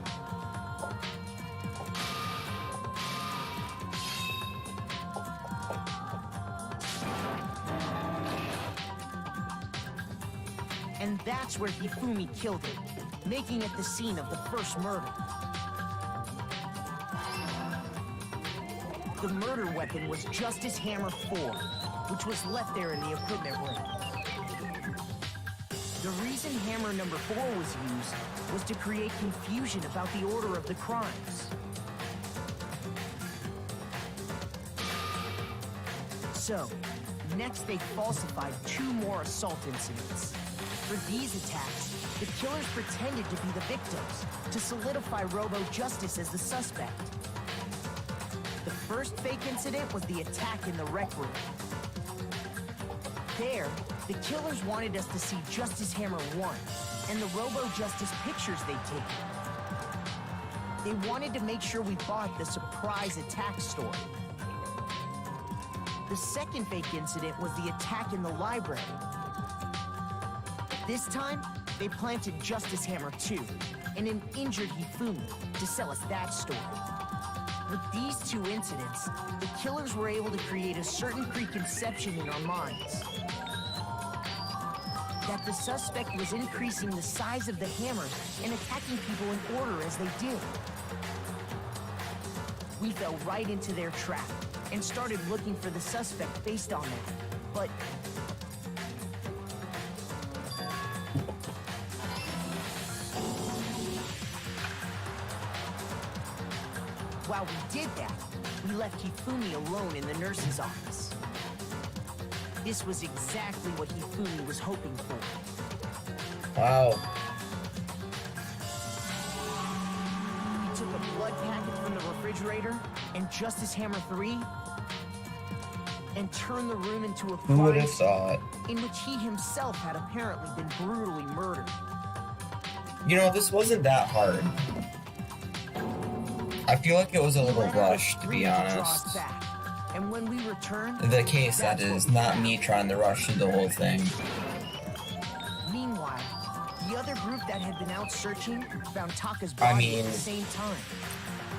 And that's where Ifumi killed him, making it the scene of the first murder. The murder weapon was Justice Hammer 4, which was left there in the equipment room. The reason Hammer number 4 was used was to create confusion about the order of the crimes. So, next they falsified 2 more assault incidents. For these attacks, the killers pretended to be the victims to solidify Robo-Justice as the suspect. The first fake incident was the attack in the rec room. There, the killers wanted us to see Justice Hammer 1 and the Robo-Justice pictures they'd taken. They wanted to make sure we bought the surprise attack story. The second fake incident was the attack in the library. This time, they planted Justice Hammer 2 and an injured Hifumi to sell us that story. With these two incidents, the killers were able to create a certain preconception in our minds. That the suspect was increasing the size of the hammers and attacking people in order as they did. We fell right into their trap and started looking for the suspect based on that. But while we did that, we left Hifumi alone in the nurse's office. This was exactly what Hifumi was hoping for. Wow. He took a blood packet from the refrigerator and Justice Hammer 3 and turned the room into a Who would have crime thought? in which he himself had apparently been brutally murdered. You know, this wasn't that hard. I feel like it was a little rushed, to be honest. And when we returned, The case, that is, not me trying to rush through the whole thing. Meanwhile, the other group that had been out searching found Taka's body at the same time.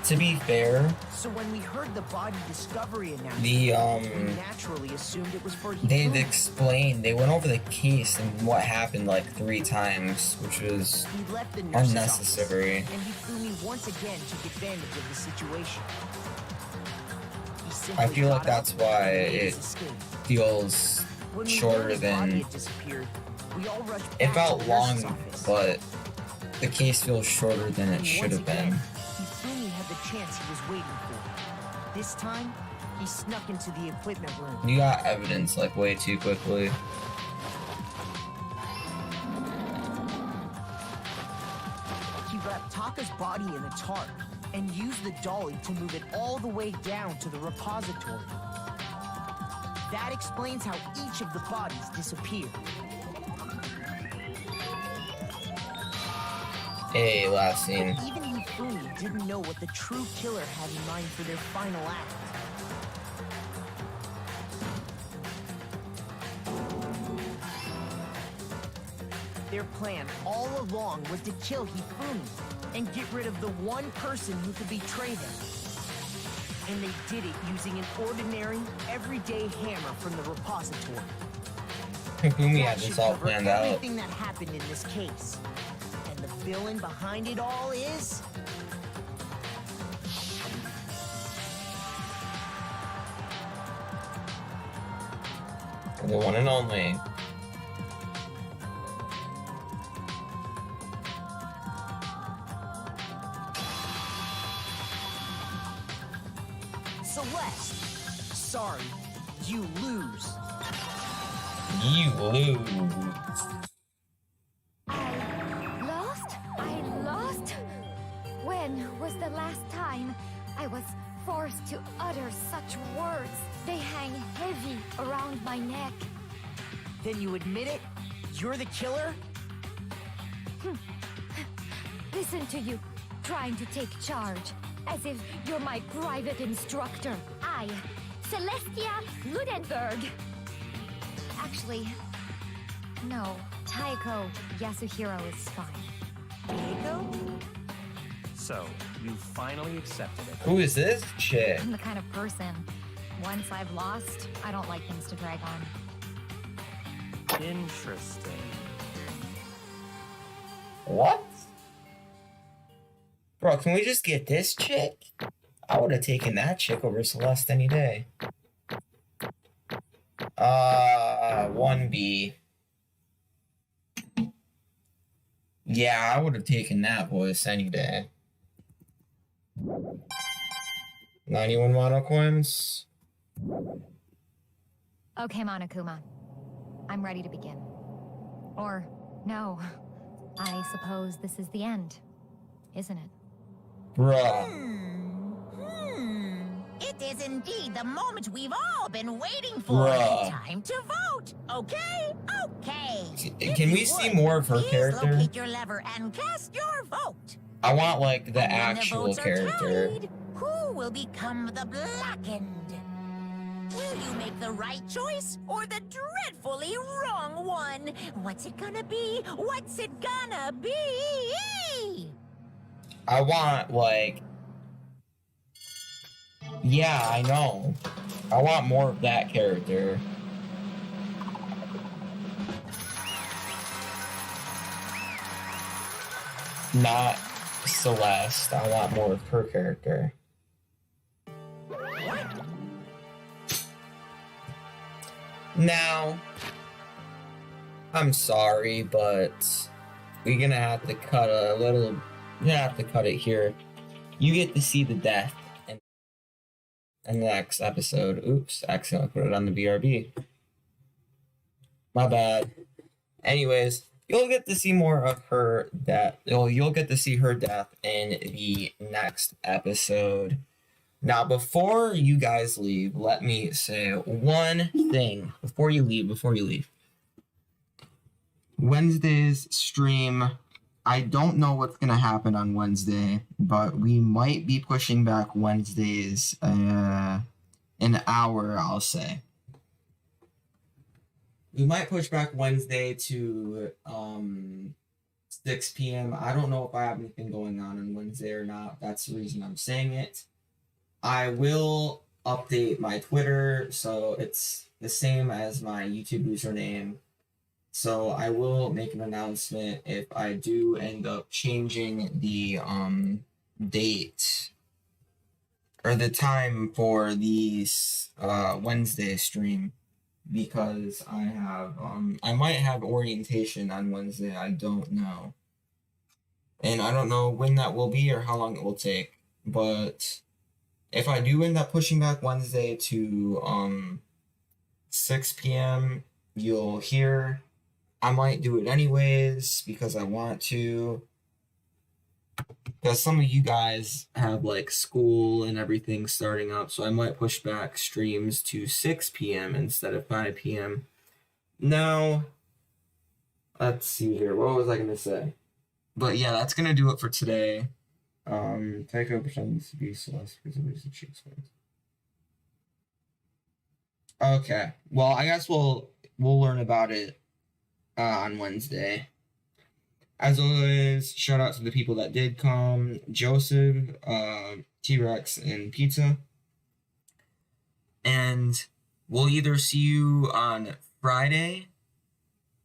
To be fair, So when we heard the body discovery announcement, the, we naturally assumed it was for they've Hifumi. explained, they went over the case and what happened like 3 times, which was We left the nurse's unnecessary. office, and Hifumi once again took advantage of the situation. He simply I feel like got up that's why and made his it escape. feels When we shorter learned his body than... had disappeared, we all rushed It back felt to the nurse's long, office. but the case feels shorter than it And should once have been. again, Hifumi had the chance he was waiting for. This time, he snuck into the equipment room. You got evidence like way too quickly. He wrapped Taka's body in a tarp and used the dolly to move it all the way down to the repository. That explains how each of the bodies disappeared. Hey, last scene. Even Hifumi didn't know what the true killer had in mind for their final act. Their plan all along was to kill Hifumi and get rid of the one person who could betray them. And they did it using an ordinary, everyday hammer from the repository. Hifumi That had should this all cover planned out. everything that happened in this case. And the villain behind it all is... The one and only. Celeste. Sorry, you lose. You lose. I lost? When was the last time I was forced to utter such words? They hang heavy around my neck. Then you admit it? You're the killer? Listen to you, trying to take charge, as if you're my private instructor. I, Celestia Ludenberg. Actually, no, Taiko Yasuhiro is fine. Taiko? So, you finally accepted it. Who is this chick? I'm the kind of person, once I've lost, I don't like things to drag on. Interesting. What? Bro, can we just get this chick? I would have taken that chick over Celeste any day. 1B. Yeah, I would have taken that voice any day. 91 mono coins. Okay, Monokuma. I'm ready to begin. Or, no. I suppose this is the end, isn't it? Bruh. It is indeed the moment we've all been waiting for. Bruh. Time to vote, okay? Okay. Can we see more of her Please character? locate your lever and cast your vote. I want, like, the And when actual votes are character. tallied, who will become the blackened? Will you make the right choice or the dreadfully wrong one? What's it gonna be? What's it gonna be? I want, like... Yeah, I know. I want more of that character. Not Celeste. I want more of her character. Now, I'm sorry, but we're gonna have to cut a little. You're gonna have to cut it here. You get to see the death in the next episode. Oops, accidentally put it on the BRB. My bad. Anyways, you'll get to see more of her death. You'll get to see her death in the next episode. Now, before you guys leave, let me say one thing before you leave. Wednesday's stream, I don't know what's going to happen on Wednesday, but we might be pushing back Wednesdays an hour, I'll say. We might push back Wednesday to 6 p.m. I don't know if I have anything going on Wednesday or not. That's the reason I'm saying it. I will update my Twitter, so it's the same as my YouTube username. So I will make an announcement if I do end up changing the date or the time for the Wednesday stream, because I have I might have orientation on Wednesday. I don't know, and I don't know when that will be or how long it will take, but if I do end up pushing back Wednesday to 6 p.m., you'll hear. I might do it anyways because I want to. Because some of you guys have like school and everything starting up, so I might push back streams to 6 p.m. instead of 5 p.m. Now, let's see here. What was I going to say? But yeah, that's going to do it for today. Tycho pretends to be Celeste because it was the cheeks. Okay, well, I guess we'll learn about it on Wednesday. As always, shout out to the people that did come: Joseph, T-Rex, and Pizza. And we'll either see you on Friday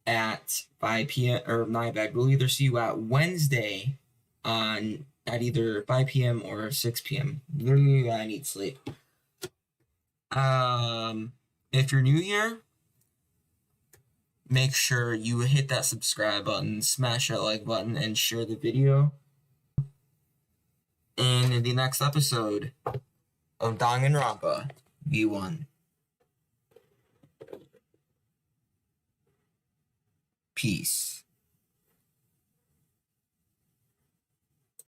at 5 p.m. or my bad. We'll either see you at Wednesday at either 5 p.m. or 6 p.m. Literally, I need sleep. If you're new here, make sure you hit that subscribe button, smash that like button, and share the video. In the next episode of Danganronpa V1. Peace.